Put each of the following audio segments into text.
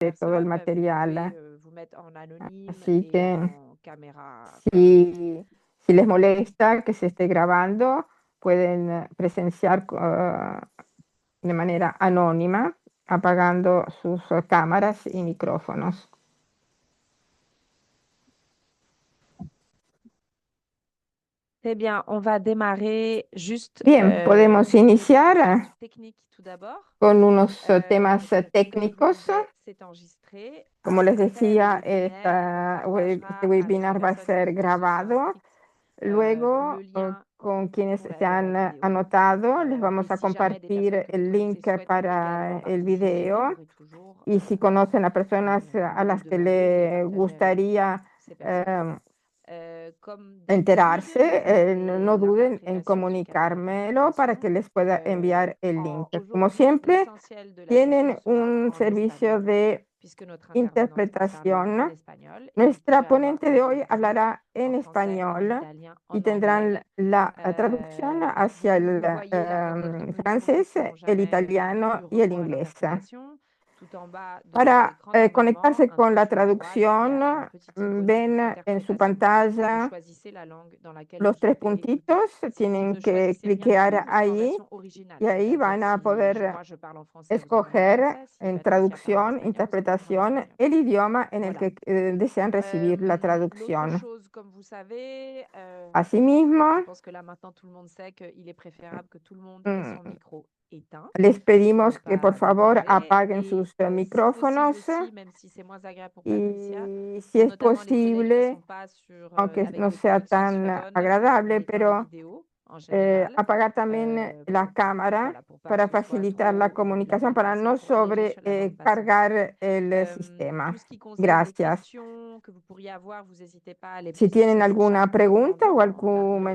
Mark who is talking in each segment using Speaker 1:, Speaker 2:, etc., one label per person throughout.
Speaker 1: de todo el
Speaker 2: personne, vous pouvez
Speaker 1: material.
Speaker 2: vous mettre en anonyme
Speaker 1: Así
Speaker 2: et
Speaker 1: que
Speaker 2: en caméra privée.
Speaker 1: si les molesta que se esté grabando, pueden presenciar de manera anónima, apagando sus cámaras y micrófonos.
Speaker 2: Très bien, on va démarrer juste
Speaker 1: Bien, podemos
Speaker 2: une petite question
Speaker 1: iniciar
Speaker 2: technique tout d'abord.
Speaker 1: con unos temas
Speaker 2: Comme je vous le
Speaker 1: técnicos.
Speaker 2: disais, c'est enregistré.
Speaker 1: Como les
Speaker 2: Après le
Speaker 1: decía,
Speaker 2: webinaire, on
Speaker 1: este
Speaker 2: partagera avec les
Speaker 1: webinar va a
Speaker 2: personnes
Speaker 1: ser
Speaker 2: qui se sont
Speaker 1: grabado.
Speaker 2: inscrites le
Speaker 1: Luego,
Speaker 2: lien
Speaker 1: con quienes
Speaker 2: pour
Speaker 1: se
Speaker 2: la
Speaker 1: han
Speaker 2: vidéo.
Speaker 1: anotado, les
Speaker 2: Et
Speaker 1: vamos a
Speaker 2: si jamais des
Speaker 1: compartir
Speaker 2: personnes que vous
Speaker 1: el link
Speaker 2: connaissez souhaitent
Speaker 1: para
Speaker 2: également
Speaker 1: el
Speaker 2: participer, vous
Speaker 1: video.
Speaker 2: pourrez toujours
Speaker 1: Y si conocen a personas a
Speaker 2: me le
Speaker 1: las que
Speaker 2: demander et je
Speaker 1: le
Speaker 2: partagerai avec
Speaker 1: gustaría
Speaker 2: ces personnes. Comme d'habitude,
Speaker 1: enterarse, no duden en
Speaker 2: l'interprétation qui est capable
Speaker 1: comunicármelo para que
Speaker 2: d'interprétation.
Speaker 1: les pueda enviar el link. Como
Speaker 2: Aujourd'hui,
Speaker 1: siempre,
Speaker 2: l'essentiel de la session
Speaker 1: tienen
Speaker 2: sera
Speaker 1: un
Speaker 2: en
Speaker 1: servicio
Speaker 2: espagnol,
Speaker 1: de
Speaker 2: puisque notre intervenante va parler en
Speaker 1: interpretación.
Speaker 2: espagnol et vous
Speaker 1: Nuestra
Speaker 2: pouvez avoir
Speaker 1: ponente
Speaker 2: les
Speaker 1: de hoy
Speaker 2: sous-titres
Speaker 1: hablará
Speaker 2: en
Speaker 1: en
Speaker 2: français, en
Speaker 1: español
Speaker 2: italien,
Speaker 1: y
Speaker 2: en anglais.
Speaker 1: tendrán la traducción
Speaker 2: Vous
Speaker 1: hacia el
Speaker 2: pouvez voyez la colonne qui peut vous montrer
Speaker 1: francés,
Speaker 2: si
Speaker 1: el
Speaker 2: jamais vous ne
Speaker 1: italiano
Speaker 2: put
Speaker 1: y el
Speaker 2: revoir
Speaker 1: inglés.
Speaker 2: l'interprétation. Tout en bas de votre
Speaker 1: Para
Speaker 2: écran, normalement,
Speaker 1: conectarse
Speaker 2: un
Speaker 1: con
Speaker 2: peu
Speaker 1: la
Speaker 2: sur la droite, il y
Speaker 1: traducción,
Speaker 2: a une petite icône
Speaker 1: ven en su
Speaker 2: interprétation. Vous
Speaker 1: pantalla
Speaker 2: choisissez la langue dans laquelle vous
Speaker 1: los tres
Speaker 2: souhaitez écouter.
Speaker 1: puntitos,
Speaker 2: Si vous
Speaker 1: tienen
Speaker 2: ne
Speaker 1: que
Speaker 2: choisissez rien du tout,
Speaker 1: cliquear
Speaker 2: vous serez en
Speaker 1: ahí
Speaker 2: version originale,
Speaker 1: y ahí
Speaker 2: c'est-à-dire
Speaker 1: van a
Speaker 2: si
Speaker 1: poder
Speaker 2: moi je parle en français, vous aurez en
Speaker 1: escoger
Speaker 2: français, si
Speaker 1: en
Speaker 2: Patricia parle en
Speaker 1: traducción,
Speaker 2: espagnol, vous aurez en
Speaker 1: interpretación,
Speaker 2: espagnol.
Speaker 1: el idioma en el
Speaker 2: Voilà.
Speaker 1: que desean recibir la
Speaker 2: L'autre
Speaker 1: traducción.
Speaker 2: chose, comme vous savez, je
Speaker 1: Asimismo,
Speaker 2: pense que là maintenant tout le monde sait qu'il est préférable que tout le monde ait son
Speaker 1: mm,
Speaker 2: micro éteint
Speaker 1: les
Speaker 2: pour ne
Speaker 1: pedimos que por
Speaker 2: pas
Speaker 1: favor
Speaker 2: déranger.
Speaker 1: apaguen
Speaker 2: Et
Speaker 1: sus
Speaker 2: si possible
Speaker 1: micrófonos
Speaker 2: aussi, même si c'est moins agréable pour Patricia,
Speaker 1: y si
Speaker 2: pour
Speaker 1: es
Speaker 2: notamment les collègues qui ne
Speaker 1: posible,
Speaker 2: sont pas sur,
Speaker 1: aunque
Speaker 2: avec
Speaker 1: no
Speaker 2: des
Speaker 1: sea
Speaker 2: connexions
Speaker 1: tan
Speaker 2: surbonnes, on
Speaker 1: agradable,
Speaker 2: éteint les
Speaker 1: pero
Speaker 2: vidéos en général
Speaker 1: apagar también la
Speaker 2: pour,
Speaker 1: cámara
Speaker 2: voilà, pour pas que
Speaker 1: para
Speaker 2: ce soit
Speaker 1: facilitar la
Speaker 2: trop
Speaker 1: comunicación, para
Speaker 2: lamentassant,
Speaker 1: no
Speaker 2: pour alléger la bande passante.
Speaker 1: sobrecargar el sistema.
Speaker 2: Tout ce qui concerne les
Speaker 1: Gracias.
Speaker 2: questions que vous pourriez avoir, vous n'hésitez pas à les
Speaker 1: Si
Speaker 2: poser
Speaker 1: tienen
Speaker 2: sur le chat,
Speaker 1: alguna
Speaker 2: bien
Speaker 1: pregunta
Speaker 2: entendu,
Speaker 1: o
Speaker 2: en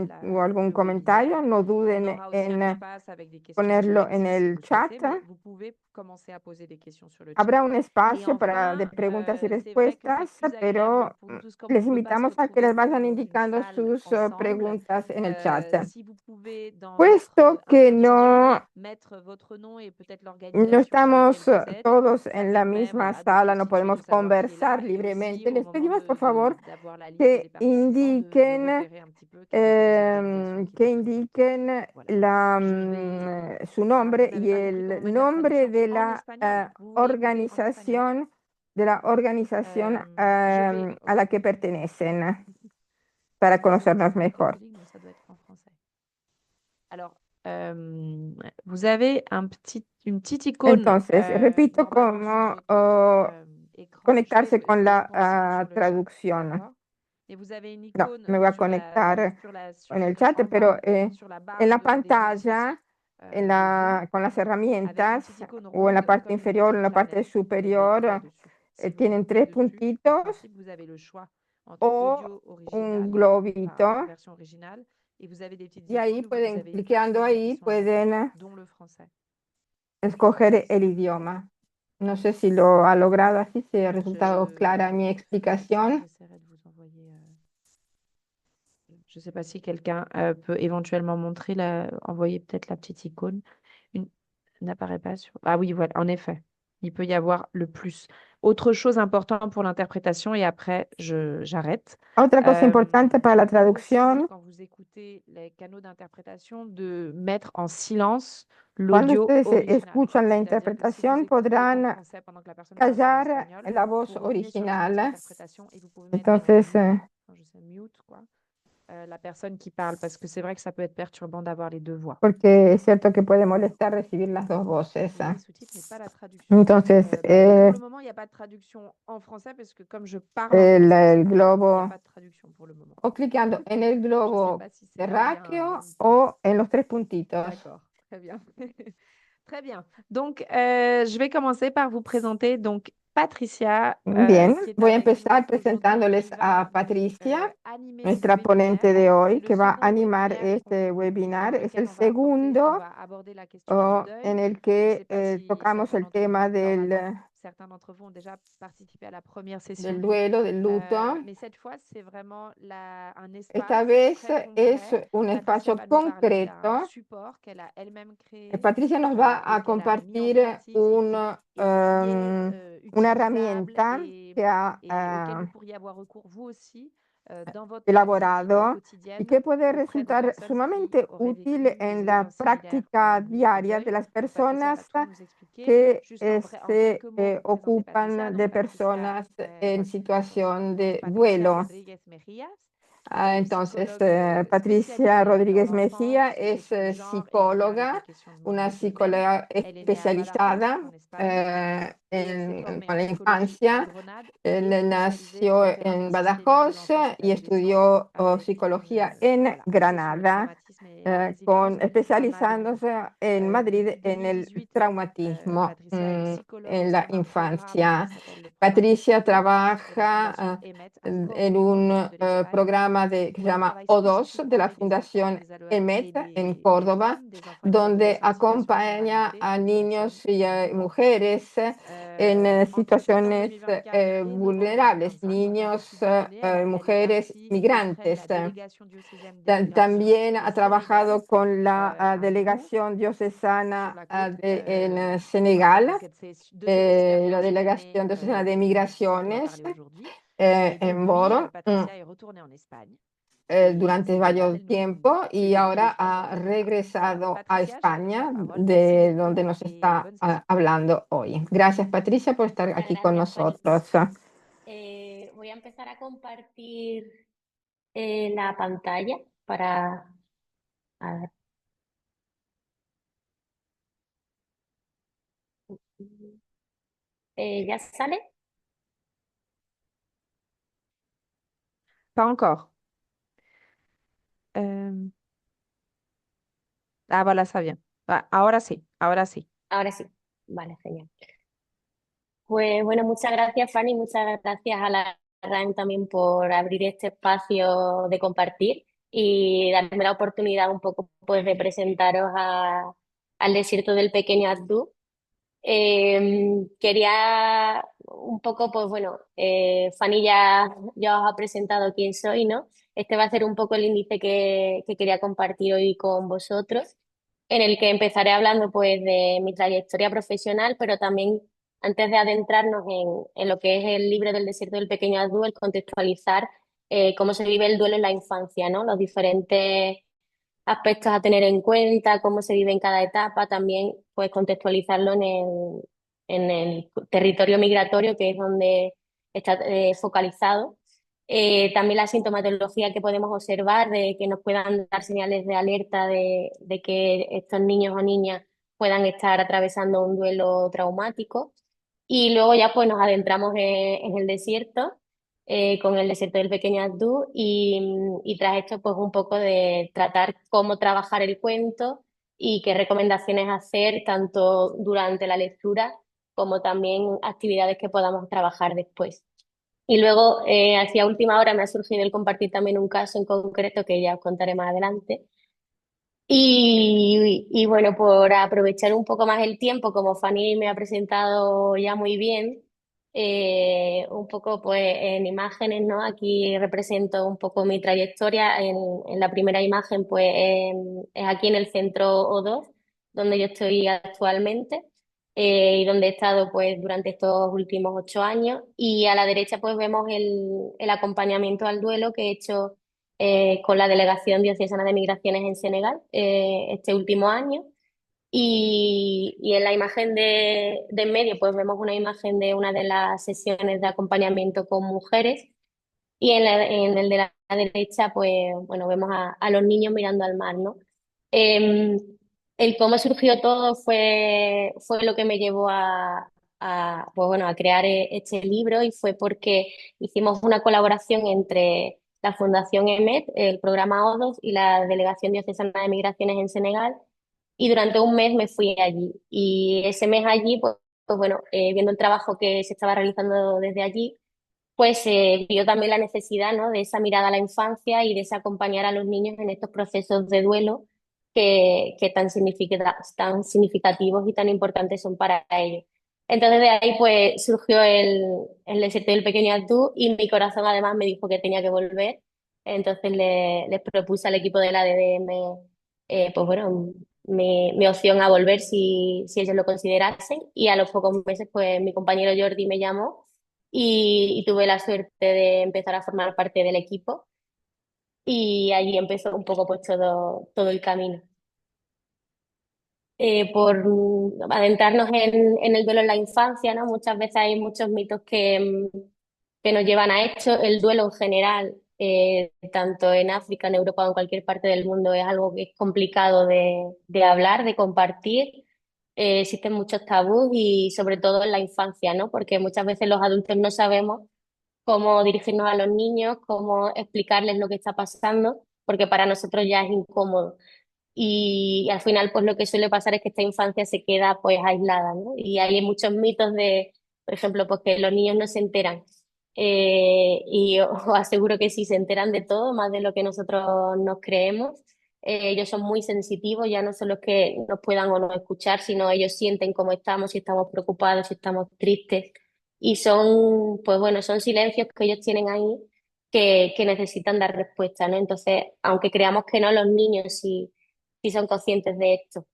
Speaker 2: dernier
Speaker 1: o algún
Speaker 2: le webinaire.
Speaker 1: comentario, no
Speaker 2: On
Speaker 1: duden
Speaker 2: aura aussi un
Speaker 1: en
Speaker 2: espace avec des questions
Speaker 1: ponerlo en
Speaker 2: directes si
Speaker 1: el
Speaker 2: vous
Speaker 1: chat.
Speaker 2: souhaitez, mais vous pouvez commencer à poser des questions sur le chat.
Speaker 1: Habrá un
Speaker 2: Et
Speaker 1: espacio de
Speaker 2: enfin,
Speaker 1: preguntas y
Speaker 2: c'est vrai que c'est
Speaker 1: respuestas,
Speaker 2: plus agréable
Speaker 1: pero
Speaker 2: pour nous tous, comme on
Speaker 1: les
Speaker 2: ne peut pas se
Speaker 1: invitamos a que les
Speaker 2: retrouver tous
Speaker 1: vayan
Speaker 2: dans une
Speaker 1: indicando
Speaker 2: salle
Speaker 1: sus
Speaker 2: ensemble.
Speaker 1: preguntas en el chat.
Speaker 2: Si vous pouvez, dans votre
Speaker 1: Puesto que
Speaker 2: introduction, mettre votre nom et peut-être
Speaker 1: no
Speaker 2: l'organisation dans laquelle
Speaker 1: estamos
Speaker 2: vous êtes,
Speaker 1: todos
Speaker 2: ça
Speaker 1: en la
Speaker 2: permet,
Speaker 1: misma
Speaker 2: voilà, de
Speaker 1: sala, no
Speaker 2: substituer, de
Speaker 1: podemos
Speaker 2: savoir qui est
Speaker 1: conversar
Speaker 2: là, et aussi
Speaker 1: libremente,
Speaker 2: au
Speaker 1: les
Speaker 2: moment
Speaker 1: pedimos por favor
Speaker 2: d'avoir la liste
Speaker 1: que
Speaker 2: des participants, de
Speaker 1: indiquen,
Speaker 2: repérer un petit peu quelle était les organisations qui
Speaker 1: que
Speaker 2: étaient présentes.
Speaker 1: indiquen
Speaker 2: Voilà. Je vais...
Speaker 1: su
Speaker 2: Ah, vous
Speaker 1: nombre
Speaker 2: n'avez
Speaker 1: y
Speaker 2: pas compris comment
Speaker 1: el
Speaker 2: mettre la
Speaker 1: nombre
Speaker 2: traduction
Speaker 1: de
Speaker 2: en
Speaker 1: la
Speaker 2: espagnol? Vous voulez écouter en espagnol?
Speaker 1: organización
Speaker 2: Je vais...
Speaker 1: a la que pertenecen para conocernos
Speaker 2: C'est pas
Speaker 1: mejor.
Speaker 2: catholique, donc ça doit être en français. Alors, vous avez une petite icône
Speaker 1: Entonces, repito
Speaker 2: normalement sur
Speaker 1: cómo
Speaker 2: votre écran.
Speaker 1: conectarse con
Speaker 2: Je vais
Speaker 1: la
Speaker 2: vous penser sur le chat,
Speaker 1: traducción.
Speaker 2: d'accord? Et vous avez une
Speaker 1: No,
Speaker 2: icône
Speaker 1: me voy a conectar
Speaker 2: sur
Speaker 1: en el
Speaker 2: votre
Speaker 1: chat,
Speaker 2: en bas,
Speaker 1: pero
Speaker 2: sur la
Speaker 1: en
Speaker 2: barre
Speaker 1: la
Speaker 2: des lunettes
Speaker 1: pantalla,
Speaker 2: aussi de Zoom,
Speaker 1: con las
Speaker 2: avec une
Speaker 1: herramientas,
Speaker 2: petite icône
Speaker 1: o en la
Speaker 2: ronde
Speaker 1: parte
Speaker 2: comme une
Speaker 1: inferior o
Speaker 2: petite
Speaker 1: en la parte
Speaker 2: planète avec des traits
Speaker 1: superior,
Speaker 2: dessus. Si vous
Speaker 1: tienen
Speaker 2: cliquez
Speaker 1: tres
Speaker 2: dessus, en
Speaker 1: puntitos
Speaker 2: principe, vous avez le choix entre
Speaker 1: o
Speaker 2: audio
Speaker 1: un
Speaker 2: original,
Speaker 1: globito,
Speaker 2: version originale, et vous avez des petites
Speaker 1: y ahí
Speaker 2: icônes où vous
Speaker 1: pueden,
Speaker 2: avez toutes les
Speaker 1: cliqueando
Speaker 2: langues qui
Speaker 1: ahí,
Speaker 2: sont indiquées,
Speaker 1: pueden
Speaker 2: dont le français.
Speaker 1: escoger el idioma. No sé si lo ha logrado así, si ha resultado
Speaker 2: Je...
Speaker 1: clara mi explicación.
Speaker 2: J'essaierai de vous envoyer. Je ne sais pas si quelqu'un peut éventuellement montrer, envoyer peut-être la petite icône. Une... N'apparaît pas sur. Ah oui, voilà, en effet. Il peut y avoir le plus. Autre chose importante pour l'interprétation, et après, j'arrête.
Speaker 1: Otra cosa importante para la
Speaker 2: Il faut aussi,
Speaker 1: traducción,
Speaker 2: quand vous écoutez les canaux d'interprétation, de mettre en silence
Speaker 1: cuando
Speaker 2: l'audio
Speaker 1: ustedes
Speaker 2: original.
Speaker 1: escuchan la
Speaker 2: C'est-à-dire que si vous
Speaker 1: interpretación,
Speaker 2: écoutez en
Speaker 1: podrán
Speaker 2: français pendant que la personne parle en
Speaker 1: callar
Speaker 2: espagnol,
Speaker 1: la voz
Speaker 2: vous revenez sur la fenêtre
Speaker 1: original.
Speaker 2: interprétation et vous pouvez mettre
Speaker 1: Entonces,
Speaker 2: enfin, je sais, mute, quoi, la personne qui parle, parce que c'est vrai que ça peut être perturbant d'avoir les deux voix.
Speaker 1: porque es cierto que puede molestar recibir las dos voces.
Speaker 2: Pour les sous-titres, mais pas la traduction.
Speaker 1: Entonces,
Speaker 2: Donc pour le moment, il n'y a pas de traduction en français, parce que comme je parle en français,
Speaker 1: el
Speaker 2: il n'y a
Speaker 1: globo,
Speaker 2: pas de traduction pour le moment.
Speaker 1: o clicando en el
Speaker 2: Je ne sais
Speaker 1: globo
Speaker 2: pas si c'est un lien
Speaker 1: terráqueo
Speaker 2: LinkedIn.
Speaker 1: o en los tres puntitos.
Speaker 2: D'accord, très bien. Très bien. Donc, je vais commencer par vous présenter donc Patricia,
Speaker 1: Bien,
Speaker 2: qui est
Speaker 1: voy a
Speaker 2: avec nous
Speaker 1: empezar
Speaker 2: aujourd'hui,
Speaker 1: presentándoles
Speaker 2: qui va
Speaker 1: a Patricia,
Speaker 2: animer ce
Speaker 1: nuestra ponente
Speaker 2: webinaire.
Speaker 1: de
Speaker 2: C'est
Speaker 1: hoy,
Speaker 2: le
Speaker 1: que va a
Speaker 2: second
Speaker 1: animar
Speaker 2: webinaire
Speaker 1: este webinar.
Speaker 2: dans
Speaker 1: Es
Speaker 2: lequel
Speaker 1: el segundo
Speaker 2: on va aborder la question du deuil.
Speaker 1: en el
Speaker 2: Je ne
Speaker 1: que
Speaker 2: sais pas si ça
Speaker 1: tocamos
Speaker 2: vient
Speaker 1: el
Speaker 2: d'entre
Speaker 1: tema
Speaker 2: vous.
Speaker 1: del
Speaker 2: Normalement, certains d'entre vous ont déjà participé à la première
Speaker 1: del
Speaker 2: session.
Speaker 1: duelo, del luto.
Speaker 2: Mais cette fois, c'est vraiment un
Speaker 1: Esta
Speaker 2: espace
Speaker 1: vez
Speaker 2: très
Speaker 1: es
Speaker 2: concret.
Speaker 1: un
Speaker 2: Patricia
Speaker 1: espacio
Speaker 2: va nous parler d'un
Speaker 1: concreto.
Speaker 2: support qu'elle a elle-même créé
Speaker 1: Patricia nos va
Speaker 2: et
Speaker 1: a
Speaker 2: qu'elle a mis en
Speaker 1: compartir
Speaker 2: pratique et qui est
Speaker 1: una
Speaker 2: utilisable
Speaker 1: herramienta que ha
Speaker 2: et auquel vous pourriez avoir recours vous aussi dans votre pratique
Speaker 1: elaborado y
Speaker 2: quotidienne
Speaker 1: que puede
Speaker 2: auprès de
Speaker 1: resultar
Speaker 2: personnes qui
Speaker 1: sumamente
Speaker 2: auraient
Speaker 1: útil
Speaker 2: vécu des
Speaker 1: en la
Speaker 2: événements similaires
Speaker 1: práctica
Speaker 2: à vous en
Speaker 1: diaria de
Speaker 2: deuil.
Speaker 1: las
Speaker 2: Donc Patricia va
Speaker 1: personas
Speaker 2: tout nous expliquer.
Speaker 1: que
Speaker 2: Juste en
Speaker 1: se
Speaker 2: quelques mots, vous présentez Patricia.
Speaker 1: ocupan
Speaker 2: Donc
Speaker 1: de
Speaker 2: Patricia
Speaker 1: personas
Speaker 2: est
Speaker 1: en
Speaker 2: votre
Speaker 1: situación de
Speaker 2: Patricia
Speaker 1: duelo.
Speaker 2: Rodríguez Mejías. Elle est
Speaker 1: Entonces,
Speaker 2: psychologue
Speaker 1: Patricia
Speaker 2: spécialisée dans
Speaker 1: Rodríguez Mejía
Speaker 2: l'enfance, les
Speaker 1: es
Speaker 2: questions de genre et avec les
Speaker 1: psicóloga,
Speaker 2: questions
Speaker 1: una
Speaker 2: de peine.
Speaker 1: psicóloga
Speaker 2: Elle est née à Badajoz,
Speaker 1: especializada
Speaker 2: en Espagne, et elle s'est formée
Speaker 1: con
Speaker 2: en
Speaker 1: la
Speaker 2: psychologie à
Speaker 1: infancia.
Speaker 2: Grenade et
Speaker 1: Él
Speaker 2: spécialisée en
Speaker 1: nació en
Speaker 2: thérapie systémique de
Speaker 1: Badajoz
Speaker 2: l'enfance et de
Speaker 1: y
Speaker 2: l'adolescence
Speaker 1: estudió
Speaker 2: avec
Speaker 1: psicología en
Speaker 2: axé sur le
Speaker 1: Granada,
Speaker 2: traumatisme et la résilience à Madrid.
Speaker 1: especializándose en Madrid
Speaker 2: Depuis
Speaker 1: en el
Speaker 2: 2018,
Speaker 1: traumatismo
Speaker 2: Patricia est psychologue au
Speaker 1: en la
Speaker 2: sein d'un programme
Speaker 1: infancia.
Speaker 2: qui s'appelle le programme
Speaker 1: Patricia
Speaker 2: O2 de la
Speaker 1: trabaja
Speaker 2: Fondation EMET à
Speaker 1: en
Speaker 2: Córdoba, au
Speaker 1: un
Speaker 2: sud de l'Espagne,
Speaker 1: programa que se
Speaker 2: où elle
Speaker 1: llama
Speaker 2: travaille
Speaker 1: O2 de
Speaker 2: spécifiquement
Speaker 1: la
Speaker 2: avec des enfants
Speaker 1: Fundación
Speaker 2: et
Speaker 1: EMET en
Speaker 2: des
Speaker 1: Córdoba,
Speaker 2: femmes, des enfants et des
Speaker 1: donde
Speaker 2: adolescents en situation de
Speaker 1: acompaña
Speaker 2: vulnérabilité,
Speaker 1: a
Speaker 2: dont sommes
Speaker 1: niños y a
Speaker 2: nous.
Speaker 1: mujeres en
Speaker 2: Entre septembre
Speaker 1: situaciones
Speaker 2: 2024 et novembre
Speaker 1: vulnerables,
Speaker 2: 2025, pendant
Speaker 1: niños,
Speaker 2: plus d'une année, elle est
Speaker 1: mujeres,
Speaker 2: partie auprès de
Speaker 1: migrantes.
Speaker 2: la délégation diocésaine des migrations
Speaker 1: También
Speaker 2: au
Speaker 1: ha
Speaker 2: Sénégal,
Speaker 1: trabajado con la
Speaker 2: un pont
Speaker 1: delegación
Speaker 2: sur
Speaker 1: diocesana
Speaker 2: la côte,
Speaker 1: en
Speaker 2: voilà,
Speaker 1: Senegal,
Speaker 2: donc c'est de cette
Speaker 1: la
Speaker 2: expérience qu'elle est née
Speaker 1: delegación diocesana de
Speaker 2: ce dont on va
Speaker 1: migraciones
Speaker 2: parler aujourd'hui. Et
Speaker 1: en
Speaker 2: depuis,
Speaker 1: Boro.
Speaker 2: Patricia est retournée en Espagne. Et
Speaker 1: Durante
Speaker 2: c'était là
Speaker 1: varios
Speaker 2: qu'elle
Speaker 1: tiempo
Speaker 2: se
Speaker 1: y
Speaker 2: déroulait
Speaker 1: ahora
Speaker 2: l'échange
Speaker 1: ha
Speaker 2: avec nous. Voilà,
Speaker 1: regresado a
Speaker 2: Patricia, je te donne la
Speaker 1: España,
Speaker 2: parole. Merci
Speaker 1: de
Speaker 2: beaucoup
Speaker 1: donde nos
Speaker 2: et
Speaker 1: está
Speaker 2: bonne session.
Speaker 1: hablando hoy. Gracias, Patricia, por estar
Speaker 3: Muchas
Speaker 1: aquí con
Speaker 3: gracias, Fanny.
Speaker 1: nosotros.
Speaker 3: Voy a empezar a compartir la pantalla para... A ver. ¿Ya sale?
Speaker 2: Pas encore. Euh, Ah, voilà, ça vient. Ah, ahora sí, ahora sí.
Speaker 3: Ahora sí. Vale, genial. Pues bueno, muchas gracias, Fanny. Muchas gracias a la RAN también por abrir este espacio de compartir y darme la oportunidad un poco pues de presentaros al desierto del pequeño Abdú. Quería un poco, pues bueno, Fanny ya os ha presentado quién soy, ¿no? Este va a ser un poco el índice que quería compartir hoy con vosotros, en el que empezaré hablando pues de mi trayectoria profesional, pero también antes de adentrarnos en lo que es el libro del desierto del pequeño Abdú, el contextualizar cómo se vive el duelo en la infancia, ¿no? Los diferentes aspectos a tener en cuenta, cómo se vive en cada etapa, también pues contextualizarlo en el territorio migratorio, que es donde está focalizado. También la sintomatología que podemos observar, de que nos puedan dar señales de alerta de que estos niños o niñas puedan estar atravesando un duelo traumático. Y luego ya pues nos adentramos en el desierto con el desierto del pequeño Abdú y tras esto pues un poco de tratar cómo trabajar el cuento y qué recomendaciones hacer tanto durante la lectura como también actividades que podamos trabajar después. Y luego, hacia última hora me ha surgido el compartir también un caso en concreto que ya os contaré más adelante. Y bueno, por aprovechar un poco más el tiempo, como Fanny me ha presentado ya muy bien, un poco pues en imágenes, ¿no? Aquí represento un poco mi trayectoria. En la primera imagen, pues es aquí en el centro O2, donde yo estoy actualmente y donde he estado pues durante estos últimos 8 años. Y a la derecha pues vemos el acompañamiento al duelo que he hecho con la Delegación Diocesana de Migraciones en Senegal este último año. Y en la imagen de en medio, pues vemos una imagen de una de las sesiones de acompañamiento con mujeres. Y en el de la derecha, pues bueno, vemos a los niños mirando al mar, ¿no? Eh, el cómo surgió todo fue lo que me llevó pues bueno, a crear este libro y fue porque hicimos una colaboración entre la Fundación EMET, el programa ODOS y la Delegación Diocesana de Migraciones en Senegal y durante un mes me fui allí. Y ese mes allí, pues bueno, viendo el trabajo que se estaba realizando desde allí, pues vio también la necesidad, ¿no? De esa mirada a la infancia y de ese acompañar a los niños en estos procesos de duelo que tan significativos y tan importantes son para ellos. Entonces de ahí pues surgió el desierto del pequeño Abdú y mi corazón además me dijo que tenía que volver. Entonces les propuse al equipo de la DDM, pues bueno, mi opción a volver si ellos lo considerasen. Y a los pocos meses pues mi compañero Jordi me llamó y tuve la suerte de empezar a formar parte del equipo. Y allí empezó un poco pues todo el camino. Por adentrarnos en el duelo en la infancia, ¿no? Muchas veces hay muchos mitos que nos llevan a esto. El duelo en general, tanto en África, en Europa o en cualquier parte del mundo, es algo que es complicado de hablar, de compartir. Existen muchos tabús y sobre todo en la infancia, ¿no? Porque muchas veces los adultos no sabemos cómo dirigirnos a los niños, cómo explicarles lo que está pasando, porque para nosotros ya es incómodo. Y al final, pues lo que suele pasar es que esta infancia se queda pues aislada, ¿no? Y hay muchos mitos de, por ejemplo, pues que los niños no se enteran. Y os aseguro que sí se enteran de todo, más de lo que nosotros nos creemos. Ellos son muy sensitivos, ya no solo es que nos puedan o no escuchar, sino ellos sienten cómo estamos, si estamos preocupados, si estamos tristes. Y son, pues bueno, son silencios que ellos tienen ahí que necesitan dar respuesta, ¿no? Entonces, aunque creamos que no, los niños sí son conscientes de esto.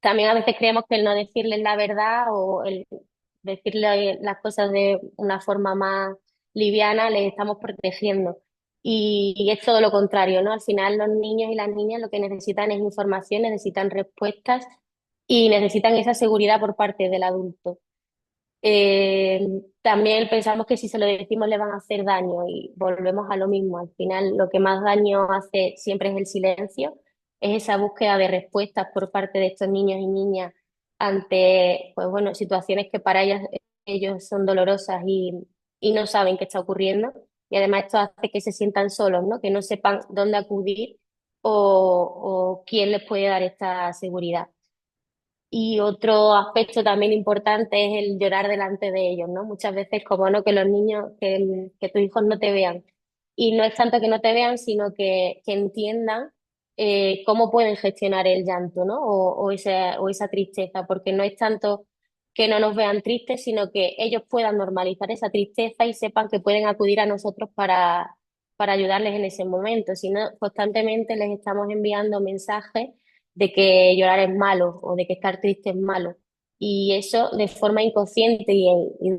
Speaker 3: También a veces creemos que el no decirles la verdad o el decirle las cosas de una forma más liviana les estamos protegiendo. Y es todo lo contrario, ¿no? Al final los niños y las niñas lo que necesitan es información, necesitan respuestas y necesitan esa seguridad por parte del adulto. También pensamos que si se lo decimos le van a hacer daño y volvemos a lo mismo. Al final, lo que más daño hace siempre es el silencio, es esa búsqueda de respuestas por parte de estos niños y niñas ante, pues bueno, situaciones que para ellos son dolorosas y no saben qué está ocurriendo. Y además esto hace que se sientan solos, ¿no? Que no sepan dónde acudir o quién les puede dar esta seguridad. Y otro aspecto también importante es el llorar delante de ellos, ¿no? Muchas veces como no que los niños, que tus hijos no te vean. Y no es tanto que no te vean, sino que entiendan cómo pueden gestionar el llanto, ¿no? O esa tristeza, porque no es tanto que no nos vean tristes, sino que ellos puedan normalizar esa tristeza y sepan que pueden acudir a nosotros para ayudarles en ese momento. Si no, constantemente les estamos enviando mensajes de que llorar es malo o de que estar triste es malo. Y eso de forma inconsciente y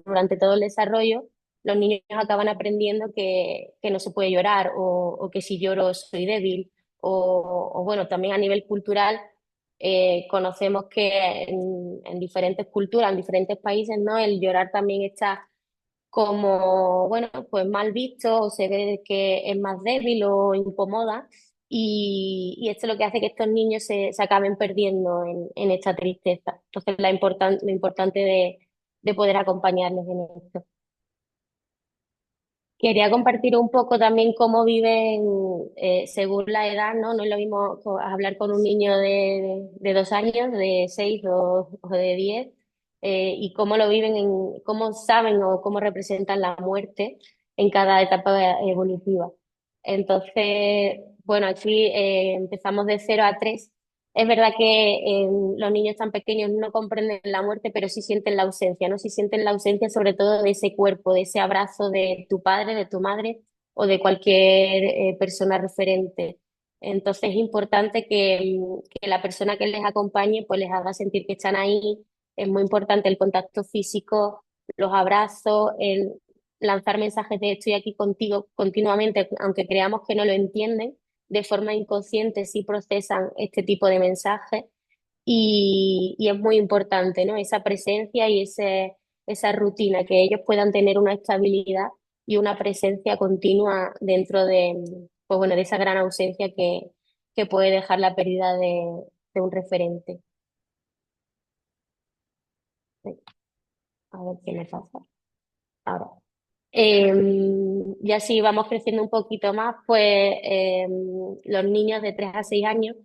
Speaker 3: durante todo el desarrollo, los niños acaban aprendiendo que no se puede llorar o que si lloro soy débil. O bueno, también a nivel cultural, conocemos que en diferentes culturas, en diferentes países, ¿no? El llorar también está como, bueno, pues mal visto o se ve que es más débil o incomoda y esto es lo que hace que estos niños se acaben perdiendo en esta tristeza. Entonces, lo importante de poder acompañarles en esto. Quería compartir un poco también cómo viven según la edad, ¿no? No es lo mismo hablar con un niño de 2 años, de 6 o de 10, y cómo lo viven, cómo saben o cómo representan la muerte en cada etapa evolutiva. Entonces, bueno, aquí empezamos de 0 a 3. Es verdad que los niños tan pequeños no comprenden la muerte, pero sí sienten la ausencia, ¿no? Sí sienten la ausencia sobre todo de ese cuerpo, de ese abrazo de tu padre, de tu madre o de cualquier persona referente. Entonces es importante que la persona que les acompañe pues les haga sentir que están ahí. Es muy importante el contacto físico, los abrazos, el lanzar mensajes de estoy aquí contigo continuamente, aunque creamos que no lo entienden de forma inconsciente sí procesan este tipo de mensajes y es muy importante, ¿no? Esa presencia y esa rutina, que ellos puedan tener una estabilidad y una presencia continua dentro pues bueno, de esa gran ausencia que puede dejar la pérdida de un referente. A ver qué me pasa ahora. Y así vamos creciendo un poquito más, pues los niños de 3 a 6 años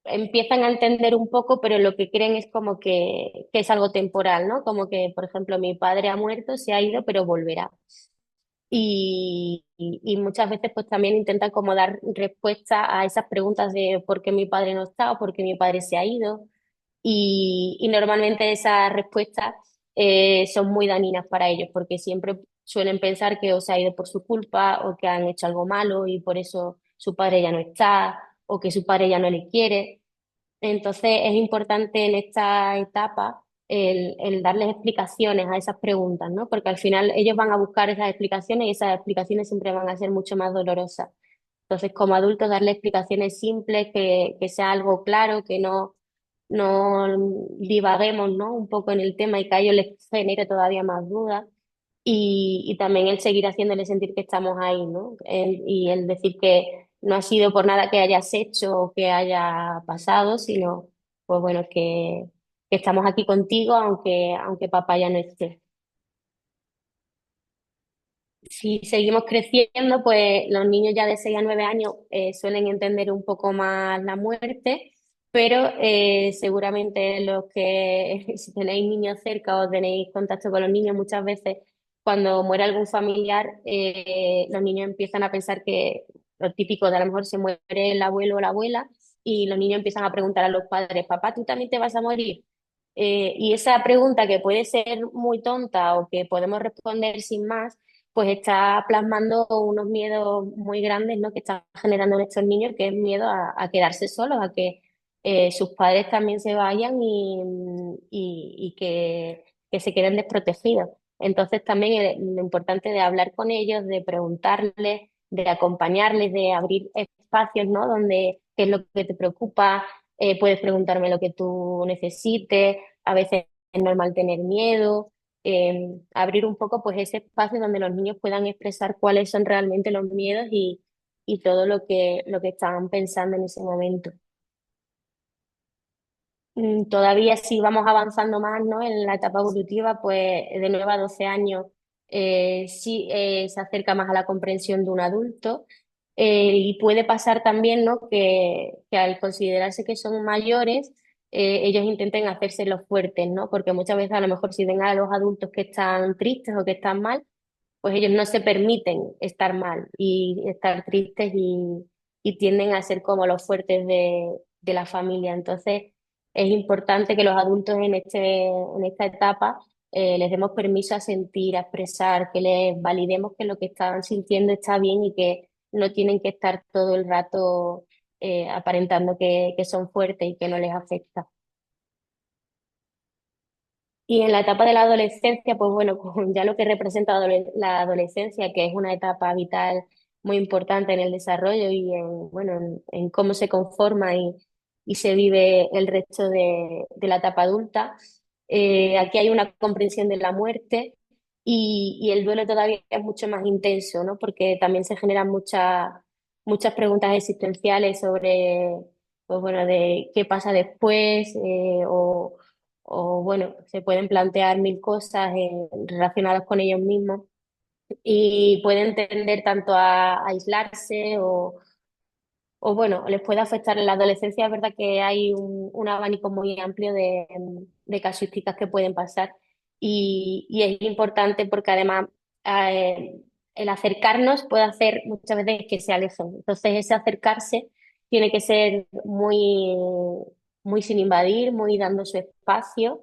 Speaker 3: empiezan a entender un poco, pero lo que creen es como que es algo temporal, ¿no? Como que, por ejemplo, mi padre ha muerto, se ha ido, pero volverá. Y muchas veces pues también intentan como dar respuesta a esas preguntas de por qué mi padre no está o por qué mi padre se ha ido. Y normalmente esas respuestas son muy dañinas para ellos, porque siempre suelen pensar que o se ha ido por su culpa o que han hecho algo malo y por eso su padre ya no está o que su padre ya no le quiere. Entonces es importante en esta etapa el darles explicaciones a esas preguntas, ¿no? Porque al final ellos van a buscar esas explicaciones y esas explicaciones siempre van a ser mucho más dolorosas. Entonces, como adultos, darle explicaciones simples, que sea algo claro, que no divaguemos, ¿no? Un poco en el tema y que a ellos les genere todavía más dudas. Y también el seguir haciéndole sentir que estamos ahí, ¿no? Y el decir que no ha sido por nada que hayas hecho o que haya pasado, sino, pues bueno, que estamos aquí contigo aunque papá ya no esté. Si seguimos creciendo, pues los niños ya de 6 a 9 años suelen entender un poco más la muerte, pero seguramente los que, si tenéis niños cerca o tenéis contacto con los niños, muchas veces cuando muere algún familiar, los niños empiezan a pensar que lo típico de a lo mejor se muere el abuelo o la abuela y los niños empiezan a preguntar a los padres, papá, ¿tú también te vas a morir? Y esa pregunta que puede ser muy tonta o que podemos responder sin más, pues está plasmando unos miedos muy grandes, ¿no? Que están generando en estos niños, que es miedo a quedarse solos, a que sus padres también se vayan y que se queden desprotegidos. Entonces también lo importante de hablar con ellos, de preguntarles, de acompañarles, de abrir espacios, ¿no? Donde qué es lo que te preocupa, puedes preguntarme lo que tú necesites, a veces es normal tener miedo, abrir un poco pues ese espacio donde los niños puedan expresar cuáles son realmente los miedos y todo lo que están pensando en ese momento. Todavía si vamos avanzando más, ¿no? En la etapa evolutiva, pues de 9 a 12 años sí se acerca más a la comprensión de un adulto. Y puede pasar también, ¿no? Que al considerarse que son mayores, ellos intenten hacerse los fuertes, ¿no? Porque muchas veces a lo mejor si ven a los adultos que están tristes o que están mal, pues ellos no se permiten estar mal y estar tristes y tienden a ser como los fuertes de la familia. Entonces, es importante que los adultos en esta etapa les demos permiso a sentir, a expresar, que les validemos que lo que están sintiendo está bien y que no tienen que estar todo el rato aparentando que son fuertes y que no les afecta. Y en la etapa de la adolescencia, pues bueno, con ya lo que representa la adolescencia, que es una etapa vital muy importante en el desarrollo y bueno, en cómo se conforma y se vive el resto de la etapa adulta. Aquí hay una comprensión de la muerte y el duelo todavía es mucho más intenso, ¿no? Porque también se generan muchas preguntas existenciales sobre, pues bueno, de qué pasa después o bueno, se pueden plantear mil cosas relacionadas con ellos mismos y pueden tender tanto a aislarse o bueno, les puede afectar en la adolescencia. Es verdad que hay un abanico muy amplio de casuísticas que pueden pasar y es importante porque además eh, el acercarnos puede hacer muchas veces que se alejen. Entonces ese acercarse tiene que ser muy sin invadir, muy dando su espacio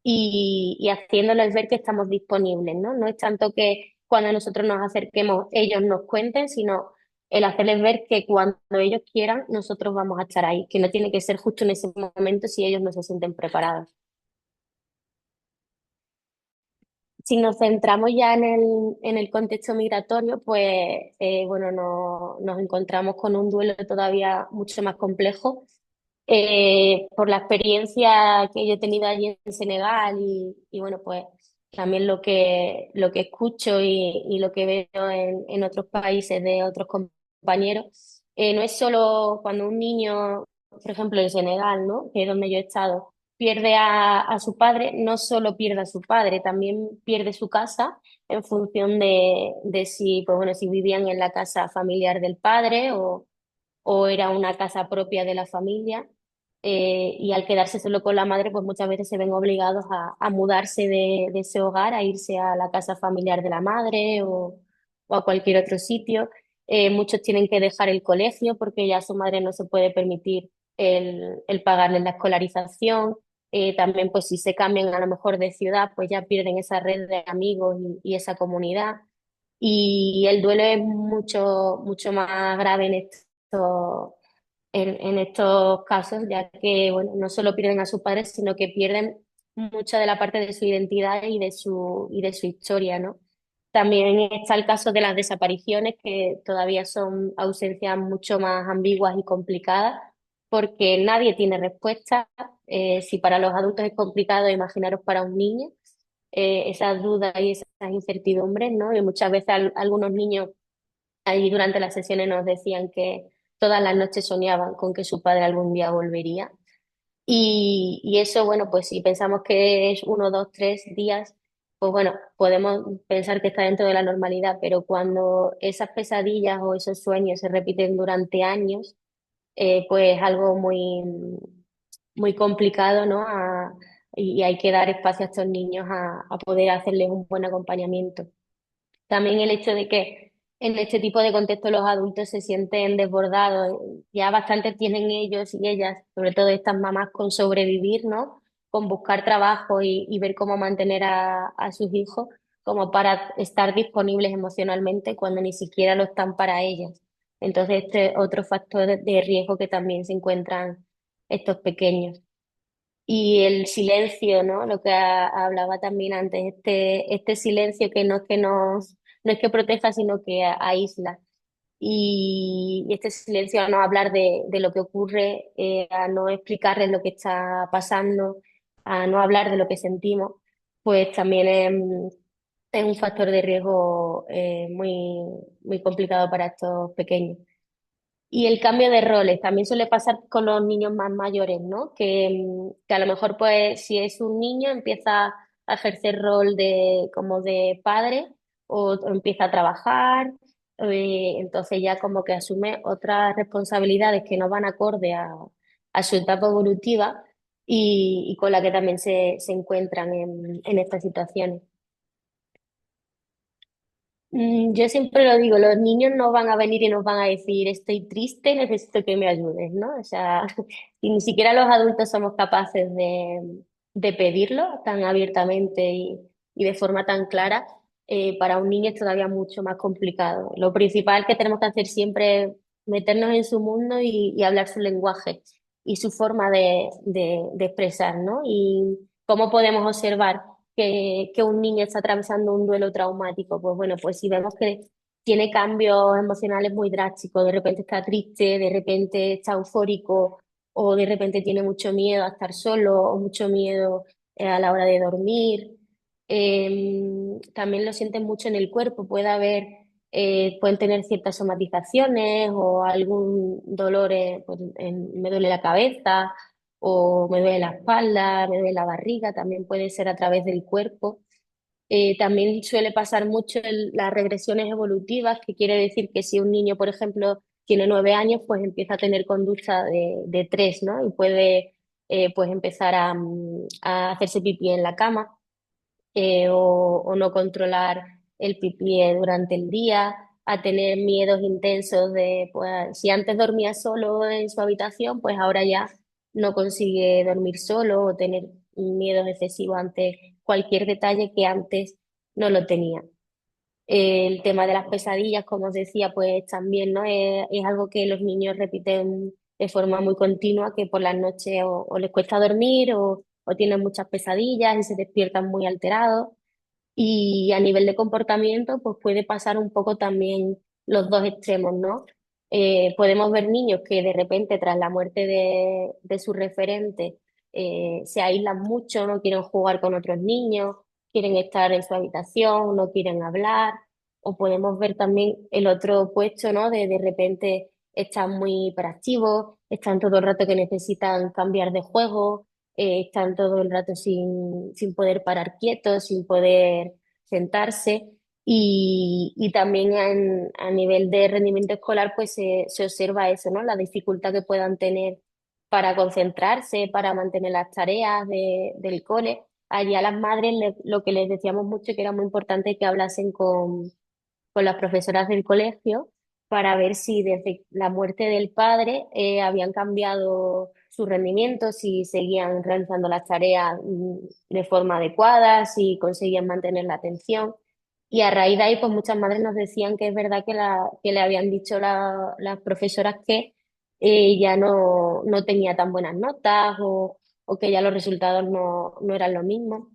Speaker 3: y haciéndoles ver que estamos disponibles, ¿no? No es tanto que cuando nosotros nos acerquemos ellos nos cuenten, sino el hacerles ver que cuando ellos quieran, nosotros vamos a estar ahí, que no tiene que ser justo en ese momento si ellos no se sienten preparados. Si nos centramos ya en el contexto migratorio, pues bueno, nos encontramos con un duelo todavía mucho más complejo. Por la experiencia que yo he tenido allí en Senegal y bueno, pues también lo que escucho y lo que veo en otros países de otros compañeros, no es solo cuando un niño, por ejemplo, en Senegal, ¿no? Que es donde yo he estado, pierde a su padre, no solo pierde a su padre, también pierde su casa en función de si, pues bueno, si vivían en la casa familiar del padre o era una casa propia de la familia. Y al quedarse solo con la madre, pues muchas veces se ven obligados a mudarse de ese hogar, a irse a la casa familiar de la madre o a cualquier otro sitio. Muchos tienen que dejar el colegio porque ya su madre no se puede permitir el pagarles la escolarización. También pues si se cambian a lo mejor de ciudad, pues ya pierden esa red de amigos y esa comunidad. Y el duelo es mucho más grave en estos casos, ya que bueno, no solo pierden a sus padres, sino que pierden mucha de la parte de su identidad y de su historia, ¿no? También está el caso de las desapariciones, que todavía son ausencias mucho más ambiguas y complicadas, porque nadie tiene respuesta. Si para los adultos es complicado, imaginaros para un niño, esas dudas y esas incertidumbres, ¿no? Y muchas veces algunos niños ahí durante las sesiones nos decían que todas las noches soñaban con que su padre algún día volvería. Y eso, bueno, pues si pensamos que es 1, 2, 3 días, pues bueno, podemos pensar que está dentro de la normalidad, pero cuando esas pesadillas o esos sueños se repiten durante años, pues es algo muy complicado, ¿no? Y hay que dar espacio a estos niños a poder hacerles un buen acompañamiento. También el hecho de que en este tipo de contexto los adultos se sienten desbordados, ya bastante tienen ellos y ellas, sobre todo estas mamás, con sobrevivir, ¿no? Con buscar trabajo y ver cómo mantener a sus hijos, como para estar disponibles emocionalmente cuando ni siquiera lo están para ellas. Entonces, este es otro factor de riesgo que también se encuentran estos pequeños. Y el silencio, ¿no? Lo que hablaba también antes, este silencio que no es que proteja, sino que aísla. Y este silencio a no hablar de lo que ocurre, a no explicarles lo que está pasando, a no hablar de lo que sentimos, pues también es un factor de riesgo muy complicado para estos pequeños. Y el cambio de roles también suele pasar con los niños más mayores, ¿no? Que a lo mejor, pues, si es un niño, empieza a ejercer rol como de padre o empieza a trabajar, entonces ya como que asume otras responsabilidades que no van acorde a su etapa evolutiva y con la que también se encuentran en estas situaciones. Yo siempre lo digo, los niños no van a venir y nos van a decir, estoy triste, necesito que me ayudes, ¿no? O sea, y ni siquiera los adultos somos capaces de pedirlo tan abiertamente y de forma tan clara, para un niño es todavía mucho más complicado. Lo principal que tenemos que hacer siempre es meternos en su mundo y hablar su lenguaje y su forma de expresar, ¿no? Y cómo podemos observar que un niño está atravesando un duelo traumático. Pues bueno, pues si vemos que tiene cambios emocionales muy drásticos, de repente está triste, de repente está eufórico o de repente tiene mucho miedo a estar solo o mucho miedo a la hora de dormir. También lo sienten mucho en el cuerpo, pueden tener ciertas somatizaciones o algún dolor, pues, me duele la cabeza o me duele la espalda, me duele la barriga, también puede ser a través del cuerpo. También suele pasar mucho las regresiones evolutivas, que quiere decir que si un niño, por ejemplo, tiene 9 años, pues empieza a tener conducta de 3, ¿no? Y puede pues empezar a hacerse pipí en la cama, o no controlar el pipí durante el día, a tener miedos intensos pues, si antes dormía solo en su habitación, pues ahora ya no consigue dormir solo o tener miedos excesivos ante cualquier detalle que antes no lo tenía. El tema de las pesadillas, como os decía, pues también, ¿no? Es algo que los niños repiten de forma muy continua, que por las noches o les cuesta dormir o tienen muchas pesadillas y se despiertan muy alterados. Y a nivel de comportamiento, pues puede pasar un poco también los dos extremos, ¿no? Podemos ver niños que de repente, tras la muerte de su referente, se aíslan mucho, no quieren jugar con otros niños, quieren estar en su habitación, no quieren hablar. O podemos ver también el otro opuesto, ¿no? De repente están muy hiperactivos, están todo el rato que necesitan cambiar de juego, están todo el rato sin poder parar quietos, sin poder sentarse. Y también a nivel de rendimiento escolar, pues se observa eso, ¿no? La dificultad que puedan tener para concentrarse, para mantener las tareas del cole. Allí a las madres lo que les decíamos mucho que era muy importante que hablasen con las profesoras del colegio para ver si desde la muerte del padre habían cambiado su rendimiento, si seguían realizando las tareas de forma adecuada, si conseguían mantener la atención. Y a raíz de ahí, pues muchas madres nos decían que es verdad que le habían dicho las profesoras que ya no tenía tan buenas notas o que ya los resultados no eran lo mismo.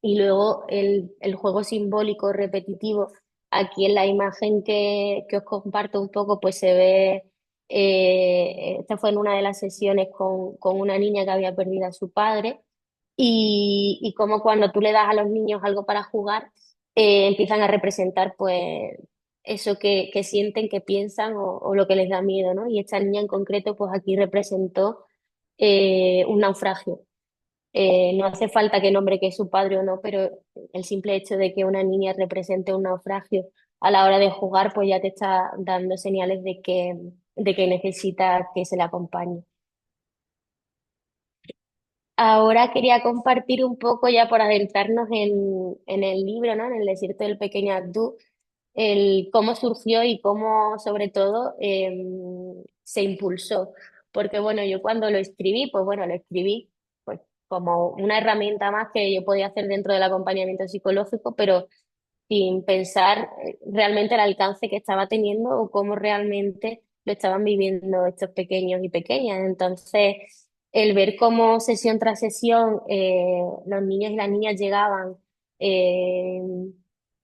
Speaker 3: Y luego el juego simbólico repetitivo, aquí en la imagen que os comparto un poco, pues se ve, esta fue en una de las sesiones con una niña que había perdido a su padre, y como cuando tú le das a los niños algo para jugar, empiezan a representar pues eso que sienten, que piensan o lo que les da miedo, ¿no? Y esta niña en concreto, pues aquí representó un naufragio. No hace falta que nombre que es su padre o no, pero el simple hecho de que una niña represente un naufragio a la hora de jugar, pues ya te está dando señales de que necesita que se le acompañe. Ahora quería compartir un poco ya por adentrarnos en el libro, ¿no? En el desierto del pequeño Abdú, el cómo surgió y cómo, sobre todo, se impulsó. Porque, bueno, yo cuando lo escribí, pues bueno, lo escribí pues, como una herramienta más que yo podía hacer dentro del acompañamiento psicológico, pero sin pensar realmente el alcance que estaba teniendo o cómo realmente lo estaban viviendo estos pequeños y pequeñas. Entonces, el ver cómo sesión tras sesión los niños y las niñas llegaban, eh,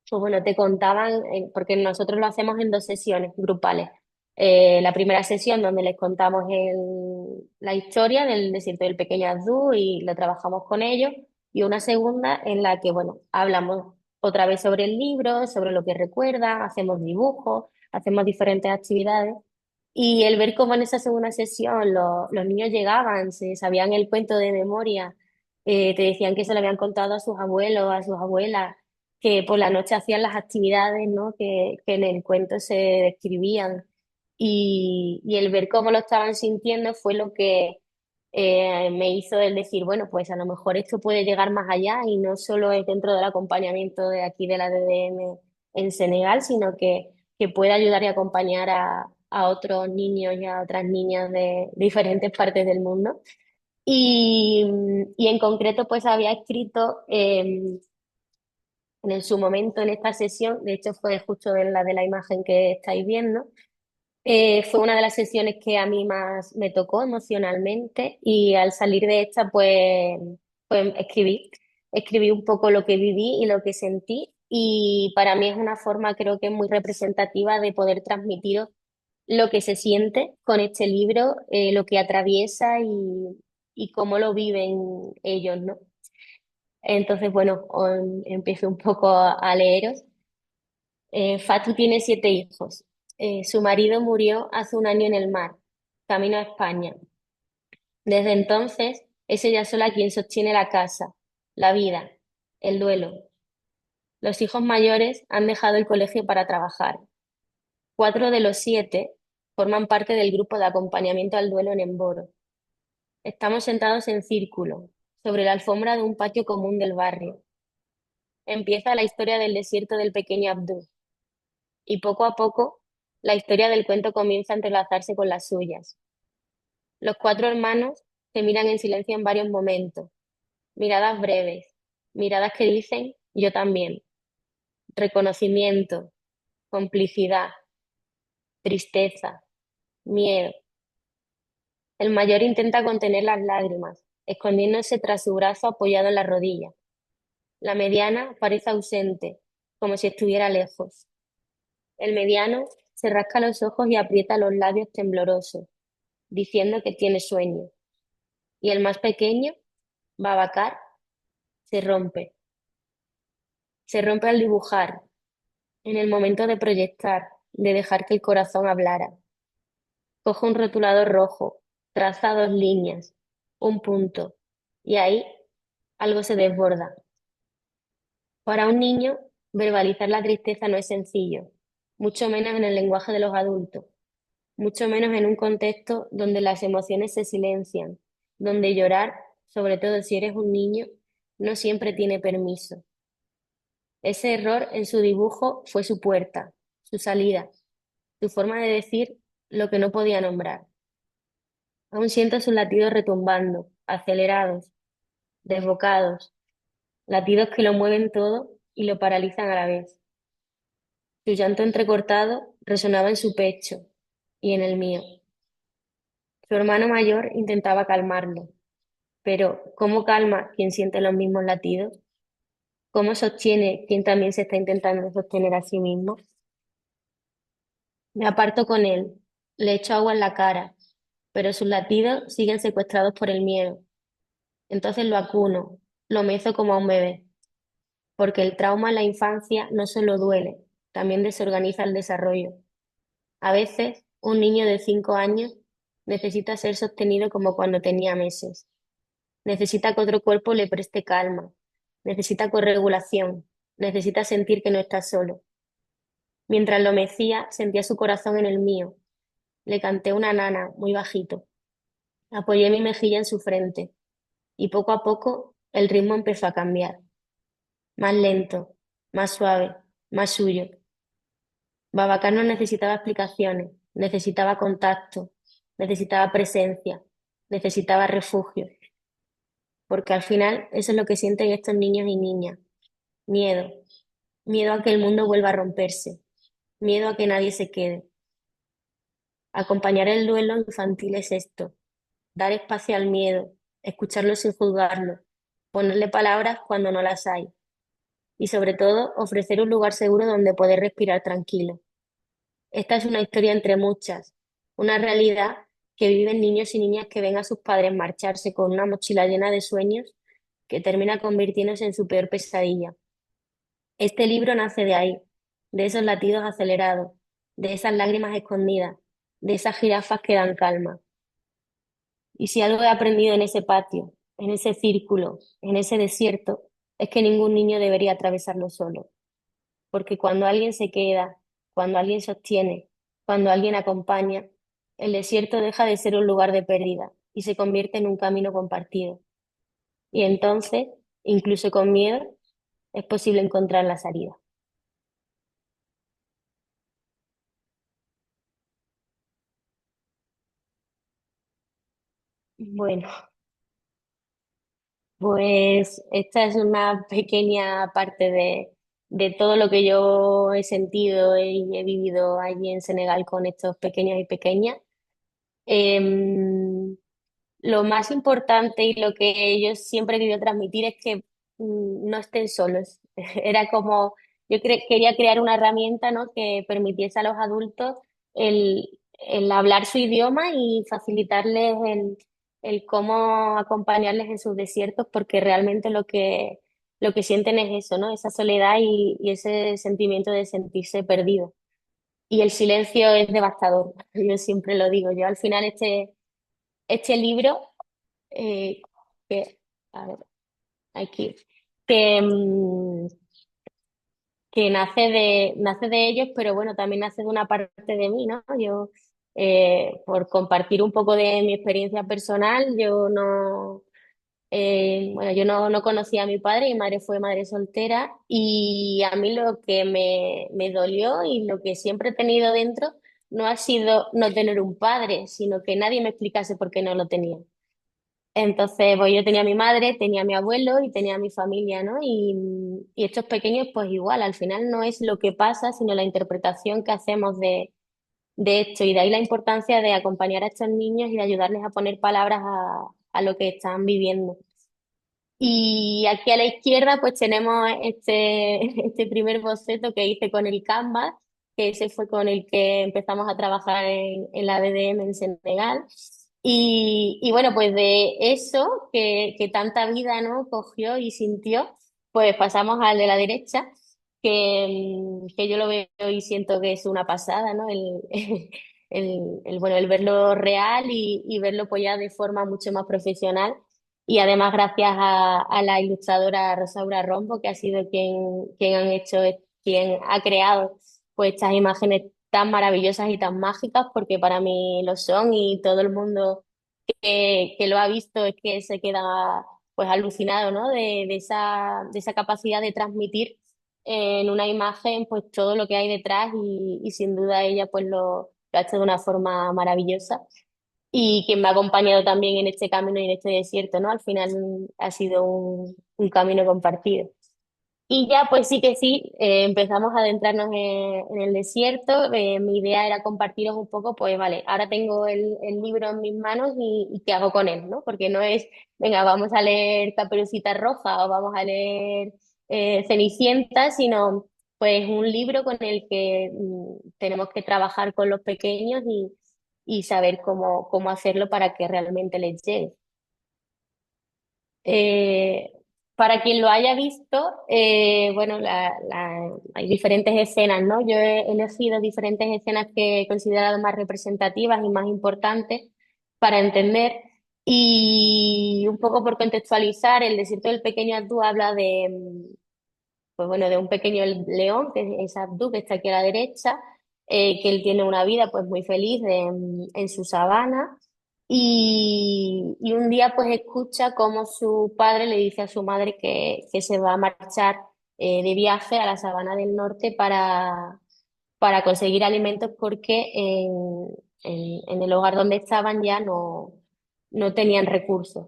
Speaker 3: pues bueno, te contaban, porque nosotros lo hacemos en dos sesiones grupales. La primera sesión donde les contamos la historia del desierto del pequeño Azul y lo trabajamos con ellos, y una segunda en la que, bueno, hablamos otra vez sobre el libro, sobre lo que recuerda, hacemos dibujos, hacemos diferentes actividades. Y el ver cómo en esa segunda sesión los niños llegaban, se sabían el cuento de memoria, te decían que se lo habían contado a sus abuelos, a sus abuelas, que por la noche hacían las actividades, ¿no? Que en el cuento se describían. Y el ver cómo lo estaban sintiendo fue lo que me hizo el decir, bueno, pues a lo mejor esto puede llegar más allá y no solo es dentro del acompañamiento de aquí de la DDM en Senegal, sino que puede ayudar y acompañar a otros niños y a otras niñas de diferentes partes del mundo. Y, y en concreto, pues había escrito en su momento en esta sesión, de hecho fue justo en la de la imagen que estáis viendo, fue una de las sesiones que a mí más me tocó emocionalmente, y al salir de esta, pues escribí un poco lo que viví y lo que sentí, y para mí es una forma, creo que muy representativa de poder transmitiros lo que se siente con este libro, lo que atraviesa y cómo lo viven ellos, ¿no? Entonces, bueno, empiezo un poco a leeros. Fatu tiene 7 hijos. Su marido murió hace un año en el mar, camino a España. Desde entonces, es ella sola quien sostiene la casa, la vida, el duelo. Los hijos mayores han dejado el colegio para trabajar. 4 de los 7 forman parte del grupo de acompañamiento al duelo en Emboro. Estamos sentados en círculo, sobre la alfombra de un patio común del barrio. Empieza la historia del desierto del pequeño Abdú, y poco a poco la historia del cuento comienza a entrelazarse con las suyas. Los 4 hermanos se miran en silencio en varios momentos, miradas breves, miradas que dicen yo también, reconocimiento, complicidad, tristeza, miedo. El mayor intenta contener las lágrimas, escondiéndose tras su brazo apoyado en la rodilla. La mediana parece ausente, como si estuviera lejos. El mediano se rasca los ojos y aprieta los labios temblorosos, diciendo que tiene sueño. Y el más pequeño, Babacar, se rompe. Se rompe al dibujar, en el momento de proyectar, de dejar que el corazón hablara. Coge un rotulador rojo, traza 2 líneas, un punto, y ahí algo se desborda. Para un niño, verbalizar la tristeza no es sencillo, mucho menos en el lenguaje de los adultos, mucho menos en un contexto donde las emociones se silencian, donde llorar, sobre todo si eres un niño, no siempre tiene permiso. Ese error en su dibujo fue su puerta, su salida, su forma de decir lo que no podía nombrar. Aún siento sus latidos retumbando, acelerados, desbocados, latidos que lo mueven todo y lo paralizan a la vez. Su llanto entrecortado resonaba en su pecho y en el mío. Su hermano mayor intentaba calmarlo, pero ¿cómo calma quien siente los mismos latidos? ¿Cómo sostiene quien también se está intentando sostener a sí mismo? Me aparto con él, le echo agua en la cara, pero sus latidos siguen secuestrados por el miedo. Entonces lo acuno, lo mezo como a un bebé, porque el trauma en la infancia no solo duele, también desorganiza el desarrollo. A veces, un niño de 5 años necesita ser sostenido como cuando tenía meses. Necesita que otro cuerpo le preste calma. Necesita corregulación. Necesita sentir que no está solo. Mientras lo mecía, sentía su corazón en el mío. Le canté una nana muy bajito. Apoyé mi mejilla en su frente y poco a poco el ritmo empezó a cambiar. Más lento, más suave, más suyo. Babacar no necesitaba explicaciones, necesitaba contacto, necesitaba presencia, necesitaba refugio, porque al final eso es lo que sienten estos niños y niñas. Miedo, miedo a que el mundo vuelva a romperse, miedo a que nadie se quede. Acompañar el duelo infantil es esto, dar espacio al miedo, escucharlo sin juzgarlo, ponerle palabras cuando no las hay y sobre todo ofrecer un lugar seguro donde poder respirar tranquilo. Esta es una historia entre muchas, una realidad que viven niños y niñas que ven a sus padres marcharse con una mochila llena de sueños que termina convirtiéndose en su peor pesadilla. Este libro nace de ahí, de esos latidos acelerados, de esas lágrimas escondidas, de esas jirafas que dan calma. Y si algo he aprendido en ese patio, en ese círculo, en ese desierto, es que ningún niño debería atravesarlo solo. Porque cuando alguien se queda, cuando alguien sostiene, cuando alguien acompaña, el desierto deja de ser un lugar de pérdida y se convierte en un camino compartido. Y entonces, incluso con miedo, es posible encontrar la salida. Bueno, pues esta es una pequeña parte de todo lo que yo he sentido y he vivido allí en Senegal con estos pequeños y pequeñas. Em, Lo más importante y lo que yo siempre he querido transmitir es que no estén solos. Era como, quería crear una herramienta, ¿no? Que permitiese a los adultos el hablar su idioma y facilitarles el cómo acompañarles en sus desiertos, porque realmente lo que sienten es eso, ¿no? Esa soledad y ese sentimiento de sentirse perdido. Y el silencio es devastador, yo siempre lo digo. Yo al final este libro eh, que, a ver, aquí, que, que nace de ellos, pero bueno, también nace de una parte de mí, ¿no? Yo, por compartir un poco de mi experiencia personal, bueno, yo no conocía a mi padre, mi madre fue madre soltera y a mí lo que me dolió y lo que siempre he tenido dentro no ha sido no tener un padre, sino que nadie me explicase por qué no lo tenía. Entonces, pues yo tenía a mi madre, tenía a mi abuelo y tenía a mi familia, ¿no? Y estos pequeños, pues igual, al final no es lo que pasa, sino la interpretación que hacemos de esto. Y de ahí la importancia de acompañar a estos niños y de ayudarles a poner palabras a lo que están viviendo. Y aquí a la izquierda, pues tenemos este primer boceto que hice con el Canvas, que ese fue con el que empezamos a trabajar en la BDM en Senegal. Y bueno, pues de eso que tanta vida, ¿no? Cogió y sintió, pues pasamos al de la derecha, que yo lo veo y siento que es una pasada, ¿no? Bueno, el verlo real y verlo pues ya de forma mucho más profesional. Y además gracias a la ilustradora Rosaura Rombo, que ha sido quien ha creado pues estas imágenes tan maravillosas y tan mágicas, porque para mí lo son y todo el mundo que lo ha visto es que se queda pues alucinado, ¿no? De esa capacidad de transmitir en una imagen pues todo lo que hay detrás y sin duda ella pues lo ha hecho de una forma maravillosa. y quien me ha acompañado también en este camino y en este desierto, ¿no? Al final ha sido un camino compartido. Y ya, pues sí que sí, empezamos a adentrarnos en el desierto. Mi idea era compartiros un poco, pues vale, ahora tengo el libro en mis manos y ¿qué hago con él, ¿no? Porque no es, venga, vamos a leer Caperucita Roja o vamos a leer Cenicienta, sino pues un libro con el que tenemos que trabajar con los pequeños y saber cómo hacerlo para que realmente les llegue. Eh, para quien lo haya visto, bueno, hay diferentes escenas, ¿no? Yo he elegido diferentes escenas que he considerado más representativas y más importantes para entender. Y un poco por contextualizar, el desierto del pequeño Abdú habla pues bueno, de un pequeño león, que es Abdú, que está aquí a la derecha, que él tiene una vida pues muy feliz en su sabana y un día pues escucha cómo su padre le dice a su madre que se va a marchar de viaje a la sabana del norte para conseguir alimentos porque en el hogar donde estaban ya no tenían recursos.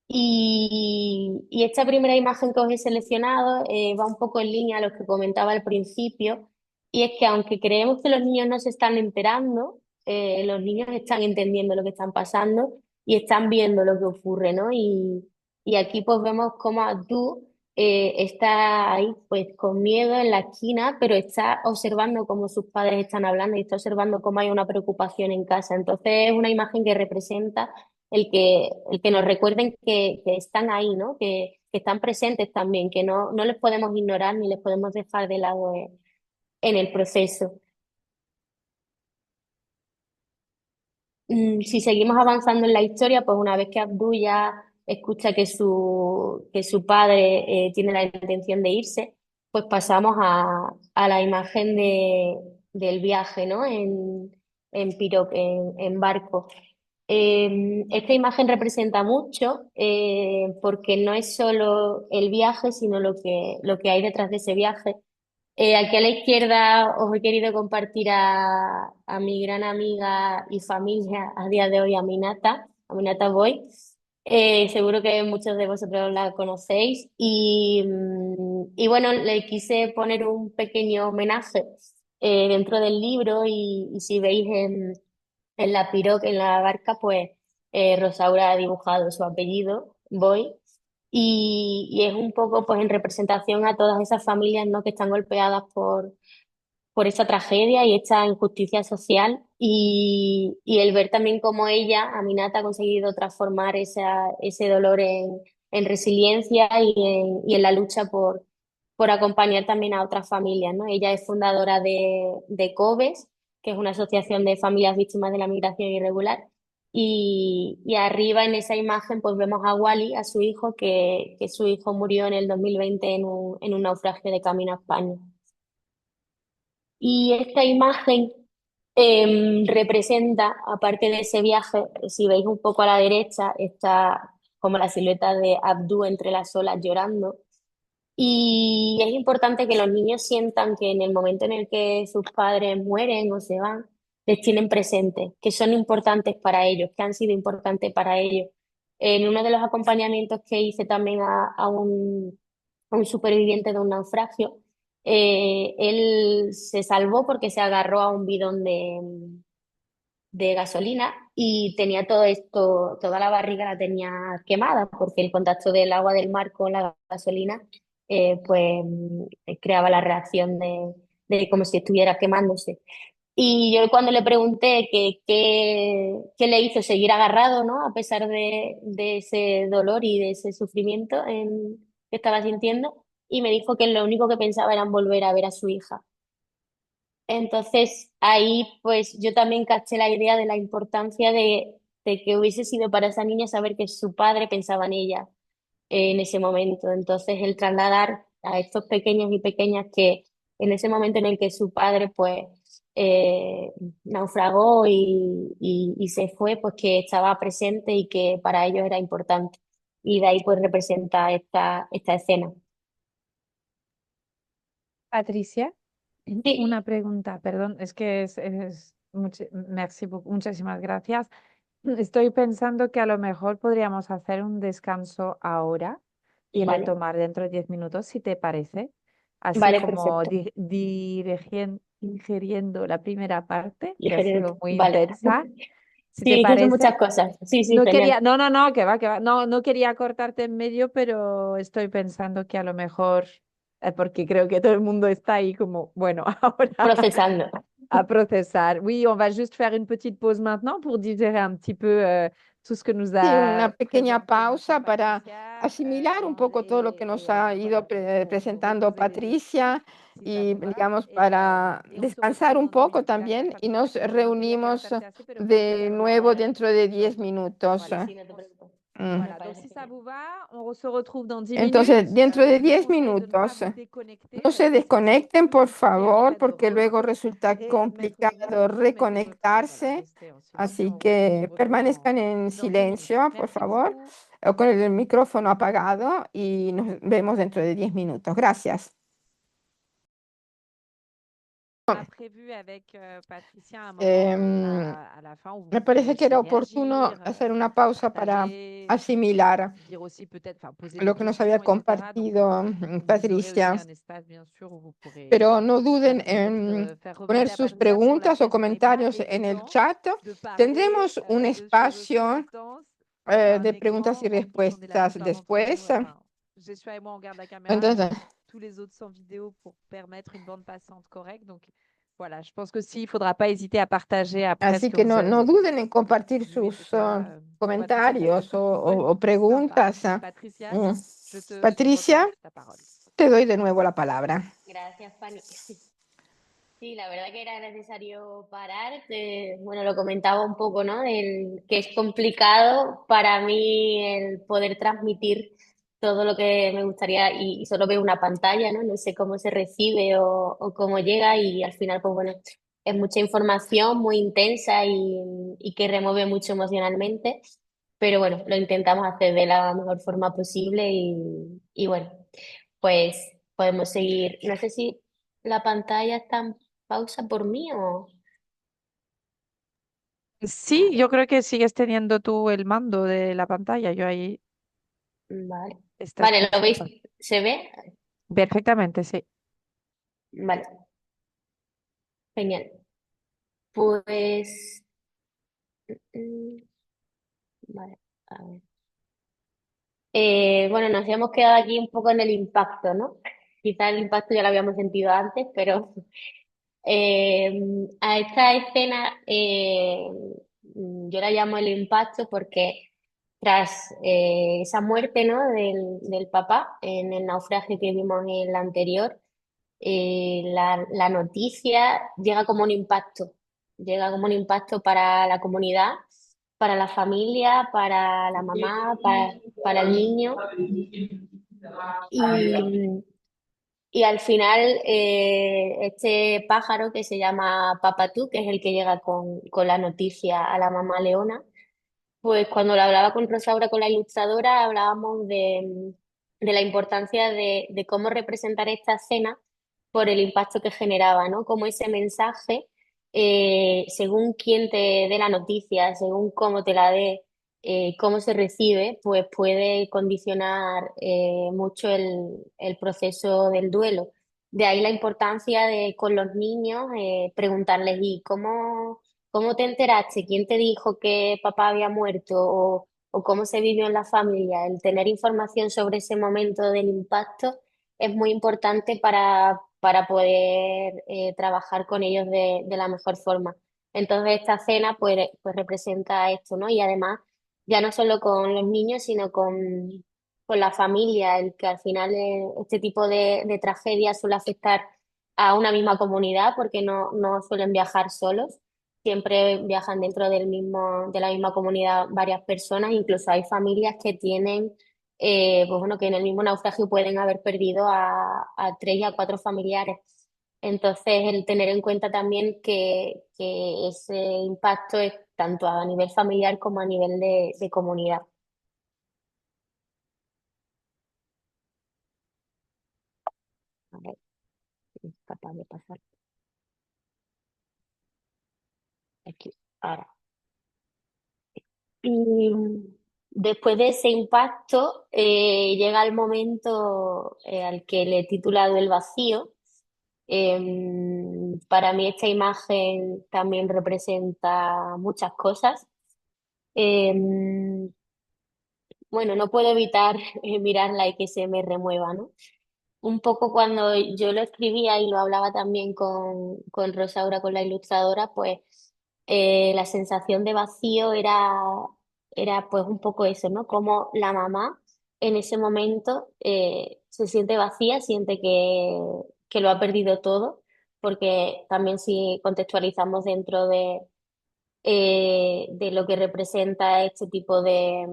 Speaker 3: Y esta primera imagen que os he seleccionado va un poco en línea a lo que comentaba al principio, y es que aunque creemos que los niños no se están enterando, los niños están entendiendo lo que están pasando y están viendo lo que ocurre, ¿no? Y aquí pues vemos cómo Abdú está ahí pues con miedo en la esquina, pero está observando cómo sus padres están hablando y está observando cómo hay una preocupación en casa. Entonces es una imagen que representa el que nos recuerden que están ahí, ¿no? Que están presentes también, que no les podemos ignorar ni les podemos dejar de lado en el proceso. Si seguimos avanzando en la historia, pues una vez que Abdul ya escucha que su padre tiene la intención de irse, pues pasamos a la imagen del viaje, ¿no? En barco. Esta imagen representa mucho porque no es solo el viaje, sino lo que hay detrás de ese viaje. Aquí a la izquierda os he querido compartir a mi gran amiga y familia a día de hoy, Aminata Boy. Seguro que muchos de vosotros la conocéis y bueno, le quise poner un pequeño homenaje dentro del libro y si veis en la piroca, en la barca, pues Rosaura ha dibujado su apellido, Boy, y es un poco pues en representación a todas esas familias, ¿no? Que están golpeadas por esta tragedia y esta injusticia social y el ver también cómo ella, Aminata, ha conseguido transformar ese dolor en resiliencia y en la lucha por acompañar también a otras familias, ¿no? Ella es fundadora de COBES, que es una asociación de familias víctimas de la migración irregular. Y arriba en esa imagen pues vemos a Wally, a su hijo, que su hijo murió en el 2020 en un naufragio de camino a España. Y esta imagen representa, aparte de ese viaje, si veis un poco a la derecha, está como la silueta de Abdú entre las olas llorando. Y es importante que los niños sientan que en el momento en el que sus padres mueren o se van, les tienen presentes, que son importantes para ellos, que han sido importantes para ellos. En uno de los acompañamientos que hice también a un superviviente de un naufragio, él se salvó porque se agarró a un bidón de gasolina y tenía todo esto, toda la barriga la tenía quemada porque el contacto del agua del mar con la gasolina pues creaba la reacción de como si estuviera quemándose. Y yo cuando le pregunté qué le hizo seguir agarrado, ¿no? A pesar de ese dolor y de ese sufrimiento que estaba sintiendo, y me dijo que lo único que pensaba era en volver a ver a su hija. Entonces ahí pues yo también caché la idea de la importancia de que hubiese sido para esa niña saber que su padre pensaba en ella en ese momento. Entonces el trasladar a estos pequeños y pequeñas que en ese momento en el que su padre pues eh, naufragó y se fue, pues que estaba presente y que para ellos era importante. Y de ahí pues representa esta escena.
Speaker 2: Patricia,
Speaker 3: Sí.
Speaker 2: una pregunta, perdón, es que merci beaucoup, muchísimas gracias. Estoy pensando que a lo mejor podríamos hacer un descanso ahora y
Speaker 3: Vale,
Speaker 2: retomar dentro de 10 minutos, si te parece. Así
Speaker 3: vale,
Speaker 2: como
Speaker 3: perfecto.
Speaker 2: ingiriendo la primera parte, que ha
Speaker 3: Ligero,
Speaker 2: sido muy
Speaker 3: vale.
Speaker 2: intensa, si te
Speaker 3: Sí, que son
Speaker 2: parece.
Speaker 3: muchas cosas. Sí, sí,
Speaker 2: No
Speaker 3: genial.
Speaker 2: quería, no, no, no, que va, no, no quería cortarte en medio, pero estoy pensando que a lo mejor, porque creo que todo el mundo está ahí como, bueno, ahora
Speaker 3: Procesando.
Speaker 2: à processar. Oui, on va juste faire une petite pause maintenant pour digérer un petit peu tout ce que nous
Speaker 1: Sí, una
Speaker 2: a
Speaker 1: pequeña
Speaker 2: présenté beaucoup
Speaker 1: pausa para
Speaker 2: Patricia
Speaker 1: asimilar un poco todo lo que
Speaker 2: et
Speaker 1: nos ha
Speaker 2: aussi
Speaker 1: ido
Speaker 2: voilà, pour
Speaker 1: presentando
Speaker 2: reposer les esprits,
Speaker 1: Patricia
Speaker 2: si ça
Speaker 1: y,
Speaker 2: vous va.
Speaker 1: digamos, para
Speaker 2: Et on se
Speaker 1: descansar
Speaker 2: retrouve
Speaker 1: un
Speaker 2: dans 10
Speaker 1: poco
Speaker 2: minutes. Gracias,
Speaker 1: también y
Speaker 2: Patricia.
Speaker 1: nos
Speaker 2: No quería
Speaker 1: reunimos
Speaker 2: cortarte así, pero pensé que
Speaker 1: de
Speaker 2: a lo
Speaker 1: nuevo
Speaker 2: mejor
Speaker 1: dentro de 10
Speaker 2: pronto.
Speaker 1: minutos.
Speaker 3: Sí,
Speaker 2: Voilà.
Speaker 3: sí, no te preocupes.
Speaker 1: Mm.
Speaker 3: Me
Speaker 2: Voilà, donc
Speaker 3: parece
Speaker 2: si ça
Speaker 3: genial.
Speaker 2: vous va, on se retrouve dans 10
Speaker 1: Entonces,
Speaker 2: minutes.
Speaker 1: dentro
Speaker 2: Je
Speaker 1: de
Speaker 2: vous
Speaker 1: 10
Speaker 2: conseille de ne pas
Speaker 1: minutos,
Speaker 2: vous déconnecter
Speaker 1: no
Speaker 2: parce
Speaker 1: se
Speaker 2: que c'est
Speaker 1: desconecten,
Speaker 2: beaucoup
Speaker 1: por
Speaker 2: compliqué
Speaker 1: favor,
Speaker 2: après de
Speaker 1: porque luego resulta
Speaker 2: remettre-vous,
Speaker 1: complicado
Speaker 2: voilà,
Speaker 1: reconectarse.
Speaker 2: restez en silence et
Speaker 1: Así
Speaker 2: on se
Speaker 1: que
Speaker 2: retrouve
Speaker 1: permanezcan en
Speaker 2: dans 10 minutes.
Speaker 1: silencio, por
Speaker 2: Merci
Speaker 1: favor,
Speaker 2: beaucoup.
Speaker 1: o con el micrófono apagado y nos vemos dentro de 10 minutos. Gracias.
Speaker 2: A prévu avec Patricia un moment
Speaker 1: Em,
Speaker 2: à la fin où vous
Speaker 1: Me
Speaker 2: pourrez
Speaker 1: parece que
Speaker 2: aussi
Speaker 1: era oportuno
Speaker 2: réagir,
Speaker 1: hacer una pausa para
Speaker 2: partager,
Speaker 1: asimilar
Speaker 2: dire aussi peut-être, enfin poser des
Speaker 1: lo que nos había
Speaker 2: questions, etc. Donc,
Speaker 1: compartido
Speaker 2: vous aurez aussi
Speaker 1: Patricia,
Speaker 2: un espace, bien sûr, où vous pourrez
Speaker 1: pero no duden
Speaker 2: peut-être
Speaker 1: en
Speaker 2: faire
Speaker 1: poner
Speaker 2: remonter à
Speaker 1: sus
Speaker 2: Patricia sur
Speaker 1: preguntas o
Speaker 2: laquelle vous n'avez pas
Speaker 1: comentarios en el
Speaker 2: évident
Speaker 1: chat.
Speaker 2: de parler
Speaker 1: Tendremos un
Speaker 2: de choses aussi
Speaker 1: espacio
Speaker 2: intenses sur un
Speaker 1: de preguntas y
Speaker 2: écran en plus on est la
Speaker 1: respuestas
Speaker 2: plupart d'entre nous,
Speaker 1: después.
Speaker 2: enfin, Joshua et moi on garde la caméra,
Speaker 1: Entonces,
Speaker 2: mais tous les autres sans vidéo pour permettre une bande passante correcte. Donc voilà, je pense que s'il ne faudra pas hésiter à partager après ce
Speaker 1: así
Speaker 2: que
Speaker 1: que
Speaker 2: vous
Speaker 1: no,
Speaker 2: avez
Speaker 1: no duden en compartir
Speaker 2: vu,
Speaker 1: sus
Speaker 2: etc. Patricia, ça a été
Speaker 1: comentarios o
Speaker 2: sympa.
Speaker 1: preguntas.
Speaker 2: Patricia,
Speaker 1: Mm.
Speaker 2: je te
Speaker 1: Patricia,
Speaker 2: reconnecte ta parole.
Speaker 1: te doy de nuevo la palabra.
Speaker 3: Gracias, Fanny. Sí, la verdad que era necesario parar. Bueno, lo comentaba un poco, ¿no? Que es complicado para mí el poder transmitir todo lo que me gustaría y solo veo una pantalla, ¿no? No sé cómo se recibe o cómo llega y al final, pues bueno, es mucha información muy intensa y que remueve mucho emocionalmente, pero bueno, lo intentamos hacer de la mejor forma posible y bueno, pues podemos seguir. No sé si la pantalla está pausa por mí o... A
Speaker 2: Sí,
Speaker 3: ver,
Speaker 2: yo creo que sigues teniendo tú el mando de la pantalla. Yo ahí
Speaker 3: vale.
Speaker 2: estás
Speaker 3: Vale, ¿lo veis?
Speaker 2: perfecta.
Speaker 3: ¿Se ve?
Speaker 2: Perfectamente, sí.
Speaker 3: Vale, genial. Pues... mm, vale, a ver. Bueno, nos hemos quedado aquí un poco en el impacto, ¿no? Quizá el impacto ya lo habíamos sentido antes, pero eh, a esta escena yo la llamo el impacto porque tras esa muerte, ¿no? del papá en el naufragio que vimos en la anterior, la noticia llega como un impacto para la comunidad, para la familia, para la mamá, para el niño. Y, y al final, este pájaro que se llama Papatú, que es el que llega con la noticia a la mamá Leona, pues cuando lo hablaba con Rosaura, con la ilustradora, hablábamos de la importancia de cómo representar esta escena por el impacto que generaba, ¿no? Cómo ese mensaje, según quién te dé la noticia, según cómo te la dé, cómo se recibe, pues puede condicionar mucho el proceso del duelo. De ahí la importancia de con los niños preguntarles, ¿y cómo te enteraste? ¿Quién te dijo que papá había muerto? O cómo se vivió en la familia. El tener información sobre ese momento del impacto es muy importante para poder trabajar con ellos de la mejor forma. Entonces esta cena pues representa esto, ¿no? Y además, ya no solo con los niños, sino con la familia, el que al final este tipo de tragedias suele afectar a una misma comunidad porque no suelen viajar solos. Siempre viajan dentro de la misma comunidad varias personas, incluso hay familias que tienen, pues bueno, que en el mismo naufragio pueden haber perdido a tres y a cuatro familiares. Entonces, el tener en cuenta también que ese impacto es tanto a nivel familiar como a nivel de comunidad. A ver, si es capaz de pasar aquí. Ahora. Y después de ese impacto, llega el momento al que le he titulado El vacío. Para mí esta imagen también representa muchas cosas. Em, bueno, no puedo evitar mirarla y que se me remueva, ¿no? Un poco cuando yo lo escribía y lo hablaba también con Rosaura, con la ilustradora, pues la sensación de vacío era pues un poco eso, ¿no? Como la mamá en ese momento se siente vacía, siente que lo ha perdido todo, porque también si contextualizamos dentro de lo que representa este tipo de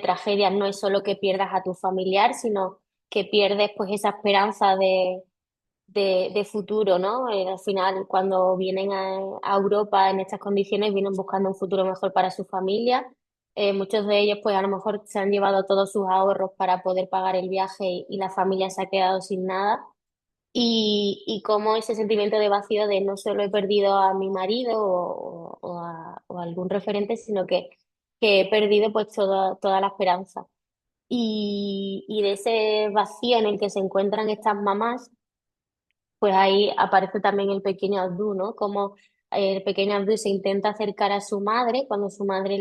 Speaker 3: tragedias, no es solo que pierdas a tu familiar, sino que pierdes pues esa esperanza de futuro, ¿no? Al final, cuando vienen a Europa en estas condiciones, vienen buscando un futuro mejor para su familia. Muchos de ellos, pues a lo mejor se han llevado todos sus ahorros para poder pagar el viaje y la familia se ha quedado sin nada. Y como ese sentimiento de vacío de no solo he perdido a mi marido o a algún referente, sino que he perdido pues toda la esperanza. Y de ese vacío en el que se encuentran estas mamás, pues ahí aparece también el pequeño Abdú, ¿no? Como el pequeño Abdú se intenta acercar a su madre cuando su madre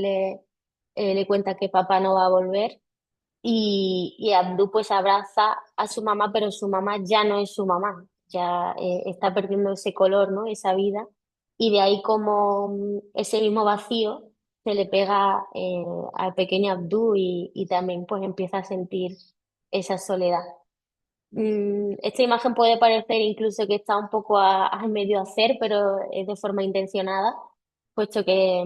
Speaker 3: le cuenta que papá no va a volver y Abdú pues abraza a su mamá, pero su mamá ya no es su mamá, ya está perdiendo ese color, ¿no? Esa vida. Y de ahí como ese mismo vacío se le pega al pequeño Abdú y también pues empieza a sentir esa soledad. Esta imagen puede parecer incluso que está un poco a medio hacer, pero es de forma intencionada, puesto que,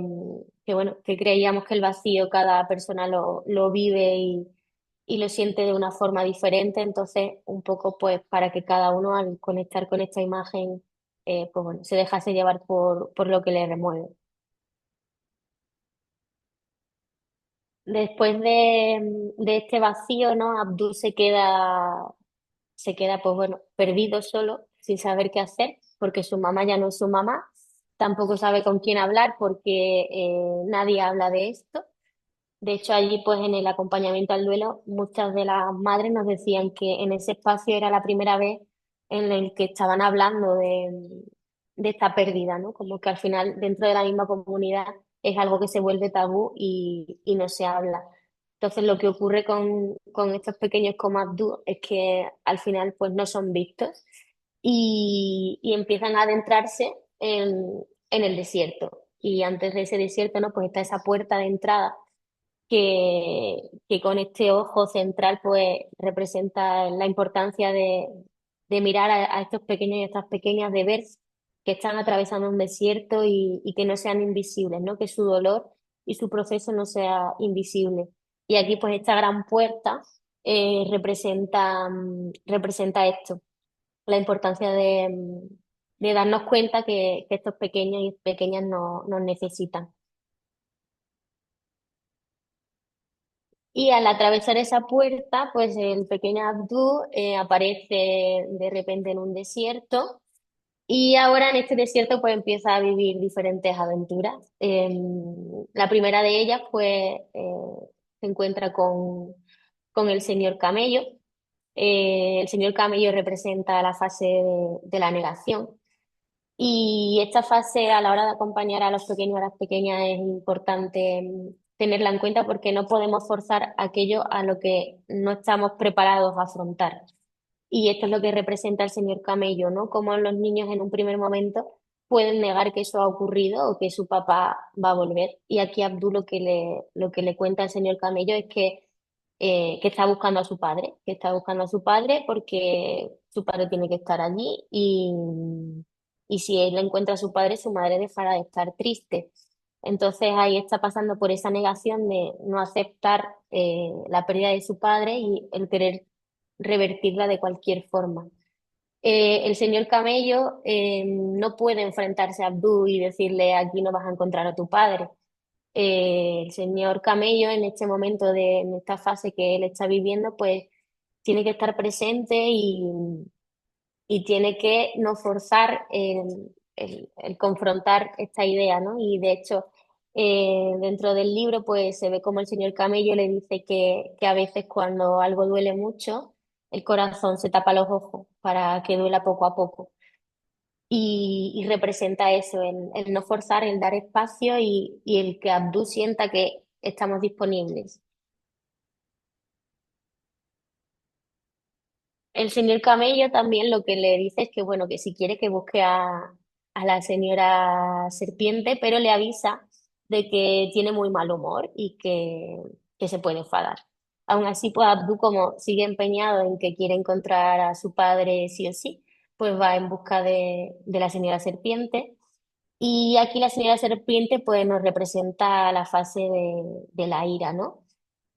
Speaker 3: bueno, que creíamos que el vacío cada persona lo vive y lo siente de una forma diferente, entonces un poco pues para que cada uno al conectar con esta imagen, pues bueno, se dejase llevar por lo que le remueve. Después de este vacío, ¿no? Abdul se queda, pues bueno, perdido solo, sin saber qué hacer, porque su mamá ya no es su mamá, tampoco sabe con quién hablar porque nadie habla de esto. De hecho, allí, pues en el acompañamiento al duelo, muchas de las madres nos decían que en ese espacio era la primera vez en el que estaban hablando de esta pérdida, ¿no? Como que al final, dentro de la misma comunidad, es algo que se vuelve tabú y no se habla. Entonces, lo que ocurre con estos pequeños como Abdú es que al final, pues no son vistos y empiezan a adentrarse en el desierto. Y antes de ese desierto, ¿no? Pues está esa puerta de entrada que con este ojo central pues representa la importancia de mirar a estos pequeños y estas pequeñas, de ver que están atravesando un desierto y que no sean invisibles, ¿no? Que su dolor y su proceso no sea invisible. Y aquí pues esta gran puerta representa esto, la importancia de darnos cuenta que estos pequeños y pequeñas nos necesitan. Y al atravesar esa puerta, pues el pequeño Abdú aparece de repente en un desierto y ahora en este desierto pues empieza a vivir diferentes aventuras. La primera de ellas pues se encuentra con el señor Camello. El señor Camello representa la fase de la negación. Y esta fase a la hora de acompañar a los pequeños y a las pequeñas es importante tenerla en cuenta porque no podemos forzar aquello a lo que no estamos preparados a afrontar. Y esto es lo que representa el señor Camello, ¿no? Como los niños en un primer momento pueden negar que eso ha ocurrido o que su papá va a volver. Y aquí Abdul lo que le cuenta al señor Camello es que está buscando a su padre, que está buscando a su padre porque su padre tiene que estar allí y si él encuentra a su padre, su madre dejará de estar triste. Entonces ahí está pasando por esa negación de no aceptar la pérdida de su padre y el querer revertirla de cualquier forma. El señor Camello no puede enfrentarse a Abdú y decirle aquí no vas a encontrar a tu padre. El señor Camello en este momento en esta fase que él está viviendo, pues tiene que estar presente y tiene que no forzar el confrontar esta idea, ¿no? Y de hecho, Dentro del libro pues se ve como el señor Camello le dice que a veces cuando algo duele mucho, el corazón se tapa los ojos para que duela poco a poco. Y representa eso, el no forzar, el dar espacio y el que Abdú sienta que estamos disponibles. El señor Camello también lo que le dice es que, bueno, que si quiere que busque a la señora Serpiente, pero le avisa de que tiene muy mal humor y que se puede enfadar. Aún así, pues Abdú, como sigue empeñado en que quiere encontrar a su padre sí o sí, pues va en busca de la señora Serpiente. Y aquí la señora Serpiente pues nos representa la fase de la ira, ¿no?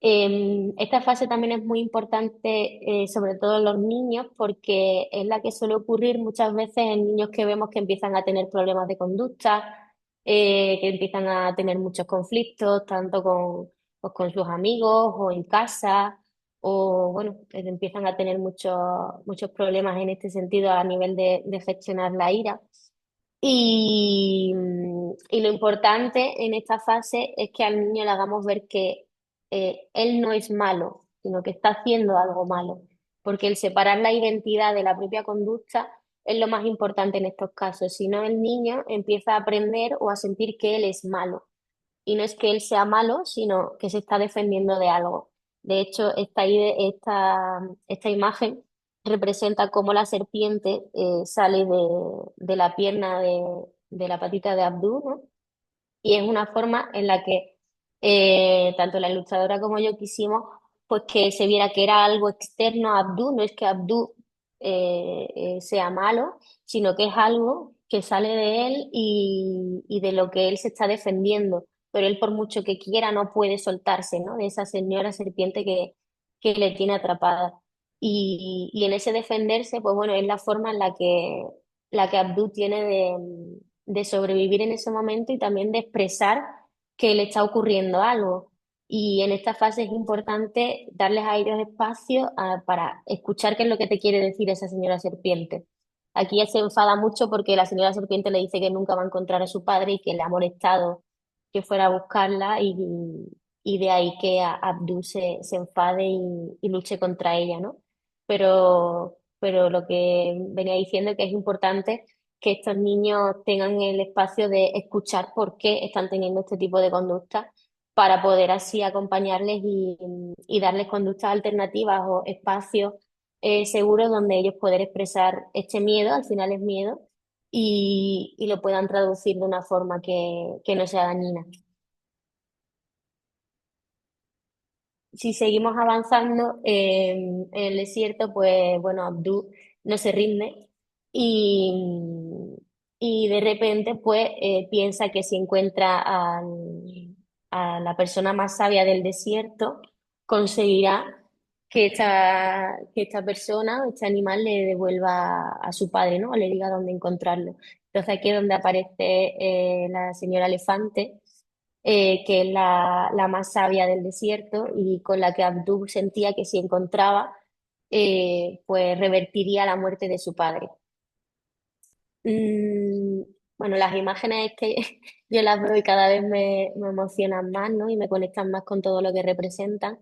Speaker 3: Esta fase también es muy importante, sobre todo en los niños, porque es la que suele ocurrir muchas veces en niños que vemos que empiezan a tener problemas de conducta, que empiezan a tener muchos conflictos, tanto pues, con sus amigos o en casa, o bueno, que empiezan a tener muchos problemas en este sentido a nivel de gestionar la ira. Y lo importante en esta fase es que al niño le hagamos ver que él no es malo, sino que está haciendo algo malo. Porque el separar la identidad de la propia conducta es lo más importante en estos casos. Si no, el niño empieza a aprender o a sentir que él es malo. Y no es que él sea malo, sino que se está defendiendo de algo. De hecho, esta imagen representa cómo la serpiente sale de la pierna de la patita de Abdú, ¿no? Y es una forma en la que tanto la ilustradora como yo quisimos pues que se viera que era algo externo a Abdú, no es que Abdú sea malo, sino que es algo que sale de él y de lo que él se está defendiendo, pero él por mucho que quiera no puede soltarse, ¿no? De esa señora serpiente que le tiene atrapada. Y en ese defenderse, pues bueno, es la forma en la que Abdú tiene de sobrevivir en ese momento y también de expresar que le está ocurriendo algo. Y en esta fase es importante darles a ellos espacio para escuchar qué es lo que te quiere decir esa señora serpiente. Aquí ella se enfada mucho porque la señora serpiente le dice que nunca va a encontrar a su padre y que le ha molestado que fuera a buscarla y de ahí que Abdú se enfade y luche contra ella, ¿no? Pero lo que venía diciendo que es importante que estos niños tengan el espacio de escuchar por qué están teniendo este tipo de conductas para poder así acompañarles y darles conductas alternativas o espacios seguros donde ellos poder expresar este miedo, al final es miedo, y lo puedan traducir de una forma que no sea dañina. Si seguimos avanzando en el desierto, pues bueno, Abdú no se rinde y, y de repente pues piensa que si encuentra a la persona más sabia del desierto, conseguirá que esta persona, este animal, le devuelva a su padre, ¿no? O le diga dónde encontrarlo. Entonces aquí es donde aparece la señora Elefante que es la más sabia del desierto y con la que Abdú sentía que si encontraba, pues revertiría la muerte de su padre. Mm, bueno, las imágenes es que yo las veo y cada vez me emocionan más, ¿no? Y me conectan más con todo lo que representan,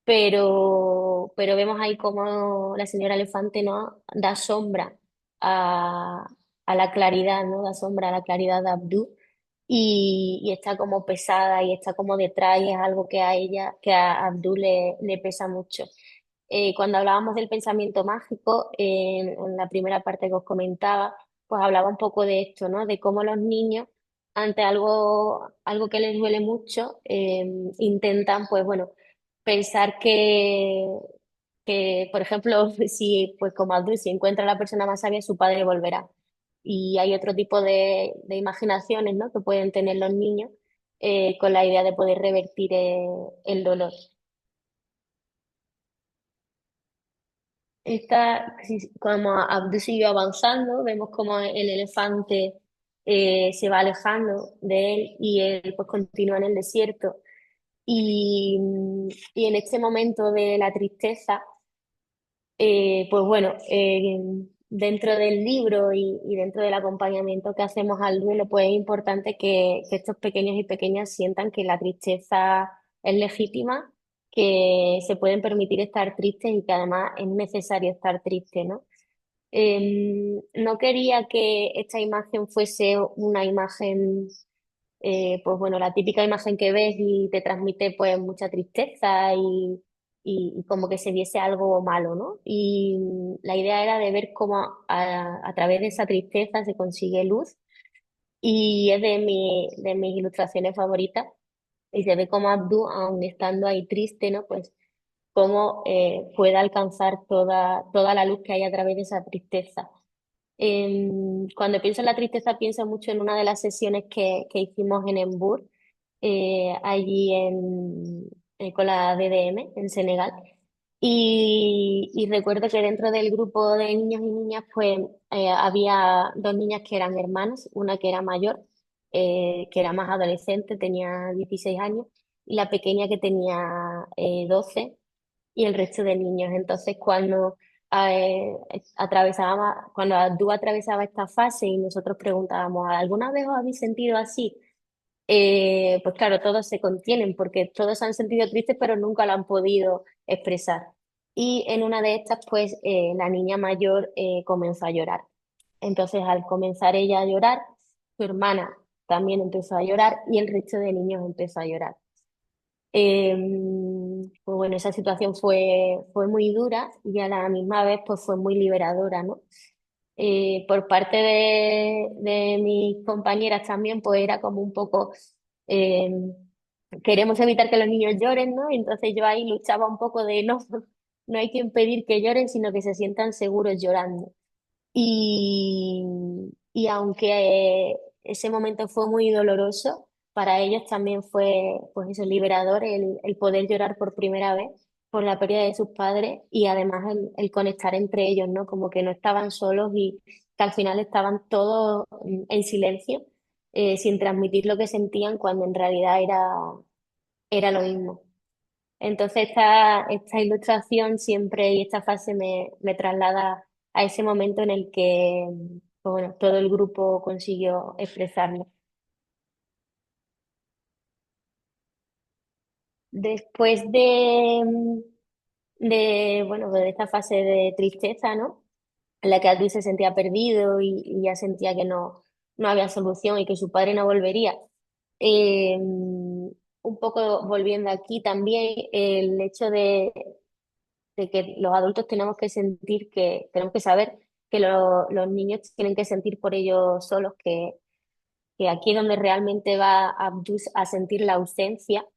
Speaker 3: pero vemos ahí cómo la señora Elefante, ¿no? Da sombra a, a la claridad, ¿no? Da sombra a la claridad de Abdú y está como pesada y está como detrás y es algo que a ella, que a Abdú le pesa mucho. Cuando hablábamos del pensamiento mágico, en la primera parte que os comentaba, pues hablaba un poco de esto, ¿no? De cómo los niños, ante algo que les duele mucho, intentan, pues bueno, pensar por ejemplo, si, pues como Abdul, si encuentra a la persona más sabia, su padre volverá. Y hay otro tipo de imaginaciones, ¿no? Que pueden tener los niños con la idea de poder revertir el dolor. Como Abdul siguió avanzando, vemos como el elefante se va alejando de él y él pues continúa en el desierto. Y en este momento de la tristeza, pues bueno, dentro del libro y dentro del acompañamiento que hacemos al duelo, pues es importante que estos pequeños y pequeñas sientan que la tristeza es legítima, que se pueden permitir estar tristes y que además es necesario estar triste, ¿no? No quería que esta imagen fuese una imagen, pues bueno, la típica imagen que ves y te transmite pues mucha tristeza y como que se viese algo malo, ¿no? Y la idea era de ver cómo a través de esa tristeza se consigue luz y es de mis ilustraciones favoritas y se ve cómo Abdú, aun estando ahí triste, ¿no? Pues cómo puede alcanzar toda la luz que hay a través de esa tristeza. Cuando pienso en la tristeza, pienso mucho en una de las sesiones que hicimos en Embur, allí con la DDM en Senegal. Y recuerdo que dentro del grupo de niños y niñas, pues había dos niñas que eran hermanas, una que era mayor, que era más adolescente, tenía 16 años, y la pequeña que tenía 12 y el resto de niños. Entonces, cuando Abdú atravesaba esta fase y nosotros preguntábamos, ¿alguna vez os habéis sentido así? Pues claro, todos se contienen porque todos se han sentido tristes, pero nunca lo han podido expresar. Y en una de estas, pues la niña mayor comenzó a llorar. Entonces, al comenzar ella a llorar, su hermana también empezó a llorar y el resto de niños empezó a llorar. Pues bueno, esa situación fue muy dura y a la misma vez pues fue muy liberadora, ¿no? Por parte de mis compañeras también, pues era como un poco, eh, queremos evitar que los niños lloren, ¿no? Entonces yo ahí luchaba un poco de no, no hay que impedir que lloren, sino que se sientan seguros llorando. Y, y aunque ese momento fue muy doloroso, para ellos también fue, pues eso, liberador el poder llorar por primera vez por la pérdida de sus padres y además el conectar entre ellos, ¿no? Como que no estaban solos y que al final estaban todos en silencio, sin transmitir lo que sentían cuando en realidad era lo mismo. Entonces esta ilustración siempre y esta fase me traslada a ese momento en el que pues bueno, todo el grupo consiguió expresarlo. Después bueno, de esta fase de tristeza, ¿no? En la que Aldi se sentía perdido y ya sentía que no había solución y que su padre no volvería. Un poco volviendo aquí también, el hecho de que los adultos tenemos que sentir tenemos que saber que los niños tienen que sentir por ellos solos, que aquí es donde realmente va Abdus a sentir la ausencia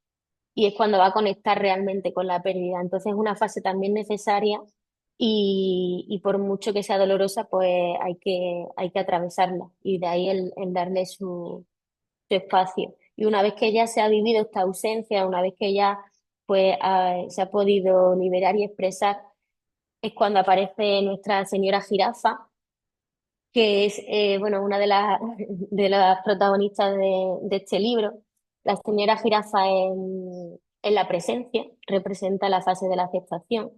Speaker 3: y es cuando va a conectar realmente con la pérdida. Entonces es una fase también necesaria y por mucho que sea dolorosa, pues hay que atravesarla y de ahí el darle su espacio. Y una vez que ya se ha vivido esta ausencia, una vez que ya pues, se ha podido liberar y expresar, es cuando aparece nuestra señora jirafa, que es bueno, una de las protagonistas de este libro. La señora jirafa en la presencia representa la fase de la aceptación.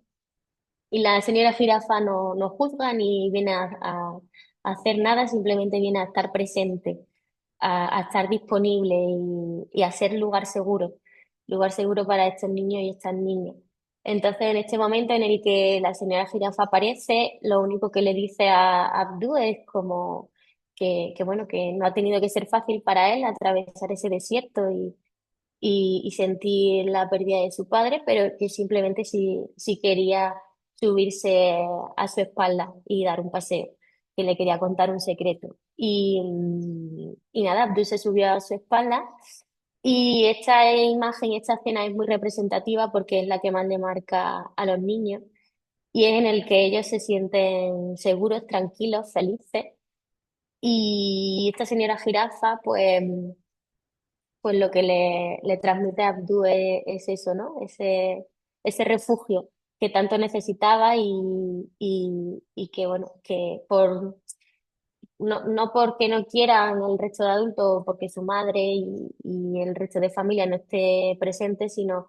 Speaker 3: Y la señora jirafa no juzga ni viene a hacer nada, simplemente viene a estar presente, a estar disponible y a ser lugar seguro para estos niños y estas niñas. Entonces, en este momento en el que la señora jirafa aparece, lo único que le dice a Abdú es como bueno, que no ha tenido que ser fácil para él atravesar ese desierto y sentir la pérdida de su padre, pero que simplemente si quería subirse a su espalda y dar un paseo, que le quería contar un secreto. Y nada, Abdul se subió a su espalda y esta imagen, esta escena es muy representativa porque es la que más le marca a los niños y es en el que ellos se sienten seguros, tranquilos, felices. Y esta señora jirafa, pues lo que le transmite a Abdú es eso, ¿no? Ese refugio que tanto necesitaba y que, bueno, que no porque no quieran el resto de adultos o porque su madre y el resto de familia no esté presente, sino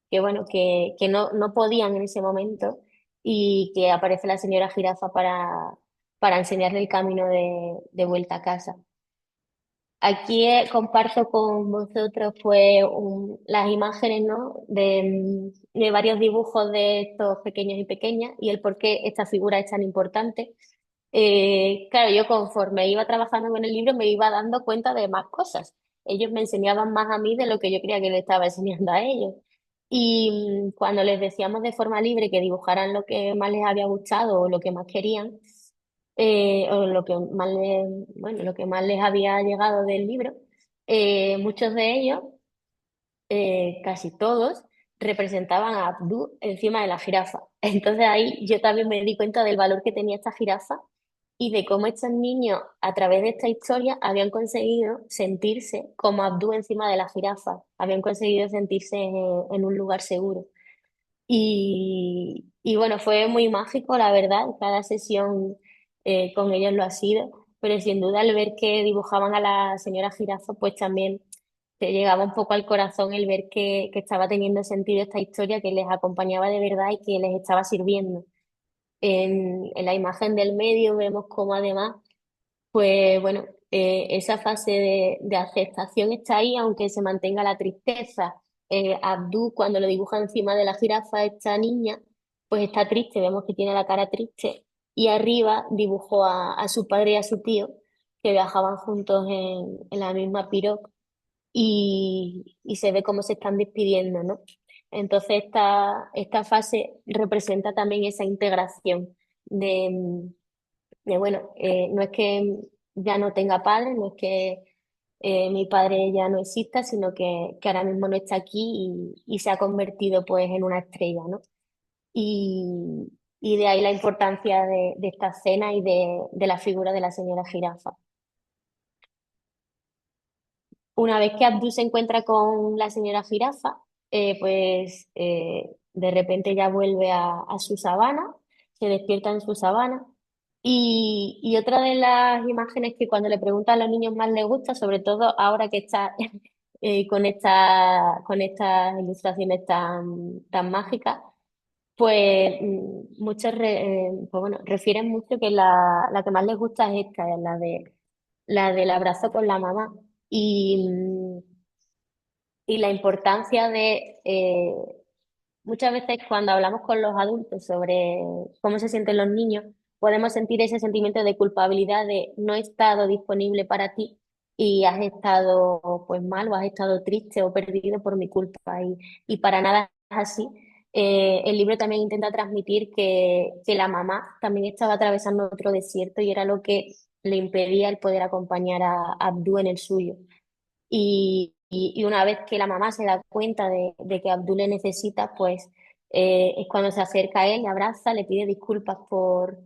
Speaker 3: que, bueno, que no podían en ese momento y que aparece la señora jirafa para enseñarle el camino de vuelta a casa. Aquí comparto con vosotros pues las imágenes, ¿no? de varios dibujos de estos pequeños y pequeñas y el por qué esta figura es tan importante. Claro, yo conforme iba trabajando con el libro me iba dando cuenta de más cosas. Ellos me enseñaban más a mí de lo que yo creía que les estaba enseñando a ellos. Y cuando les decíamos de forma libre que dibujaran lo que más les había gustado o lo que más querían, o lo que más les, bueno, lo que más les había llegado del libro, muchos de ellos, casi todos, representaban a Abdú encima de la jirafa. Entonces ahí yo también me di cuenta del valor que tenía esta jirafa y de cómo estos niños, a través de esta historia, habían conseguido sentirse como Abdú encima de la jirafa, habían conseguido sentirse en un lugar seguro. Y bueno, fue muy mágico, la verdad, cada sesión con ellos lo ha sido, pero sin duda al ver que dibujaban a la señora jirafa, pues también te llegaba un poco al corazón el ver que estaba teniendo sentido esta historia, que les acompañaba de verdad y que les estaba sirviendo. En la imagen del medio vemos cómo además pues bueno, esa fase de aceptación está ahí, aunque se mantenga la tristeza. Abdú, cuando lo dibuja encima de la jirafa, esta niña, pues está triste, vemos que tiene la cara triste. Y arriba dibujó a su padre y a su tío, que viajaban juntos en la misma piroca, y se ve cómo se están despidiendo, ¿no? Entonces esta fase representa también esa integración bueno, no es que ya no tenga padre, no es que mi padre ya no exista, sino que ahora mismo no está aquí y se ha convertido pues en una estrella, ¿no? Y, y de ahí la importancia de esta escena y de la figura de la señora jirafa. Una vez que Abdul se encuentra con la señora jirafa, de repente ya vuelve a su sabana, se despierta en su sabana. Y otra de las imágenes que cuando le preguntan a los niños más les gusta, sobre todo ahora que está con estas ilustraciones tan mágicas, pues muchos pues bueno, refieren mucho que la que más les gusta es esta, es la del abrazo con la mamá. Y la importancia muchas veces cuando hablamos con los adultos sobre cómo se sienten los niños, podemos sentir ese sentimiento de culpabilidad de no he estado disponible para ti y has estado pues mal o has estado triste o perdido por mi culpa y para nada es así. El libro también intenta transmitir que la mamá también estaba atravesando otro desierto y era lo que le impedía el poder acompañar a Abdú en el suyo. Y una vez que la mamá se da cuenta de que Abdul le necesita, pues es cuando se acerca a él, le abraza, le pide disculpas por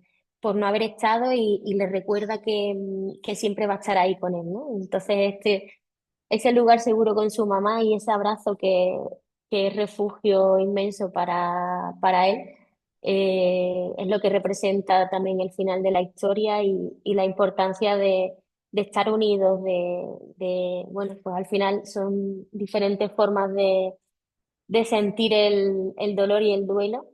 Speaker 3: no haber estado y le recuerda que siempre va a estar ahí con él, ¿no? Entonces, ese lugar seguro con su mamá y ese abrazo que es refugio inmenso para él, es lo que representa también el final de la historia y la importancia de estar unidos, bueno, pues al final son diferentes formas de sentir el dolor y el duelo,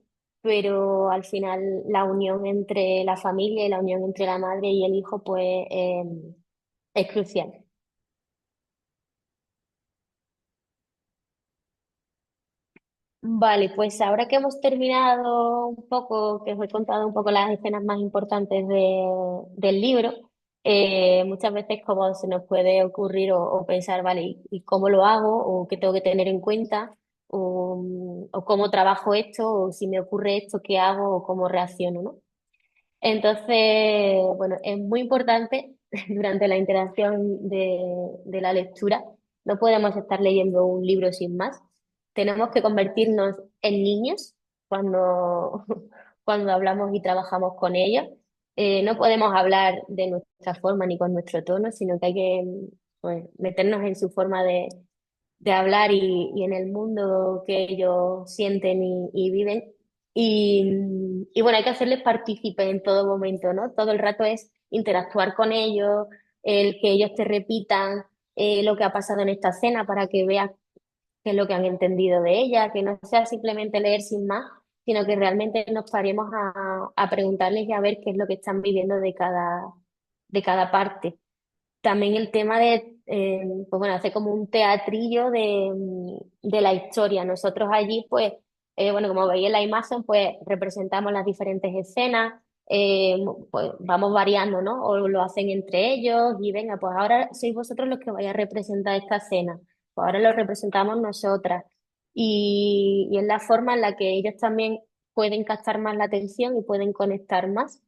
Speaker 3: pero al final la unión entre la familia y la unión entre la madre y el hijo, pues es crucial. Vale, pues ahora que hemos terminado un poco, que os he contado un poco las escenas más importantes del libro, muchas veces como se nos puede ocurrir o pensar, vale, ¿y cómo lo hago? ¿O qué tengo que tener en cuenta? O cómo trabajo esto? ¿O si me ocurre esto, qué hago? ¿O cómo reacciono, ¿no? Entonces, bueno, es muy importante durante la interacción de la lectura. No podemos estar leyendo un libro sin más. Tenemos que convertirnos en niños cuando, cuando hablamos y trabajamos con ellos. No podemos hablar de nuestra forma ni con nuestro tono, sino que hay que pues, meternos en su forma de hablar y en el mundo que ellos sienten y viven. Y bueno, hay que hacerles partícipes en todo momento, ¿no? Todo el rato es interactuar con ellos, el que ellos te repitan lo que ha pasado en esta escena para que veas qué es lo que han entendido de ella, que no sea simplemente leer sin más, sino que realmente nos paremos a preguntarles y a ver qué es lo que están viviendo de cada parte. También el tema de, pues bueno, hacer como un teatrillo de la historia. Nosotros allí, pues, bueno, como veis en la imagen, pues representamos las diferentes escenas, pues vamos variando, ¿no? O lo hacen entre ellos y venga, pues ahora sois vosotros los que vais a representar esta escena, pues ahora lo representamos nosotras. Y es la forma en la que ellos también pueden captar más la atención y pueden conectar más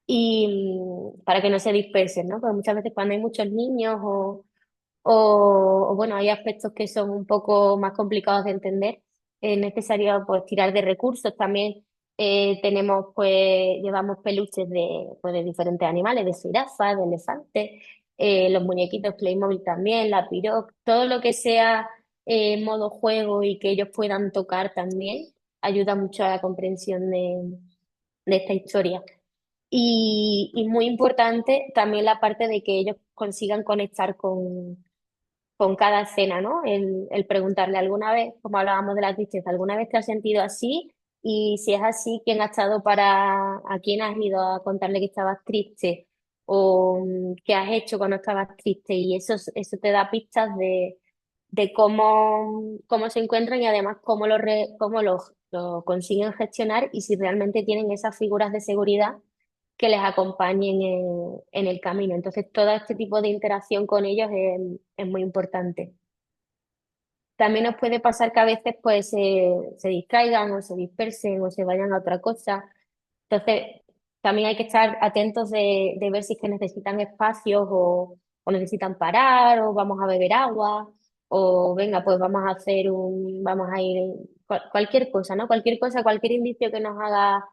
Speaker 3: y para que no se dispersen, ¿no? Porque muchas veces cuando hay muchos niños o, bueno, hay aspectos que son un poco más complicados de entender, es necesario pues tirar de recursos. También tenemos pues, llevamos peluches pues, de diferentes animales, de jirafa, de elefante, los muñequitos Playmobil también, la Piroc, todo lo que sea modo juego y que ellos puedan tocar también, ayuda mucho a la comprensión de esta historia. Y muy importante también la parte de que ellos consigan conectar con cada escena, ¿no? El preguntarle alguna vez, como hablábamos de la tristeza, ¿alguna vez te has sentido así? Y si es así, ¿quién ha estado a quién has ido a contarle que estabas triste? ¿O qué has hecho cuando estabas triste? Y eso te da pistas de cómo se encuentran y además cómo lo consiguen gestionar y si realmente tienen esas figuras de seguridad que les acompañen en el camino. Entonces, todo este tipo de interacción con ellos es muy importante. También nos puede pasar que a veces pues se distraigan o se dispersen o se vayan a otra cosa. Entonces, también hay que estar atentos de ver si es que necesitan espacios o necesitan parar o vamos a beber agua o venga, pues vamos a ir, cualquier cosa, ¿no? Cualquier cosa, cualquier indicio que nos haga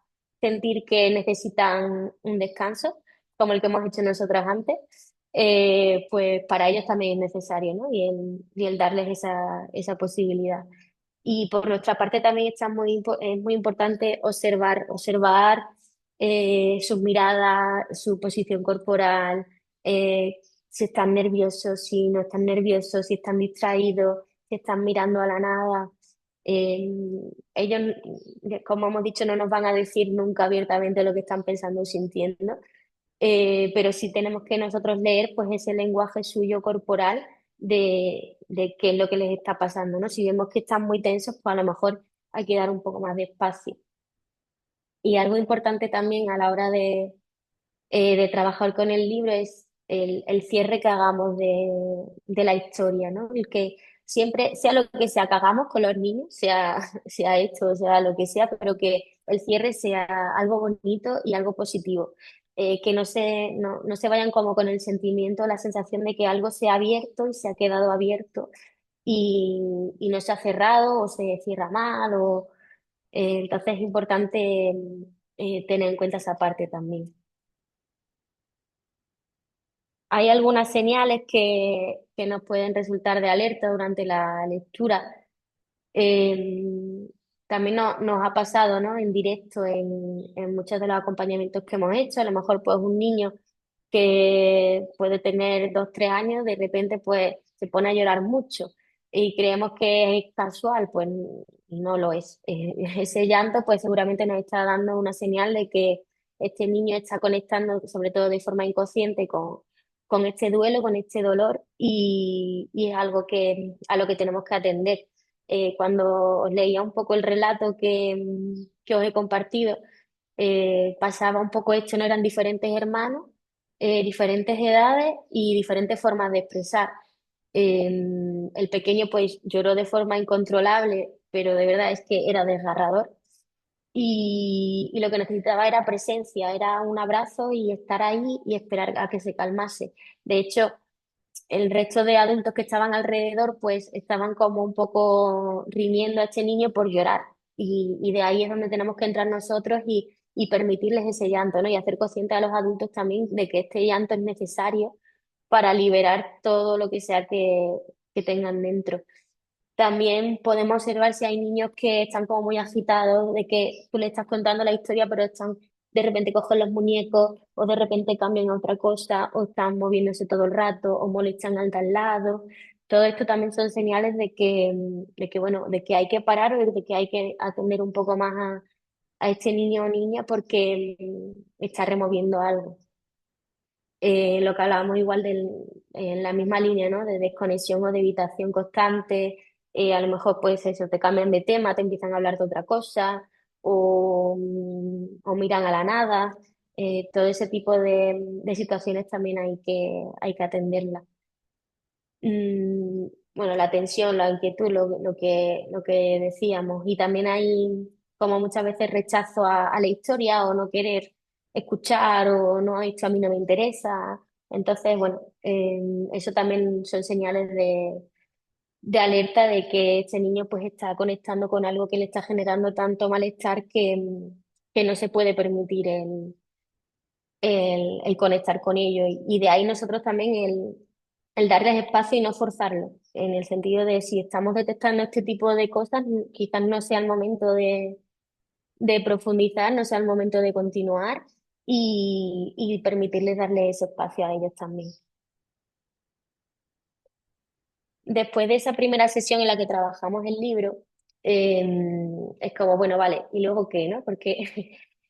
Speaker 3: sentir que necesitan un descanso, como el que hemos hecho nosotras antes, pues para ellos también es necesario, ¿no? Y el darles esa posibilidad. Y por nuestra parte también es muy importante observar sus miradas, su posición corporal, si están nerviosos, si no están nerviosos, si están distraídos, si están mirando a la nada. Eh, ellos, como hemos dicho, no nos van a decir nunca abiertamente lo que están pensando o sintiendo, pero sí tenemos que nosotros leer pues ese lenguaje suyo corporal de qué es lo que les está pasando, ¿no? Si vemos que están muy tensos, pues a lo mejor hay que dar un poco más de espacio. Y algo importante también a la hora de trabajar con el libro es el cierre que hagamos de la historia, ¿no? El que siempre, sea lo que sea que hagamos con los niños, sea esto, sea lo que sea, pero que el cierre sea algo bonito y algo positivo. Que no se vayan como con el sentimiento, la sensación de que algo se ha abierto y se ha quedado abierto y no se ha cerrado o se cierra mal. Entonces es importante tener en cuenta esa parte también. Hay algunas señales que nos pueden resultar de alerta durante la lectura. Eh, También nos ha pasado, ¿no? En directo en muchos de los acompañamientos que hemos hecho. A lo mejor pues un niño que puede tener 2, 3 años, de repente pues se pone a llorar mucho y creemos que es casual, pues no lo es. Ese llanto pues seguramente nos está dando una señal de que este niño está conectando, sobre todo de forma inconsciente, con este duelo, con este dolor y es algo a lo que tenemos que atender. Cuando os leía un poco el relato que os he compartido, pasaba un poco esto, no eran diferentes hermanos, diferentes edades y diferentes formas de expresar. El pequeño pues lloró de forma incontrolable, pero de verdad es que era desgarrador. Y lo que necesitaba era presencia, era un abrazo y estar ahí y esperar a que se calmase. De hecho, el resto de adultos que estaban alrededor, pues estaban como un poco riñendo a este niño por llorar. Y de ahí es donde tenemos que entrar nosotros y permitirles ese llanto, ¿no? Y hacer consciente a los adultos también de que este llanto es necesario para liberar todo lo que sea que tengan dentro. También podemos observar si hay niños que están como muy agitados, de que tú le estás contando la historia, pero están de repente cogen los muñecos o de repente cambian a otra cosa o están moviéndose todo el rato o molestan al de al lado. Todo esto también son señales de que bueno, de que hay que parar o de que hay que atender un poco más a este niño o niña porque está removiendo algo. Lo que hablábamos igual en la misma línea, ¿no? De desconexión o de evitación constante, a lo mejor pues eso, te cambian de tema, te empiezan a hablar de otra cosa, o miran a la nada, todo ese tipo de situaciones también hay que atenderlas. Bueno, la tensión, la inquietud, lo que decíamos. Y también hay como muchas veces rechazo a la historia o no querer escuchar o no, esto a mí no me interesa. Entonces, bueno, eso también son señales de alerta de que este niño pues está conectando con algo que le está generando tanto malestar que no se puede permitir el conectar con ellos. Y de ahí nosotros también el darles espacio y no forzarlo, en el sentido de si estamos detectando este tipo de cosas, quizás no sea el momento de profundizar, no sea el momento de continuar y permitirles darle ese espacio a ellos también. Después de esa primera sesión en la que trabajamos el libro, eh, es como, bueno, vale, ¿y luego qué, no? Porque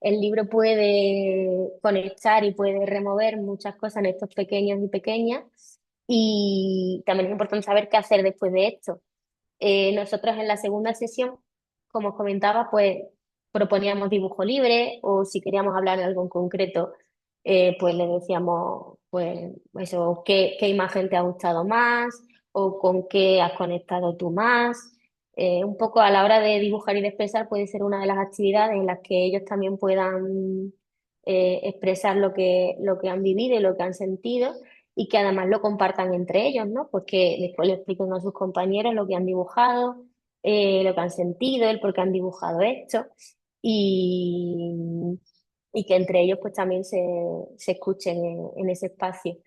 Speaker 3: el libro puede conectar y puede remover muchas cosas en estos pequeños y pequeñas, y también es importante saber qué hacer después de esto. Nosotros en la segunda sesión, como os comentaba, pues proponíamos dibujo libre o si queríamos hablar de algo en concreto, pues le decíamos, pues eso, qué imagen te ha gustado más o con qué has conectado tú más. Un poco a la hora de dibujar y de expresar puede ser una de las actividades en las que ellos también puedan expresar lo que han vivido y lo que han sentido y que además lo compartan entre ellos, ¿no? Pues que después le expliquen a sus compañeros lo que han dibujado, lo que han sentido, el por qué han dibujado esto y, y que entre ellos pues también se escuchen en ese espacio.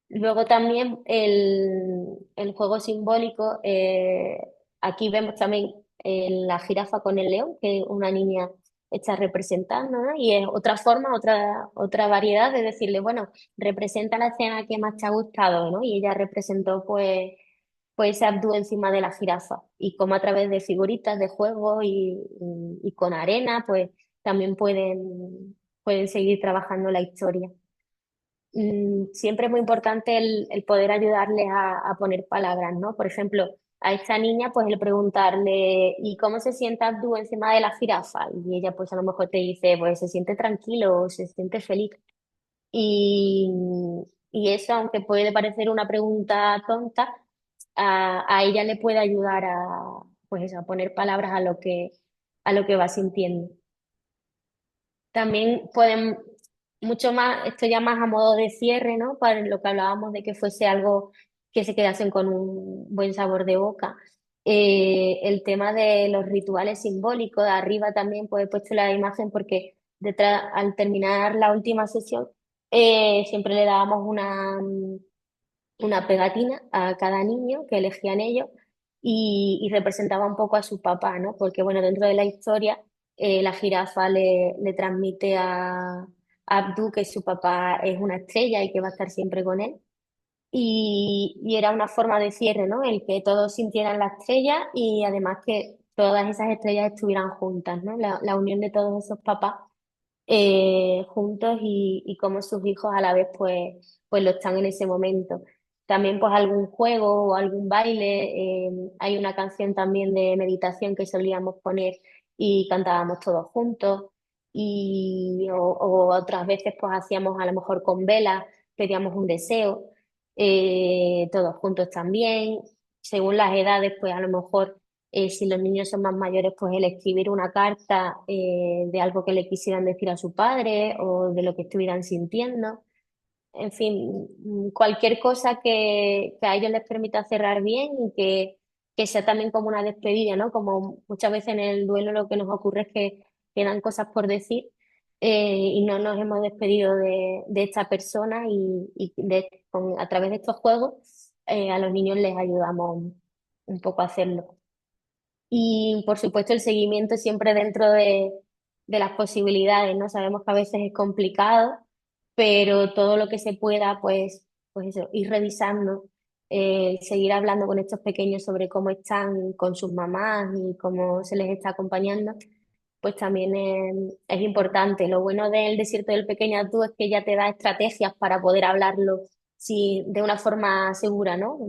Speaker 3: Luego también el juego simbólico, aquí vemos también la jirafa con el león, que una niña está representando, ¿no? Y es otra forma, otra variedad de decirle, bueno, representa la escena que más te ha gustado, ¿no? Y ella representó pues ese Abdú encima de la jirafa y como a través de figuritas de juego y con arena, pues también pueden seguir trabajando la historia. Siempre es muy importante el poder ayudarles a poner palabras, ¿no? Por ejemplo, a esta niña, pues el preguntarle, ¿y cómo se siente Abdú encima de la jirafa? Y ella, pues a lo mejor te dice, pues se siente tranquilo o se siente feliz. Y, y eso, aunque puede parecer una pregunta tonta, a ella le puede ayudar pues eso, a poner palabras a lo que va sintiendo. También pueden, mucho más, esto ya más a modo de cierre, ¿no? Para lo que hablábamos de que fuese algo que se quedasen con un buen sabor de boca. El tema de los rituales simbólicos, de arriba también pues he puesto la imagen porque detrás, al terminar la última sesión, siempre le dábamos una pegatina a cada niño que elegían ellos y representaba un poco a su papá, ¿no? Porque, bueno, dentro de la historia, la jirafa le transmite a Abdú que su papá es una estrella y que va a estar siempre con él. Y era una forma de cierre, ¿no? El que todos sintieran la estrella y además que todas esas estrellas estuvieran juntas, ¿no? La unión de todos esos papás juntos y cómo sus hijos a la vez pues lo están en ese momento. También pues algún juego o algún baile, hay una canción también de meditación que solíamos poner y cantábamos todos juntos o otras veces pues hacíamos a lo mejor con velas, pedíamos un deseo, todos juntos también. Según las edades pues a lo mejor si los niños son más mayores, pues el escribir una carta de algo que le quisieran decir a su padre o de lo que estuvieran sintiendo. En fin, cualquier cosa que a ellos les permita cerrar bien y que sea también como una despedida, ¿no? Como muchas veces en el duelo lo que nos ocurre es que quedan cosas por decir y no nos hemos despedido de esta persona a través de estos juegos a los niños les ayudamos un poco a hacerlo. Y por supuesto el seguimiento siempre dentro de las posibilidades, ¿no? Sabemos que a veces es complicado, pero todo lo que se pueda, pues eso, ir revisando, seguir hablando con estos pequeños sobre cómo están con sus mamás y cómo se les está acompañando, pues también es importante. Lo bueno del desierto del Pequeño Atú es que ya te da estrategias para poder hablarlo de una forma segura, ¿no?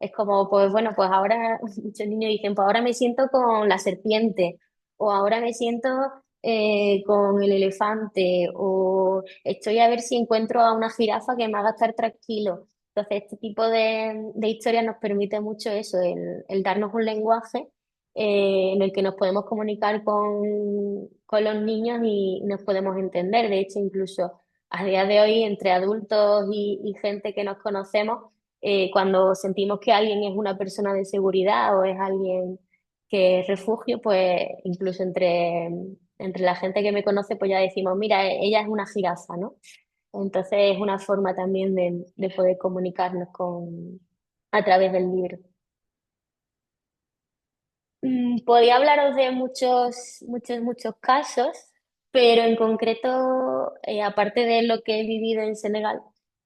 Speaker 3: Es como, pues bueno, pues ahora muchos niños dicen, pues ahora me siento con la serpiente, o ahora me siento con el elefante, o estoy a ver si encuentro a una jirafa que me haga estar tranquilo. Entonces, este tipo de historias nos permite mucho eso, el darnos un lenguaje en el que nos podemos comunicar con los niños y nos podemos entender. De hecho, incluso a día de hoy, entre adultos y gente que nos conocemos, cuando sentimos que alguien es una persona de seguridad o es alguien que es refugio, pues incluso entre la gente que me conoce, pues ya decimos, mira, ella es una jirafa, ¿no? Entonces es una forma también de poder comunicarnos a través del libro. Podía hablaros de muchos casos, pero en concreto, aparte de lo que he vivido en Senegal,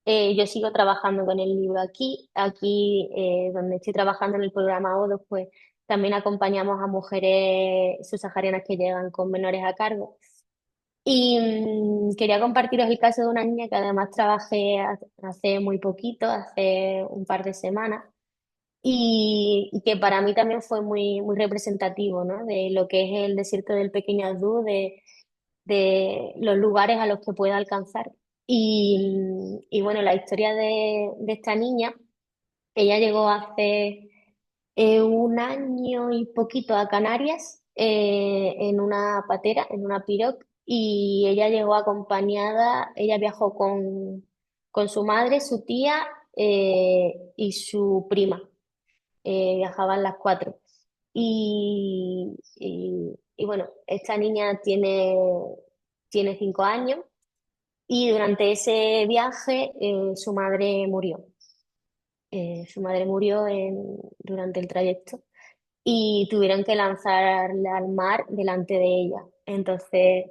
Speaker 3: yo sigo trabajando con el libro aquí. Aquí, donde estoy trabajando en el programa ODOS, pues también acompañamos a mujeres subsaharianas que llegan con menores a cargo. Y quería compartiros el caso de una niña que además trabajé hace muy poquito, hace un par de semanas y que para mí también fue muy representativo, ¿no? De lo que es el desierto del Pequeño Adú, de los lugares a los que puede alcanzar. Y bueno, la historia de esta niña, ella llegó hace un año y poquito a Canarias en una patera, en una piroc, y ella llegó acompañada, ella viajó con su madre, su tía y su prima. Viajaban las cuatro. Y bueno, esta niña tiene 5 años y durante ese viaje su madre murió. Su madre murió durante el trayecto y tuvieron que lanzarla al mar delante de ella. Entonces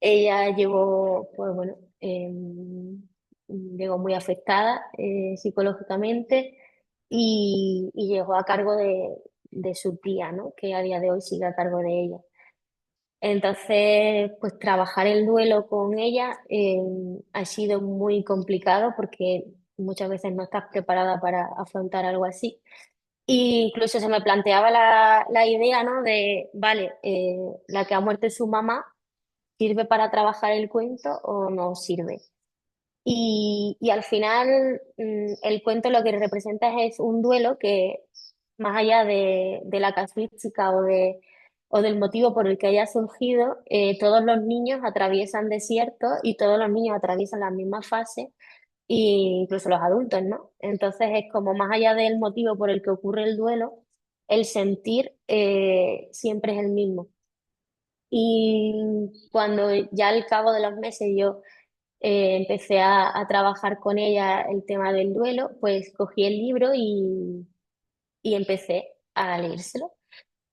Speaker 3: ella llegó, pues bueno, llegó muy afectada psicológicamente y llegó a cargo de su tía, ¿no? Que a día de hoy sigue a cargo de ella. Entonces, pues trabajar el duelo con ella ha sido muy complicado porque muchas veces no estás preparada para afrontar algo así. E incluso se me planteaba la idea, ¿no? De, vale, la que ha muerto es su mamá, ¿sirve para trabajar el cuento o no sirve? Y al final, el cuento lo que representa es un duelo que, más allá de la casuística o del motivo por el que haya surgido, todos los niños atraviesan desiertos y todos los niños atraviesan la misma fase, e incluso los adultos, ¿no? Entonces es como más allá del motivo por el que ocurre el duelo, el sentir siempre es el mismo. Y cuando ya al cabo de los meses yo empecé a trabajar con ella el tema del duelo, pues cogí el libro y empecé a leérselo.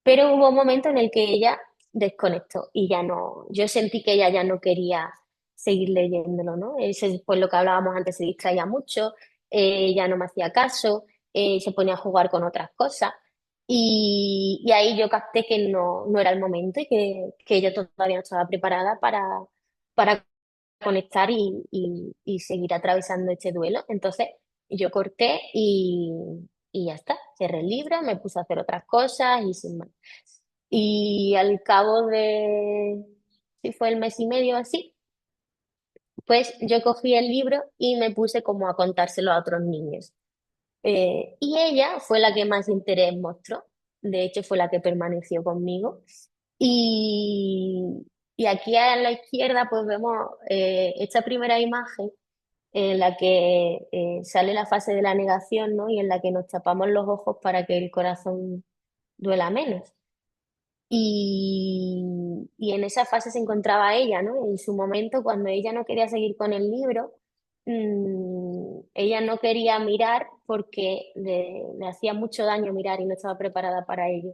Speaker 3: Pero hubo un momento en el que ella desconectó y ya no, yo sentí que ella ya no quería seguir leyéndolo, ¿no? Eso es pues lo que hablábamos antes, se distraía mucho, ya no me hacía caso, se ponía a jugar con otras cosas. Y ahí yo capté que no era el momento y que ella todavía no estaba preparada para conectar y seguir atravesando este duelo. Entonces yo corté y ya está. Cerré el libro, me puse a hacer otras cosas y sin más. Y al cabo si fue el mes y medio así, pues yo cogí el libro y me puse como a contárselo a otros niños. Y ella fue la que más interés mostró. De hecho, fue la que permaneció conmigo. Y, y aquí a la izquierda, pues vemos esta primera imagen en la que sale la fase de la negación, ¿no? Y en la que nos tapamos los ojos para que el corazón duela menos. Y en esa fase se encontraba ella, ¿no? En su momento, cuando ella no quería seguir con el libro, ella no quería mirar porque le hacía mucho daño mirar y no estaba preparada para ello.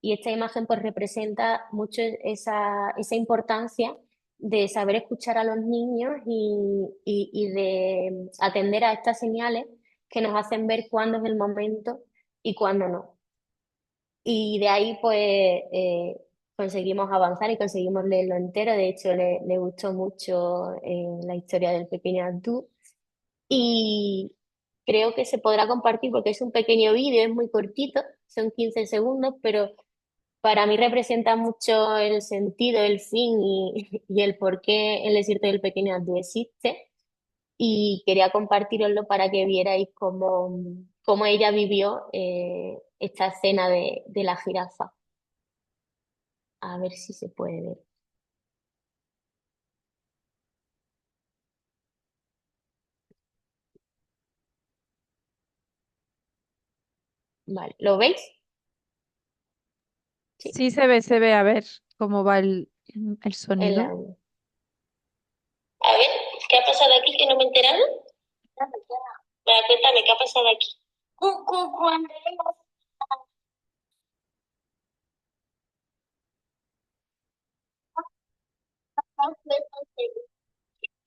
Speaker 3: Y esta imagen pues representa mucho esa importancia de saber escuchar a los niños y de atender a estas señales que nos hacen ver cuándo es el momento y cuándo no. Y de ahí, pues, conseguimos avanzar y conseguimos leerlo entero. De hecho, le gustó mucho la historia del pequeño Abdú. Y creo que se podrá compartir porque es un pequeño vídeo, es muy cortito, son 15 segundos, pero para mí representa mucho el sentido, el fin y el por qué el desierto del pequeño Abdú existe. Y quería compartiroslo para que vierais cómo ella vivió esta escena de la jirafa. A ver si se puede ver. Vale, ¿lo veis? Sí,
Speaker 2: Sí, se ve, a ver cómo va el
Speaker 3: el
Speaker 2: sonido.
Speaker 3: audio. A ver, ¿qué ha pasado aquí que no me he enterado? Cuéntame, ¿qué ha pasado aquí?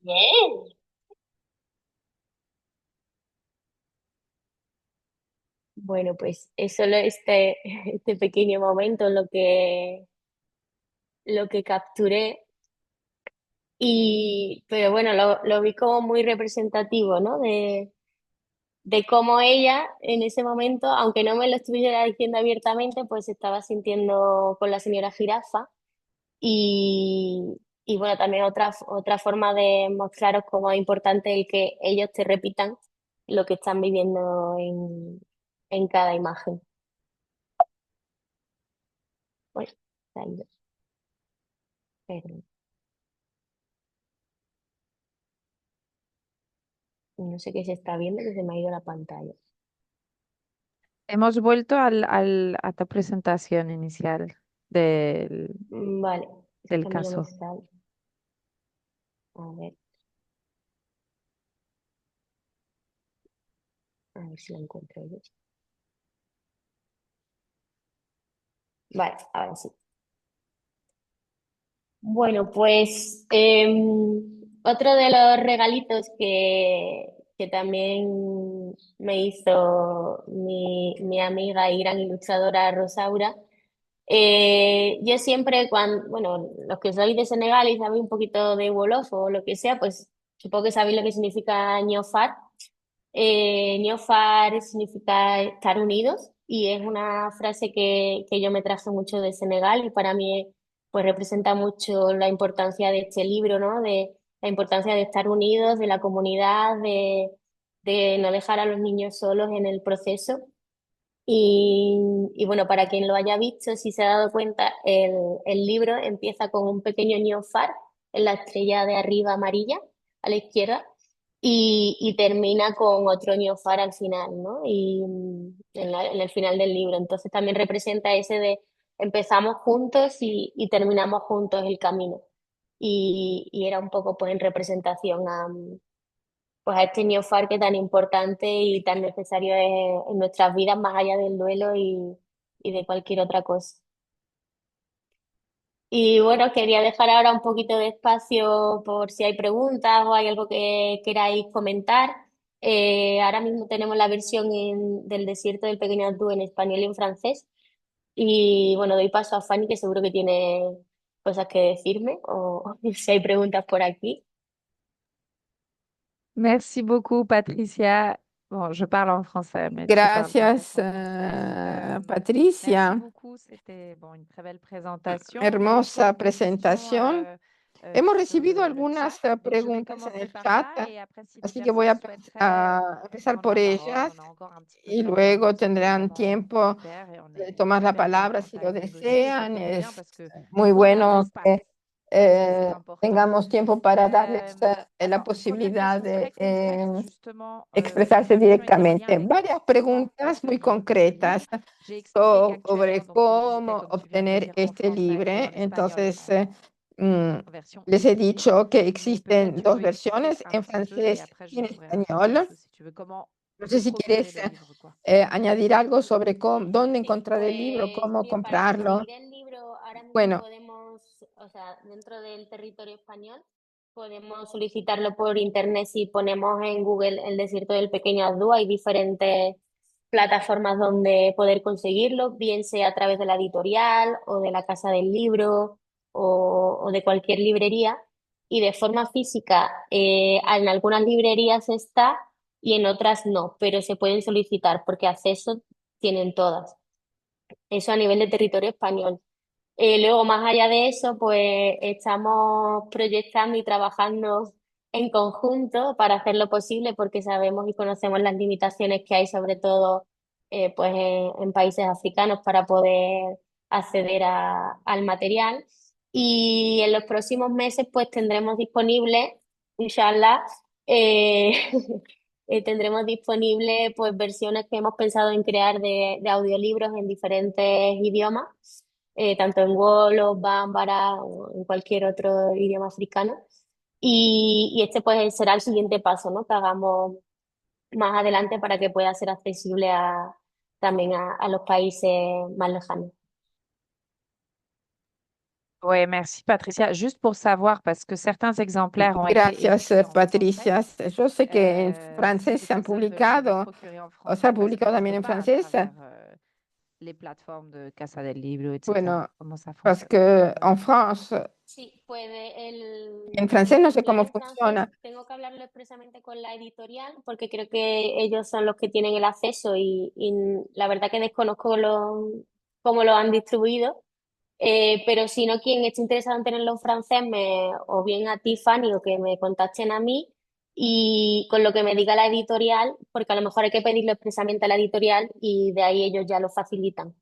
Speaker 3: Bien. Bueno, pues es solo este pequeño momento lo que capturé. Pero bueno, lo vi como muy representativo, ¿no? De cómo ella en ese momento, aunque no me lo estuviera diciendo abiertamente, pues se estaba sintiendo con la señora jirafa. Y, y bueno, también otra forma de mostraros cómo es importante el que ellos te repitan lo que están viviendo en cada imagen. Uy, se ha ido, perdón. No sé qué se está viendo, que se me ha ido la pantalla.
Speaker 2: Hemos vuelto a tu presentación inicial
Speaker 3: Vale, es
Speaker 2: del
Speaker 3: que a mí no me
Speaker 2: caso.
Speaker 3: sale. A ver si lo encuentro yo. Vale, ahora sí. Bueno, pues otro de los regalitos que también me hizo mi amiga y gran ilustradora Rosaura. Yo siempre cuando, bueno, los que sois de Senegal y sabéis un poquito de Wolof o lo que sea, pues supongo que sabéis lo que significa ñofar. Ñofar significa estar unidos y es una frase que yo me traje mucho de Senegal y para mí pues representa mucho la importancia de este libro, ¿no? De la importancia de estar unidos, de la comunidad, de no dejar a los niños solos en el proceso. Y bueno, para quien lo haya visto, si se ha dado cuenta, el libro empieza con un pequeño neofar en la estrella de arriba amarilla, a la izquierda, y termina con otro neofar al final, ¿no? Y en el final del libro. Entonces también representa ese de empezamos juntos y terminamos juntos el camino. Y era un poco pues en representación pues a este neofar que tan importante y tan necesario es en nuestras vidas, más allá del duelo y de cualquier otra cosa. Y bueno, quería dejar ahora un poquito de espacio por si hay preguntas o hay algo que queráis comentar. Ahora mismo tenemos la versión del desierto del pequeño Abdú en español y en francés. Y bueno, doy paso a Fanny, que seguro que tiene cosas que decirme o si hay preguntas por aquí.
Speaker 2: Merci beaucoup, Patricia. Bon, je parle en français, mais tu parles
Speaker 1: Gracias,
Speaker 2: parfaitement français. Merci
Speaker 1: Patricia.
Speaker 2: beaucoup. C'était bon, une très belle présentation. On a reçu
Speaker 1: Hermosa
Speaker 2: une question
Speaker 1: presentación. Hemos
Speaker 2: sur
Speaker 1: recibido
Speaker 2: le chat.
Speaker 1: algunas
Speaker 2: Donc, je vais
Speaker 1: preguntas en
Speaker 2: commencer
Speaker 1: el
Speaker 2: par
Speaker 1: chat,
Speaker 2: ça et après, si des
Speaker 1: así que voy
Speaker 2: personnes souhaiteraient
Speaker 1: a empezar
Speaker 2: prendre
Speaker 1: por
Speaker 2: la parole,
Speaker 1: ellas
Speaker 2: on a encore un petit peu de
Speaker 1: y
Speaker 2: temps devant
Speaker 1: luego
Speaker 2: nous. C'est
Speaker 1: tendrán
Speaker 2: évidemment
Speaker 1: tiempo
Speaker 2: super et on
Speaker 1: de
Speaker 2: est
Speaker 1: tomar la
Speaker 2: hyper
Speaker 1: palabra si
Speaker 2: contente
Speaker 1: lo
Speaker 2: avec vous aussi. Et ça
Speaker 1: desean.
Speaker 2: tombe bien
Speaker 1: Es
Speaker 2: parce que
Speaker 1: muy
Speaker 2: on a un
Speaker 1: bueno
Speaker 2: espace.
Speaker 1: que
Speaker 2: Ça, c'est important.
Speaker 1: tengamos tiempo para darles la
Speaker 2: Alors, première
Speaker 1: posibilidad
Speaker 2: question
Speaker 1: de
Speaker 2: très concrète, justement, une
Speaker 1: expresarse
Speaker 2: question était en lien
Speaker 1: directamente.
Speaker 2: avec
Speaker 1: Varias
Speaker 2: comment
Speaker 1: preguntas muy
Speaker 2: obtenir ce livre.
Speaker 1: concretas
Speaker 2: J'ai expliqué qu'actuellement,
Speaker 1: sobre
Speaker 2: donc il existait,
Speaker 1: cómo
Speaker 2: comme tu viens de le
Speaker 1: obtener
Speaker 2: dire, en
Speaker 1: este
Speaker 2: français et
Speaker 1: libre.
Speaker 2: en espagnol
Speaker 1: Entonces,
Speaker 2: en version
Speaker 1: les he
Speaker 2: illimitée.
Speaker 1: dicho que
Speaker 2: Mais peut-être
Speaker 1: existen
Speaker 2: tu
Speaker 1: dos
Speaker 2: peux expliquer
Speaker 1: versiones,
Speaker 2: un
Speaker 1: en
Speaker 2: petit peu et
Speaker 1: francés
Speaker 2: après
Speaker 1: y
Speaker 2: je
Speaker 1: en
Speaker 2: pourrais rajouter des
Speaker 1: español.
Speaker 2: choses si tu veux. Comment
Speaker 1: No sé si
Speaker 2: procurer
Speaker 1: quieres
Speaker 2: le livre, quoi.
Speaker 1: añadir algo sobre dónde
Speaker 3: Sí,
Speaker 1: encontrar el libro,
Speaker 3: pues
Speaker 1: cómo
Speaker 3: bien, para
Speaker 1: comprarlo.
Speaker 3: conseguir el libro ahora mismo
Speaker 1: Bueno,
Speaker 3: podemos, o sea, dentro del territorio español, podemos solicitarlo por internet si ponemos en Google el desierto del pequeño Abdú. Hay diferentes plataformas donde poder conseguirlo, bien sea a través de la editorial o de la casa del libro o de cualquier librería. Y de forma física, en algunas librerías está y en otras no, pero se pueden solicitar porque acceso tienen todas. Eso a nivel de territorio español. Luego, más allá de eso, pues estamos proyectando y trabajando en conjunto para hacer lo posible porque sabemos y conocemos las limitaciones que hay, sobre todo pues en países africanos, para poder acceder al material. Y en los próximos meses, pues tendremos disponible, inshallah, eh, tendremos disponible pues versiones que hemos pensado en crear de audiolibros en diferentes idiomas, tanto en Wolof, Bambara o en cualquier otro idioma africano. Y este pues será el siguiente paso, ¿no? Que hagamos más adelante para que pueda ser accesible también a los países más lejanos.
Speaker 2: Ouais, merci Patricia. Juste pour savoir, parce que certains exemplaires ont été
Speaker 1: Gracias,
Speaker 2: édités en français,
Speaker 1: Patricia. Yo sé que en francés
Speaker 2: si ces
Speaker 1: se han
Speaker 2: personnes veulent se les
Speaker 1: publicado,
Speaker 2: procurer en
Speaker 1: o se
Speaker 2: français,
Speaker 1: ha
Speaker 2: parce
Speaker 1: publicado
Speaker 2: qu'on ne
Speaker 1: también
Speaker 2: peut
Speaker 1: en
Speaker 2: pas à
Speaker 1: francés.
Speaker 2: travers les plateformes de Casa del Libro, etc.
Speaker 1: Bueno,
Speaker 2: Comment ça
Speaker 1: parce
Speaker 2: fonctionne?
Speaker 1: que en France,
Speaker 3: Sí, puede
Speaker 1: en francés no sé
Speaker 3: yo
Speaker 1: cómo
Speaker 3: en francés
Speaker 1: funciona.
Speaker 3: tengo que hablarlo expresamente con la editorial porque creo que ellos son los que tienen el acceso y la verdad que desconozco cómo lo han distribuido. Pero si no, quien esté interesado en tenerlo en francés, o bien a ti, Fanny, o que me contacten a mí y con lo que me diga la editorial, porque a lo mejor hay que pedirlo expresamente a la editorial y de ahí ellos ya lo facilitan.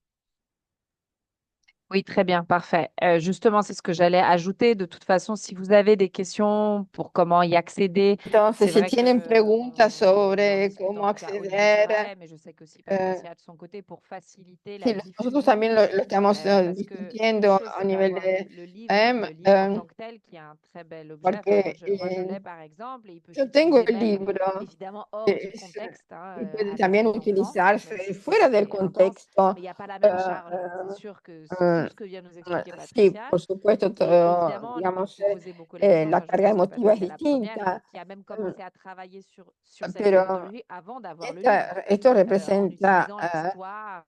Speaker 2: Oui, très bien, parfait. Justement, c'est ce que j'allais ajouter. De toute façon, si vous avez des questions pour comment y accéder,
Speaker 1: Entonces,
Speaker 2: c'est
Speaker 1: si
Speaker 2: vrai
Speaker 1: tienen
Speaker 2: que
Speaker 1: preguntas
Speaker 2: on en
Speaker 1: sobre
Speaker 2: discute
Speaker 1: cómo
Speaker 2: en tout cas au niveau du
Speaker 1: acceder,
Speaker 2: travail, mais je sais qu'aussi
Speaker 1: eh,
Speaker 2: Patricia, de son côté, pour faciliter
Speaker 1: sí,
Speaker 2: la
Speaker 1: nosotros
Speaker 2: diffusion,
Speaker 1: también lo estamos
Speaker 2: parce que une
Speaker 1: discutiendo
Speaker 2: chose,
Speaker 1: a
Speaker 2: c'est
Speaker 1: nivel
Speaker 2: d'avoir
Speaker 1: de
Speaker 2: le
Speaker 1: AM,
Speaker 2: livre en tant que tel, qui est un très bel objet. Enfin,
Speaker 1: porque
Speaker 2: moi, je l'ai par exemple, et il peut
Speaker 1: yo tengo
Speaker 2: s'utiliser
Speaker 1: el
Speaker 2: même
Speaker 1: libro.
Speaker 2: évidemment hors du
Speaker 1: Es,
Speaker 2: contexte, hein,
Speaker 1: y puede
Speaker 2: avec
Speaker 1: también
Speaker 2: les enfants, même
Speaker 1: utilizarse
Speaker 2: si
Speaker 1: fuera del
Speaker 2: c'est intense,
Speaker 1: contexto.
Speaker 2: mais il n'y a pas la
Speaker 1: Eh,
Speaker 2: même charge. C'est sûr que tout
Speaker 1: eh,
Speaker 2: ce que vient nous expliquer
Speaker 1: sí,
Speaker 2: Patricia,
Speaker 1: por supuesto,
Speaker 2: et évidemment,
Speaker 1: digamos,
Speaker 2: vous posez beaucoup la question.
Speaker 1: la
Speaker 2: Enfin, je
Speaker 1: carga
Speaker 2: pense que
Speaker 1: emotiva es
Speaker 2: Patricia est la première
Speaker 1: distinta,
Speaker 2: qui a même
Speaker 1: mm,
Speaker 2: commencé à travailler sur cette
Speaker 1: pero
Speaker 2: méthodologie avant d'avoir le livre,
Speaker 1: esto
Speaker 2: en
Speaker 1: representa
Speaker 2: utilisant l'histoire,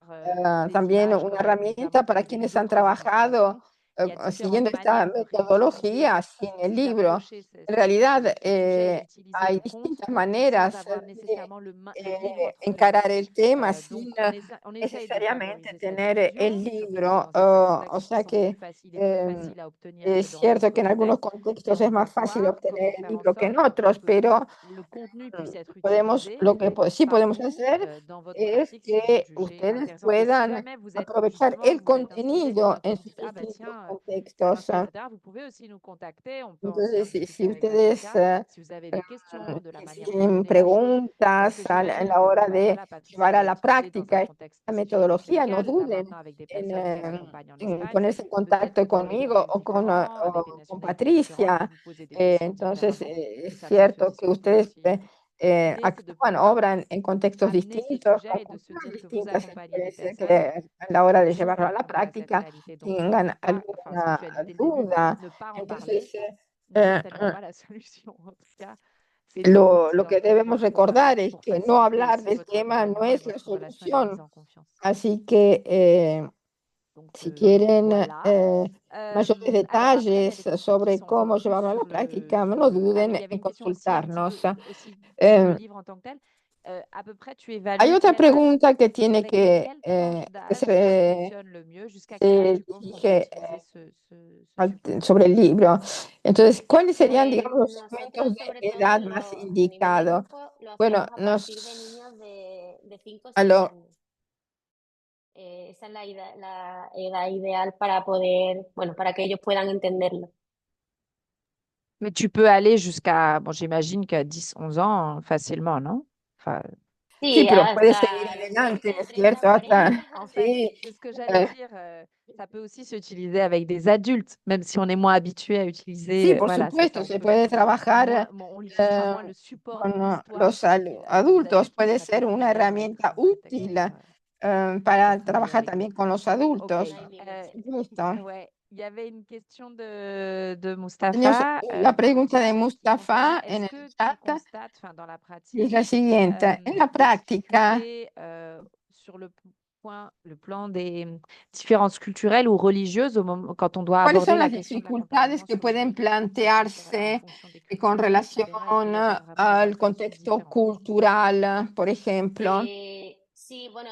Speaker 2: des
Speaker 1: también
Speaker 2: images
Speaker 1: una
Speaker 2: comme nous
Speaker 1: herramienta
Speaker 2: avons
Speaker 1: para
Speaker 2: pu vu
Speaker 1: quienes han
Speaker 2: d'autres
Speaker 1: trabajado
Speaker 2: illustrations. Il y a différentes
Speaker 1: siguiendo esta
Speaker 2: manières de réutiliser
Speaker 1: metodología sin el
Speaker 2: ou
Speaker 1: libro.
Speaker 2: d'approcher
Speaker 1: En realidad,
Speaker 2: ce sujet et d'utiliser
Speaker 1: hay
Speaker 2: le conte
Speaker 1: distintas
Speaker 2: sans
Speaker 1: maneras
Speaker 2: avoir
Speaker 1: de
Speaker 2: nécessairement le livre entre les mains.
Speaker 1: encarar el tema
Speaker 2: Donc,
Speaker 1: sin
Speaker 2: on essaye de
Speaker 1: necesariamente
Speaker 2: favoriser cette
Speaker 1: tener el
Speaker 2: diffusion, surtout
Speaker 1: libro.
Speaker 2: dans certains
Speaker 1: O
Speaker 2: contextes qui
Speaker 1: sea
Speaker 2: sont plus
Speaker 1: que
Speaker 2: faciles et plus
Speaker 1: eh,
Speaker 2: faciles à obtenir que
Speaker 1: es
Speaker 2: dans
Speaker 1: cierto
Speaker 2: d'autres
Speaker 1: que en algunos
Speaker 2: contextes. Et
Speaker 1: contextos
Speaker 2: on
Speaker 1: es
Speaker 2: peut
Speaker 1: más fácil
Speaker 2: voir
Speaker 1: obtener
Speaker 2: comment
Speaker 1: el
Speaker 2: faire en
Speaker 1: libro que
Speaker 2: sorte
Speaker 1: en otros,
Speaker 2: que
Speaker 1: pero
Speaker 2: le contenu puisse être utilisé
Speaker 1: lo que sí
Speaker 2: par
Speaker 1: podemos
Speaker 2: vous
Speaker 1: hacer
Speaker 2: dans votre
Speaker 1: es
Speaker 2: pratique si vous le
Speaker 1: que
Speaker 2: jugez
Speaker 1: ustedes
Speaker 2: intéressant. Et si
Speaker 1: puedan
Speaker 2: jamais vous êtes
Speaker 1: aprovechar
Speaker 2: justement,
Speaker 1: el
Speaker 2: vous êtes inspiré, il y en
Speaker 1: contenido
Speaker 2: a que
Speaker 1: en
Speaker 2: vous
Speaker 1: sus
Speaker 2: dites, ah bah
Speaker 1: distintos
Speaker 2: tiens, ça
Speaker 1: contextos.
Speaker 2: m'inspire, etc. Vous pouvez aussi nous contacter, on peut
Speaker 1: Entonces,
Speaker 2: en
Speaker 1: si
Speaker 2: discuter avec
Speaker 1: ustedes
Speaker 2: Patricia, si vous avez des questions de la manière dont
Speaker 1: tienen
Speaker 2: mener la chose, parce
Speaker 1: preguntas
Speaker 2: que
Speaker 1: en
Speaker 2: j'imagine
Speaker 1: la
Speaker 2: que
Speaker 1: hora
Speaker 2: bah
Speaker 1: de
Speaker 2: voilà, Patricia
Speaker 1: llevar a
Speaker 2: l'a
Speaker 1: la
Speaker 2: utilisé dans un
Speaker 1: práctica
Speaker 2: contexte
Speaker 1: esta
Speaker 2: spécifique du
Speaker 1: metodología, no
Speaker 2: Sénégal, là
Speaker 1: duden
Speaker 2: maintenant avec des
Speaker 1: en,
Speaker 2: personnes qu'elle accompagne en
Speaker 1: en
Speaker 2: Espagne,
Speaker 1: ponerse en
Speaker 2: peut-être que
Speaker 1: contacto
Speaker 2: dans des
Speaker 1: conmigo
Speaker 2: domaines différents, avec des
Speaker 1: con
Speaker 2: nationalités différentes,
Speaker 1: Patricia.
Speaker 2: vous poser des questions
Speaker 1: Entonces,
Speaker 2: différemment, que
Speaker 1: es
Speaker 2: ça puisse
Speaker 1: cierto
Speaker 2: aussi se
Speaker 1: que
Speaker 2: retrouver
Speaker 1: ustedes
Speaker 2: aussi. L'idée, c'est de
Speaker 1: actúan,
Speaker 2: pouvoir
Speaker 1: obran en contextos
Speaker 2: amener ces
Speaker 1: distintos, con
Speaker 2: sujets et de se
Speaker 1: culturas
Speaker 2: dire que vous
Speaker 1: distintas.
Speaker 2: accompagnez des
Speaker 1: Puede ser que
Speaker 2: personnes
Speaker 1: a la hora
Speaker 2: qui
Speaker 1: de
Speaker 2: sont
Speaker 1: llevarlo a la
Speaker 2: confrontées à cette
Speaker 1: práctica
Speaker 2: réalité. Donc, ne
Speaker 1: tengan
Speaker 2: pas, enfin, ce que tu as dit
Speaker 1: alguna
Speaker 2: dès le début,
Speaker 1: duda.
Speaker 2: ne pas en parler
Speaker 1: Entonces,
Speaker 2: n'est
Speaker 1: eh,
Speaker 2: certainement pas la solution. En tout cas, c'est une
Speaker 1: lo
Speaker 2: petite
Speaker 1: que
Speaker 2: entrée
Speaker 1: debemos recordar es
Speaker 2: pour
Speaker 1: que no
Speaker 2: faciliter
Speaker 1: hablar
Speaker 2: aussi
Speaker 1: del
Speaker 2: votre
Speaker 1: tema no
Speaker 2: accompagnement et
Speaker 1: es la
Speaker 2: votre relation et la mise
Speaker 1: solución.
Speaker 2: en confiance.
Speaker 1: Así que
Speaker 2: Donc,
Speaker 1: si quieren
Speaker 2: voilà.
Speaker 1: mayores
Speaker 2: Alors après, il y a
Speaker 1: detalles
Speaker 2: des questions qui
Speaker 1: sobre
Speaker 2: sont un peu
Speaker 1: cómo
Speaker 2: plus
Speaker 1: llevarlo a la
Speaker 2: sur
Speaker 1: práctica, no
Speaker 2: Ah,
Speaker 1: duden
Speaker 2: il y avait
Speaker 1: en
Speaker 2: une question aussi un petit
Speaker 1: consultarnos.
Speaker 2: peu aussi sur le
Speaker 1: Eh,
Speaker 2: livre en tant que tel. À peu près, tu
Speaker 1: Hay
Speaker 2: évalues
Speaker 1: otra
Speaker 2: quel âge,
Speaker 1: pregunta que tiene
Speaker 2: avec quelle tranche
Speaker 1: que
Speaker 2: d'âge ça fonctionne le mieux? Jusqu'à quel âge
Speaker 1: se
Speaker 2: tu penses qu'on peut
Speaker 1: dirige
Speaker 2: utiliser ce support?
Speaker 1: sobre el libro. Entonces, ¿cuáles serían,
Speaker 3: Pues
Speaker 1: digamos, los segmentos
Speaker 3: nosotros
Speaker 1: de
Speaker 3: sobre
Speaker 1: edad
Speaker 3: todo
Speaker 1: más
Speaker 3: a nivel de
Speaker 1: indicados?
Speaker 3: grupo lo
Speaker 1: Bueno,
Speaker 3: hacemos a partir de niños de 5 o
Speaker 1: a
Speaker 3: 6
Speaker 1: lo,
Speaker 3: años. Esa es la edad ideal para poder, bueno, para que ellos puedan entenderlo.
Speaker 2: Mais tu peux aller jusqu'à, bon, j'imagine qu'à 10, 11 ans, facilement, non? Enfin,
Speaker 1: sí,
Speaker 3: Sí,
Speaker 1: pero puede seguir
Speaker 3: hasta los
Speaker 1: adelante,
Speaker 3: 20,
Speaker 1: ¿no es
Speaker 3: 30,
Speaker 1: cierto? Hasta,
Speaker 3: 40.
Speaker 2: en fait,
Speaker 1: sí,
Speaker 2: c'est ce que j'allais dire. Ça peut aussi s'utiliser avec des adultes, même si on est moins habitué à
Speaker 1: sí,
Speaker 2: utiliser,
Speaker 1: por
Speaker 2: voilà,
Speaker 1: supuesto,
Speaker 2: certaines
Speaker 1: se
Speaker 2: choses.
Speaker 1: puede trabajar
Speaker 2: Bon, on utilisera
Speaker 1: eh,
Speaker 2: moins le support de
Speaker 1: con
Speaker 2: l'histoire
Speaker 1: los
Speaker 2: que chez les
Speaker 1: adultos,
Speaker 2: adultes, mais
Speaker 1: puede
Speaker 2: ça peut
Speaker 1: ser una
Speaker 2: évidemment être
Speaker 1: herramienta
Speaker 2: un prétexte
Speaker 1: útil
Speaker 2: pour
Speaker 1: para
Speaker 2: travailler
Speaker 1: trabajar
Speaker 2: avec
Speaker 1: también
Speaker 2: d'autres.
Speaker 1: con los
Speaker 2: Ok.
Speaker 1: adultos,
Speaker 3: Hay
Speaker 1: por
Speaker 3: libros.
Speaker 1: supuesto.
Speaker 2: Ouais. il y avait une question de
Speaker 1: Tenemos
Speaker 2: Mustapha
Speaker 1: la pregunta de
Speaker 2: qui concernait
Speaker 1: Mustafa en
Speaker 2: est-ce
Speaker 1: el
Speaker 2: que tu
Speaker 1: chat
Speaker 2: constates, enfin, dans la
Speaker 1: y es
Speaker 2: pratique,
Speaker 1: la siguiente. En la
Speaker 2: des
Speaker 1: práctica,
Speaker 2: difficultés sur le plan des différences culturelles ou religieuses au moment, quand on doit
Speaker 1: ¿cuáles
Speaker 2: aborder
Speaker 1: son
Speaker 2: la
Speaker 1: las
Speaker 2: question de
Speaker 1: dificultades
Speaker 2: l'accompagnement
Speaker 1: que
Speaker 2: sur le
Speaker 1: pueden
Speaker 2: deuil? C'est que, en
Speaker 1: plantearse
Speaker 2: fonction des
Speaker 1: con
Speaker 2: cultures,
Speaker 1: relación
Speaker 2: etc., il peut y avoir vraiment des
Speaker 1: al
Speaker 2: appréhensions
Speaker 1: contexto
Speaker 2: différentes.
Speaker 1: cultural, por ejemplo?
Speaker 3: Sí, bueno,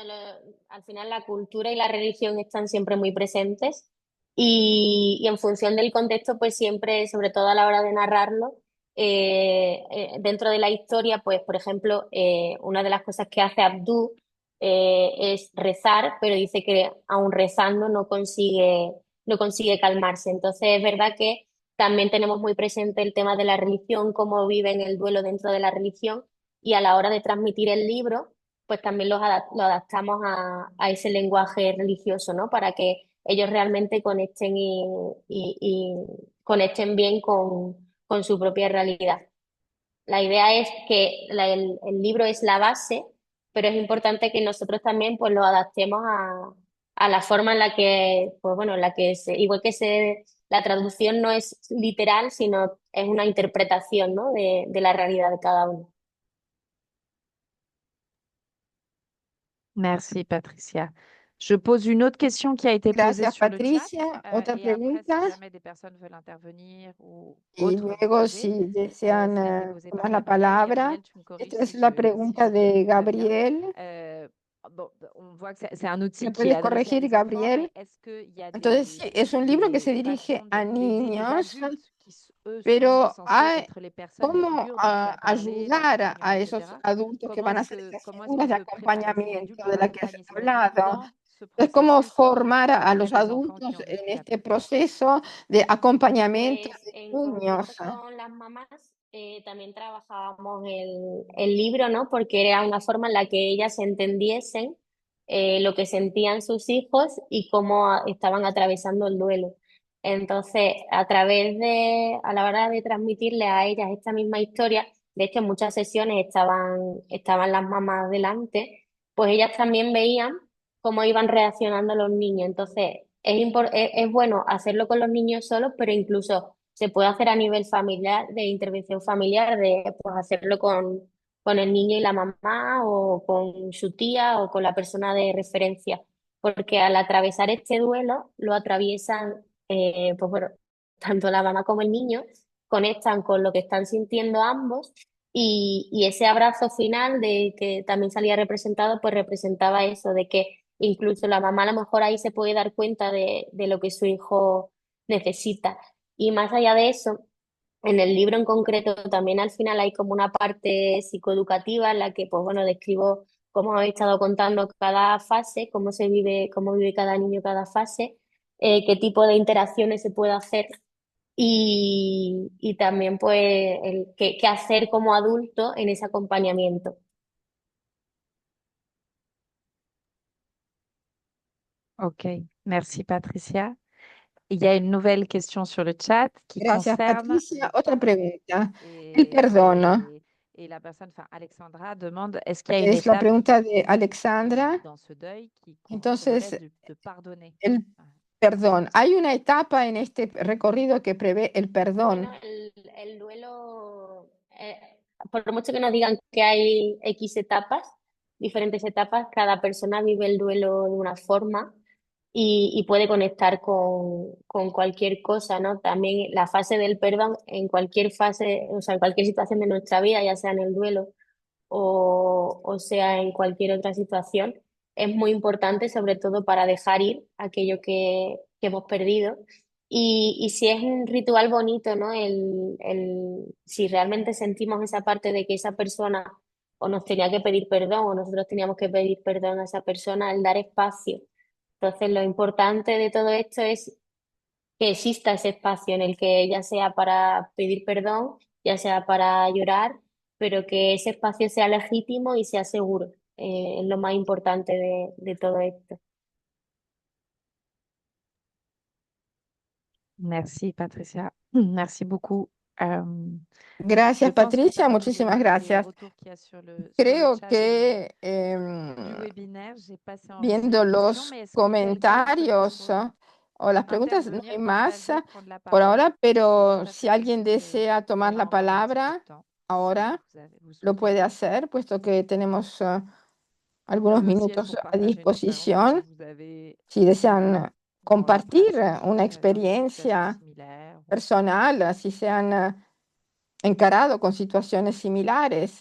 Speaker 3: al final la cultura y la religión están siempre muy presentes y en función del contexto, pues siempre, sobre todo a la hora de narrarlo, dentro de la historia, pues por ejemplo, una de las cosas que hace Abdú es rezar, pero dice que aún rezando no consigue calmarse. Entonces es verdad que también tenemos muy presente el tema de la religión, cómo viven el duelo dentro de la religión y a la hora de transmitir el libro pues también lo adaptamos a ese lenguaje religioso, ¿no? Para que ellos realmente conecten y conecten bien con su propia realidad. La idea es que el libro es la base, pero es importante que nosotros también pues lo adaptemos a la forma en la que, pues bueno, en la que igual que la traducción no es literal, sino es una interpretación, ¿no? de la realidad de cada uno.
Speaker 2: Merci, Patricia. Je pose une autre question qui a été posée
Speaker 1: Gracias,
Speaker 2: sur le chat.
Speaker 1: Patricia. Otra
Speaker 2: Et après, si
Speaker 1: pregunta.
Speaker 2: jamais des personnes veulent intervenir ou
Speaker 1: Y
Speaker 2: autre, vous
Speaker 1: luego,
Speaker 2: pouvez.
Speaker 1: si desean
Speaker 2: Celle a été posée par
Speaker 1: tomar la
Speaker 2: Gabriel. Et
Speaker 1: palabra,
Speaker 2: Gabriel, tu me corriges
Speaker 1: esta es
Speaker 2: si
Speaker 1: la
Speaker 2: si
Speaker 1: pregunta
Speaker 2: je ne
Speaker 1: de
Speaker 2: dis pas bien.
Speaker 1: Gabriel.
Speaker 2: Bon, on voit que c'est un outil
Speaker 1: ¿Me
Speaker 2: qui est
Speaker 1: puedes
Speaker 2: adressé à
Speaker 1: corregir,
Speaker 2: des enfants, mais
Speaker 1: Gabriel?
Speaker 2: est-ce qu'il y a
Speaker 1: Entonces, sí, es un libro que se
Speaker 2: des
Speaker 1: dirige
Speaker 2: façons
Speaker 1: a
Speaker 2: d'aider les
Speaker 1: niños,
Speaker 2: adultes qui, eux, sont
Speaker 1: pero
Speaker 2: censés
Speaker 1: hay
Speaker 2: être les personnes, les
Speaker 1: cómo
Speaker 2: figures dont tu as parlé,
Speaker 1: ayudar
Speaker 2: l'accompagnant,
Speaker 1: a esos
Speaker 2: etc.?
Speaker 1: adultos que van a ser esas
Speaker 2: Comment est-ce
Speaker 1: figuras
Speaker 2: qu'on
Speaker 1: de
Speaker 2: peut préparer ces
Speaker 1: acompañamiento
Speaker 2: adultes,
Speaker 1: de la que has
Speaker 2: accompagner ces adultes
Speaker 1: hablado.
Speaker 2: dans ce
Speaker 1: Entonces, cómo
Speaker 2: processus
Speaker 1: formar a
Speaker 2: auprès
Speaker 1: los
Speaker 2: des enfants qui
Speaker 1: adultos
Speaker 2: ont
Speaker 1: en
Speaker 2: vécu la
Speaker 1: este
Speaker 2: perte?
Speaker 1: proceso de acompañamiento
Speaker 3: Pues
Speaker 1: de
Speaker 3: en concreto
Speaker 1: niños.
Speaker 3: con las mamás también trabajábamos el libro, ¿no? Porque era una forma en la que ellas entendiesen lo que sentían sus hijos y cómo estaban atravesando el duelo. Entonces, a la hora de transmitirle a ellas esta misma historia, de hecho en muchas sesiones estaban las mamás delante, pues ellas también veían cómo iban reaccionando los niños. Entonces, es bueno hacerlo con los niños solos, pero incluso se puede hacer a nivel familiar, de intervención familiar, de pues, hacerlo con el niño y la mamá o con su tía o con la persona de referencia, porque al atravesar este duelo lo atraviesan, pues bueno, tanto la mamá como el niño conectan con lo que están sintiendo ambos y ese abrazo final de que también salía representado, pues representaba eso, de que incluso la mamá a lo mejor ahí se puede dar cuenta de lo que su hijo necesita. Y más allá de eso, en el libro en concreto también al final hay como una parte psicoeducativa en la que, pues bueno, describo cómo habéis estado contando cada fase, cómo vive cada niño cada fase, qué tipo de interacciones se puede hacer y también pues qué hacer como adulto en ese acompañamiento.
Speaker 2: Ok, merci, Patricia. Il y a une nouvelle question sur le chat qui
Speaker 1: Gracias,
Speaker 2: concerne
Speaker 1: Patricia.
Speaker 2: le
Speaker 1: Otra
Speaker 2: pardon.
Speaker 1: pregunta. El perdón.
Speaker 2: Et la personne, enfin Alexandra, demande est-ce qu'il y a une
Speaker 1: Es la
Speaker 2: étape
Speaker 1: pregunta de Alexandra.
Speaker 2: dans ce deuil qui relève
Speaker 1: Entonces,
Speaker 2: de pardonner?
Speaker 1: el perdón. ¿Hay una etapa en este recorrido que prevé el perdón?
Speaker 3: Bueno, el duelo, por mucho que nos digan que hay X etapas, diferentes etapas, cada persona vive el duelo de una forma y puede conectar con cualquier cosa, ¿no? También la fase del perdón en cualquier fase, o sea, en cualquier situación de nuestra vida, ya sea en el duelo o sea en cualquier otra situación, es muy importante, sobre todo para dejar ir aquello que hemos perdido. Y si es un ritual bonito, ¿no? Si realmente sentimos esa parte de que esa persona o nos tenía que pedir perdón o nosotros teníamos que pedir perdón a esa persona, el dar espacio. Entonces, lo importante de todo esto es que exista ese espacio en el que ya sea para pedir perdón, ya sea para llorar, pero que ese espacio sea legítimo y sea seguro. Es lo más importante de todo esto.
Speaker 2: Merci, Patricia. Merci beaucoup. Je
Speaker 1: Gracias,
Speaker 2: pense que
Speaker 1: Patricia.
Speaker 2: parmi
Speaker 1: Muchísimas
Speaker 2: les
Speaker 1: gracias.
Speaker 2: retours qu'il y a sur le
Speaker 1: Creo
Speaker 2: chat
Speaker 1: que
Speaker 2: du webinaire, j'ai passé en revue
Speaker 1: viendo
Speaker 2: les questions,
Speaker 1: los
Speaker 2: mais est-ce que quelqu'un souhaiterait se
Speaker 1: comentarios,
Speaker 2: poser?
Speaker 1: o las preguntas, no hay
Speaker 2: intervenir,
Speaker 1: más
Speaker 2: partager, prendre la
Speaker 1: por
Speaker 2: parole.
Speaker 1: ahora, pero
Speaker 2: Ça
Speaker 1: si
Speaker 2: serait
Speaker 1: alguien
Speaker 2: possible, mais
Speaker 1: desea
Speaker 2: on
Speaker 1: tomar
Speaker 2: a
Speaker 1: la
Speaker 2: encore un petit peu de
Speaker 1: palabra
Speaker 2: temps, si
Speaker 1: ahora,
Speaker 2: vous
Speaker 1: lo
Speaker 2: souhaitez.
Speaker 1: puede hacer, puesto que tenemos
Speaker 2: Ça
Speaker 1: algunos
Speaker 2: peut aussi être
Speaker 1: minutos
Speaker 2: pour
Speaker 1: a
Speaker 2: partager une expérience si
Speaker 1: disposición.
Speaker 2: vous avez
Speaker 1: Si desean
Speaker 2: dans la
Speaker 1: compartir
Speaker 2: pratique
Speaker 1: una
Speaker 2: déjà vécu une situation
Speaker 1: experiencia
Speaker 2: similaire.
Speaker 1: personal, si se han encarado con situaciones similares.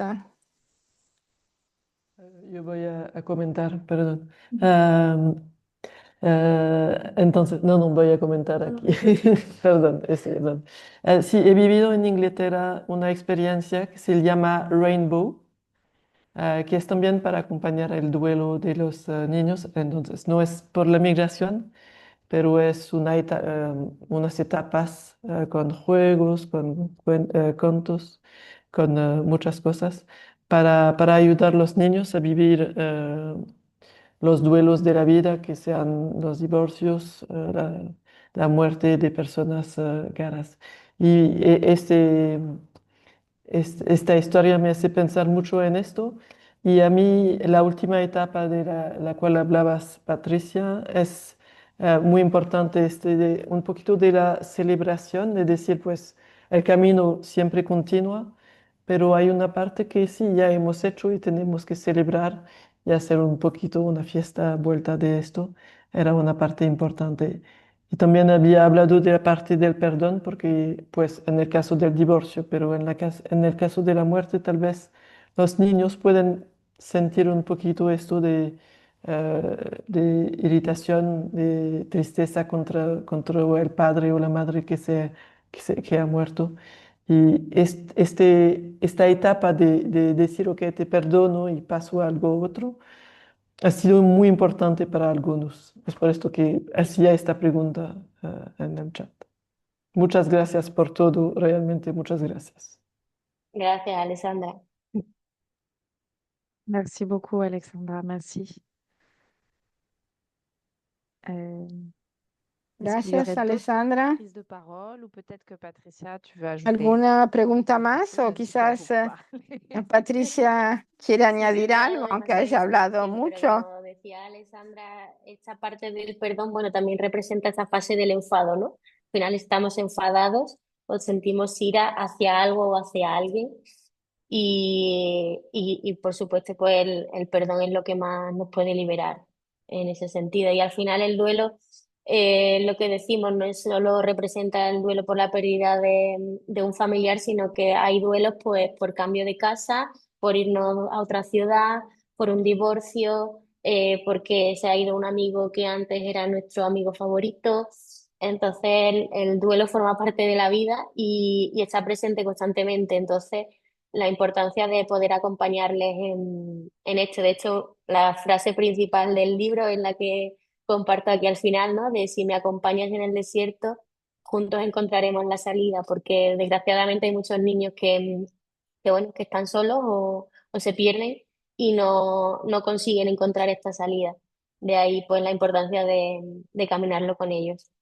Speaker 4: Yo voy a comentar, perdón. Entonces, no, no voy a comentar aquí. Perdón, perdón. Sí, he vivido en Inglaterra una experiencia que se llama Rainbow, que es también para acompañar el duelo de los niños. Entonces, no es por la migración, pero es unas etapas con juegos, con contos, con muchas cosas para ayudar a los niños a vivir los duelos de la vida, que sean los divorcios, la muerte de personas caras. Y esta historia me hace pensar mucho en esto. Y a mí la última etapa de la cual hablabas, Patricia, es muy importante un poquito de la celebración, de decir, pues el camino siempre continúa, pero hay una parte que sí, ya hemos hecho y tenemos que celebrar y hacer un poquito una fiesta vuelta de esto. Era una parte importante. Y también había hablado de la parte del perdón, porque pues en el caso del divorcio, pero en el caso de la muerte tal vez los niños pueden sentir un poquito esto de irritación, de tristeza contra el padre o la madre que ha muerto. Y esta etapa de decir, ok, te perdono y paso a algo otro, ha sido muy importante para algunos. Es por esto que hacía esta pregunta en el chat. Muchas gracias por todo, realmente muchas gracias.
Speaker 3: Gracias, Alessandra.
Speaker 2: Merci beaucoup, Alexandra. Merci. Est-ce qu'il y
Speaker 1: Gracias,
Speaker 2: aurait d'autres
Speaker 1: Alessandra.
Speaker 2: prises de parole ou peut-être que Patricia, tu veux ajouter
Speaker 1: ¿Alguna pregunta
Speaker 2: quelque
Speaker 1: más?
Speaker 2: chose?
Speaker 1: O
Speaker 2: Je ne sais pas
Speaker 1: quizás
Speaker 2: beaucoup parler.
Speaker 1: Patricia quiere
Speaker 3: Sí, sí,
Speaker 1: añadir
Speaker 3: claro,
Speaker 1: algo, aunque
Speaker 3: demasiada
Speaker 1: haya hablado
Speaker 3: información, pero
Speaker 1: mucho.
Speaker 3: como decía Alessandra, esta parte del perdón, bueno, también representa esta fase del enfado, ¿no? Al final estamos enfadados o sentimos ira hacia algo o hacia alguien y por supuesto, pues el perdón es lo que más nos puede liberar en ese sentido. Y al final el duelo, lo que decimos, no es solo representa el duelo por la pérdida de un familiar, sino que hay duelos pues por cambio de casa, por irnos a otra ciudad, por un divorcio, porque se ha ido un amigo que antes era nuestro amigo favorito. Entonces el duelo forma parte de la vida y está presente constantemente. Entonces la importancia de poder acompañarles en esto. De hecho, la frase principal del libro es la que comparto aquí al final, ¿no? De si me acompañas en el desierto, juntos encontraremos la salida, porque desgraciadamente hay muchos niños bueno, que están solos o se pierden y no consiguen encontrar esta salida. De ahí, pues, la importancia de caminarlo con ellos.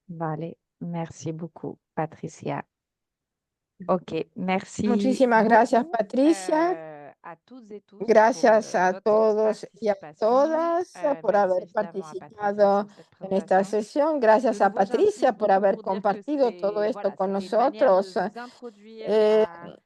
Speaker 2: Vale, merci beaucoup, Patricia. Ok, merci
Speaker 1: Muchísimas gracias,
Speaker 2: beaucoup
Speaker 1: Patricia.
Speaker 2: à toutes et tous pour
Speaker 1: Gracias a
Speaker 2: votre
Speaker 1: todos y a
Speaker 2: participation.
Speaker 1: todas por
Speaker 2: Merci
Speaker 1: haber
Speaker 2: évidemment à Patricia
Speaker 1: participado
Speaker 2: sur cette
Speaker 1: en esta
Speaker 2: présentation.
Speaker 1: sesión.
Speaker 2: De
Speaker 1: Gracias a
Speaker 2: nouveau,
Speaker 1: Patricia
Speaker 2: j'insiste
Speaker 1: por
Speaker 2: beaucoup
Speaker 1: haber
Speaker 2: pour dire que
Speaker 1: compartido todo esto
Speaker 2: voilà,
Speaker 1: con
Speaker 2: c'était une manière de
Speaker 1: nosotros.
Speaker 2: vous introduire
Speaker 1: Eh,
Speaker 2: à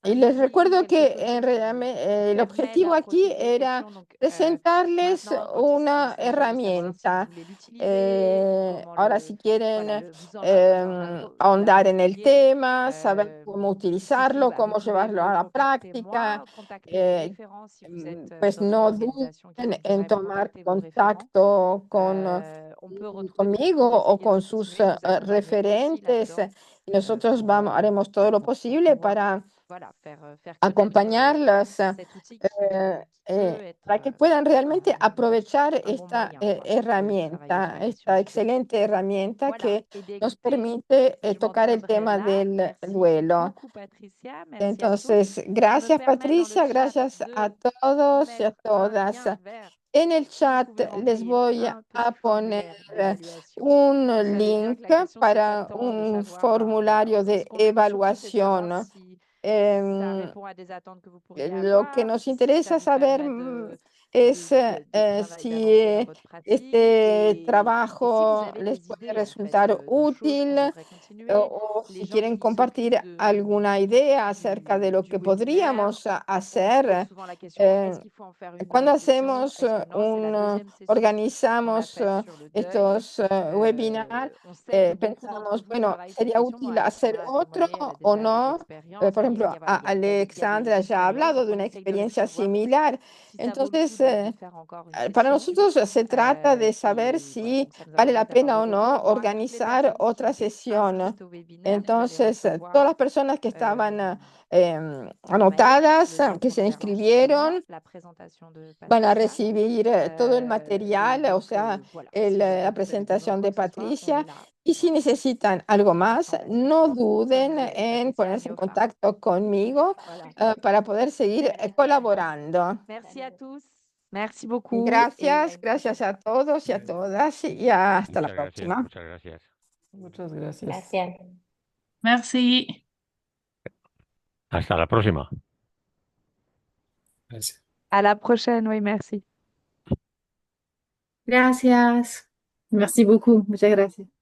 Speaker 1: y les
Speaker 2: Readly,
Speaker 1: recuerdo
Speaker 2: quelque
Speaker 1: que
Speaker 2: chose qui
Speaker 1: el
Speaker 2: permet
Speaker 1: objetivo aquí
Speaker 2: d'approcher cette
Speaker 1: era
Speaker 2: question. Donc,
Speaker 1: presentarles
Speaker 2: maintenant, quand il
Speaker 1: una
Speaker 2: s'agit de savoir si vous
Speaker 1: herramienta.
Speaker 2: voulez l'utiliser ou comment
Speaker 1: Ahora, si
Speaker 2: voilà,
Speaker 1: quieren
Speaker 2: vous en
Speaker 1: ahondar en el
Speaker 2: approprier,
Speaker 1: tema, saber cómo
Speaker 2: c'est qui
Speaker 1: utilizarlo,
Speaker 2: bah, vous
Speaker 1: cómo
Speaker 2: pouvez
Speaker 1: llevarlo a
Speaker 2: me
Speaker 1: la
Speaker 2: contacter
Speaker 1: práctica,
Speaker 2: moi, contacter vos
Speaker 1: eh,
Speaker 2: référents si vous êtes
Speaker 1: pues
Speaker 2: dans une
Speaker 1: no duden
Speaker 2: organisation qui vous
Speaker 1: en
Speaker 2: dirait
Speaker 1: tomar
Speaker 2: contacter vos référents.
Speaker 1: contacto
Speaker 2: On peut retrouver tout
Speaker 1: conmigo
Speaker 2: pour
Speaker 1: o
Speaker 2: essayer de
Speaker 1: con sus
Speaker 2: continuer de vous accompagner aussi
Speaker 1: referentes.
Speaker 2: là-dedans
Speaker 1: Y nosotros
Speaker 2: pour,
Speaker 1: haremos todo lo
Speaker 2: pour
Speaker 1: posible
Speaker 2: pouvoir
Speaker 1: para
Speaker 2: voilà, faire connaître
Speaker 1: acompañarlas
Speaker 2: cet outil qui peut être
Speaker 1: para que puedan realmente
Speaker 2: un,
Speaker 1: aprovechar
Speaker 2: un bon
Speaker 1: esta
Speaker 2: moyen quoi, de travailler sur
Speaker 1: herramienta,
Speaker 2: les questions
Speaker 1: esta
Speaker 2: difficiles.
Speaker 1: excelente herramienta
Speaker 2: Voilà,
Speaker 1: que
Speaker 2: et bien
Speaker 1: nos
Speaker 2: écoutez,
Speaker 1: permite
Speaker 2: je m'en
Speaker 1: tocar el
Speaker 2: tiendrai
Speaker 1: tema
Speaker 2: là.
Speaker 1: del
Speaker 2: Merci
Speaker 1: duelo.
Speaker 2: beaucoup Patricia, merci à tous.
Speaker 1: Entonces,
Speaker 2: Je me
Speaker 1: gracias
Speaker 2: permets dans le
Speaker 1: Patricia,
Speaker 2: chat
Speaker 1: gracias a
Speaker 2: de vous
Speaker 1: todos y a
Speaker 2: mettre un
Speaker 1: todas.
Speaker 2: lien vers
Speaker 1: En el
Speaker 2: où vous
Speaker 1: chat
Speaker 2: pouvez
Speaker 1: les
Speaker 2: remplir
Speaker 1: voy
Speaker 2: un
Speaker 1: a
Speaker 2: petit
Speaker 1: poner
Speaker 2: formulaire d'évaluation.
Speaker 1: un
Speaker 2: Vous savez bien
Speaker 1: link
Speaker 2: que la question, c'est pas
Speaker 1: para
Speaker 2: tant de
Speaker 1: un
Speaker 2: savoir, ben voilà,
Speaker 1: formulario
Speaker 2: ce
Speaker 1: de
Speaker 2: qu'on demande surtout, c'est de savoir
Speaker 1: evaluación.
Speaker 2: si ça
Speaker 1: Em,
Speaker 2: répond à des attentes que vous pourriez
Speaker 1: lo que
Speaker 2: avoir,
Speaker 1: nos
Speaker 2: si ça
Speaker 1: interesa
Speaker 2: vous
Speaker 1: saber
Speaker 2: permet de
Speaker 1: es
Speaker 2: travail,
Speaker 1: si
Speaker 2: d'avancer dans votre pratique
Speaker 1: este
Speaker 2: et si vous
Speaker 1: trabajo
Speaker 2: avez
Speaker 1: les
Speaker 2: des
Speaker 1: puede
Speaker 2: idées, en fait,
Speaker 1: resultar
Speaker 2: de choses qu'on
Speaker 1: útil
Speaker 2: devrait continuer,
Speaker 1: o
Speaker 2: les
Speaker 1: si
Speaker 2: gens
Speaker 1: quieren
Speaker 2: qui
Speaker 1: compartir
Speaker 2: s'occupent
Speaker 1: alguna idea acerca de lo
Speaker 2: du
Speaker 1: que
Speaker 2: webinaire.
Speaker 1: podríamos
Speaker 2: On se
Speaker 1: hacer.
Speaker 2: pose souvent la question, est-ce qu'il faut en faire une
Speaker 1: Cuando
Speaker 2: nouvelle session?
Speaker 1: hacemos
Speaker 2: Est-ce que non, c'est la deuxième session qu'on a
Speaker 1: organizamos
Speaker 2: faite sur le deuil.
Speaker 1: estos webinars,
Speaker 2: On sait que beaucoup d'entre
Speaker 1: pensamos,
Speaker 2: vous
Speaker 1: bueno,
Speaker 2: travaillent ces
Speaker 1: ¿sería
Speaker 2: questions. Bon,
Speaker 1: útil hacer
Speaker 2: Alexandra a
Speaker 1: otro
Speaker 2: témoigné, elle a
Speaker 1: o
Speaker 2: déjà des
Speaker 1: no?
Speaker 2: expériences,
Speaker 1: Por
Speaker 2: mais
Speaker 1: ejemplo,
Speaker 2: il y a des
Speaker 1: Alexandra ya ha
Speaker 2: expériences,
Speaker 1: hablado
Speaker 2: donc
Speaker 1: de
Speaker 2: on
Speaker 1: una
Speaker 2: essaye de
Speaker 1: experiencia
Speaker 2: savoir
Speaker 1: similar.
Speaker 2: si ça vaut le
Speaker 1: Entonces,
Speaker 2: coup de faire encore une
Speaker 1: para
Speaker 2: session.
Speaker 1: nosotros se trata de saber
Speaker 2: Et voilà,
Speaker 1: si
Speaker 2: donc ça nous
Speaker 1: vale la
Speaker 2: intéresse d'avoir
Speaker 1: pena o
Speaker 2: vos
Speaker 1: no
Speaker 2: retours. Moi, toutes les
Speaker 1: organizar
Speaker 2: personnes qui
Speaker 1: otra
Speaker 2: étaient
Speaker 1: sesión.
Speaker 2: inscrites au webinaire, j'avais envie de
Speaker 1: Entonces, todas
Speaker 2: savoir
Speaker 1: las personas que estaban
Speaker 2: par mail
Speaker 1: anotadas,
Speaker 2: les
Speaker 1: que se
Speaker 2: infos de l'enregistrement,
Speaker 1: inscribieron,
Speaker 2: la présentation de
Speaker 1: van a
Speaker 2: Patricia.
Speaker 1: recibir todo el
Speaker 2: Et
Speaker 1: material, o
Speaker 2: donc,
Speaker 1: sea,
Speaker 2: voilà,
Speaker 1: la
Speaker 2: si jamais vous avez besoin
Speaker 1: presentación
Speaker 2: de quoi
Speaker 1: de
Speaker 2: que ce soit, on est
Speaker 1: Patricia.
Speaker 2: là.
Speaker 1: Y si
Speaker 2: Voilà.
Speaker 1: necesitan algo más,
Speaker 2: Ensemble,
Speaker 1: no
Speaker 2: comme
Speaker 1: duden
Speaker 2: vous avez dit,
Speaker 1: en
Speaker 2: Patricia,
Speaker 1: ponerse en
Speaker 2: mieux faire.
Speaker 1: contacto conmigo
Speaker 2: Voilà.
Speaker 1: para poder seguir colaborando.
Speaker 2: Merci à tous. Merci beaucoup.
Speaker 1: Gracias, gracias a todos y a todas y hasta la
Speaker 5: Muchas gracias,
Speaker 1: próxima.
Speaker 5: muchas gracias.
Speaker 4: Muchas gracias.
Speaker 3: Gracias.
Speaker 6: Merci.
Speaker 5: Hasta la próxima.
Speaker 7: Gracias.
Speaker 2: À la prochaine, oui, merci.
Speaker 6: Gracias. Merci beaucoup. Muchas gracias.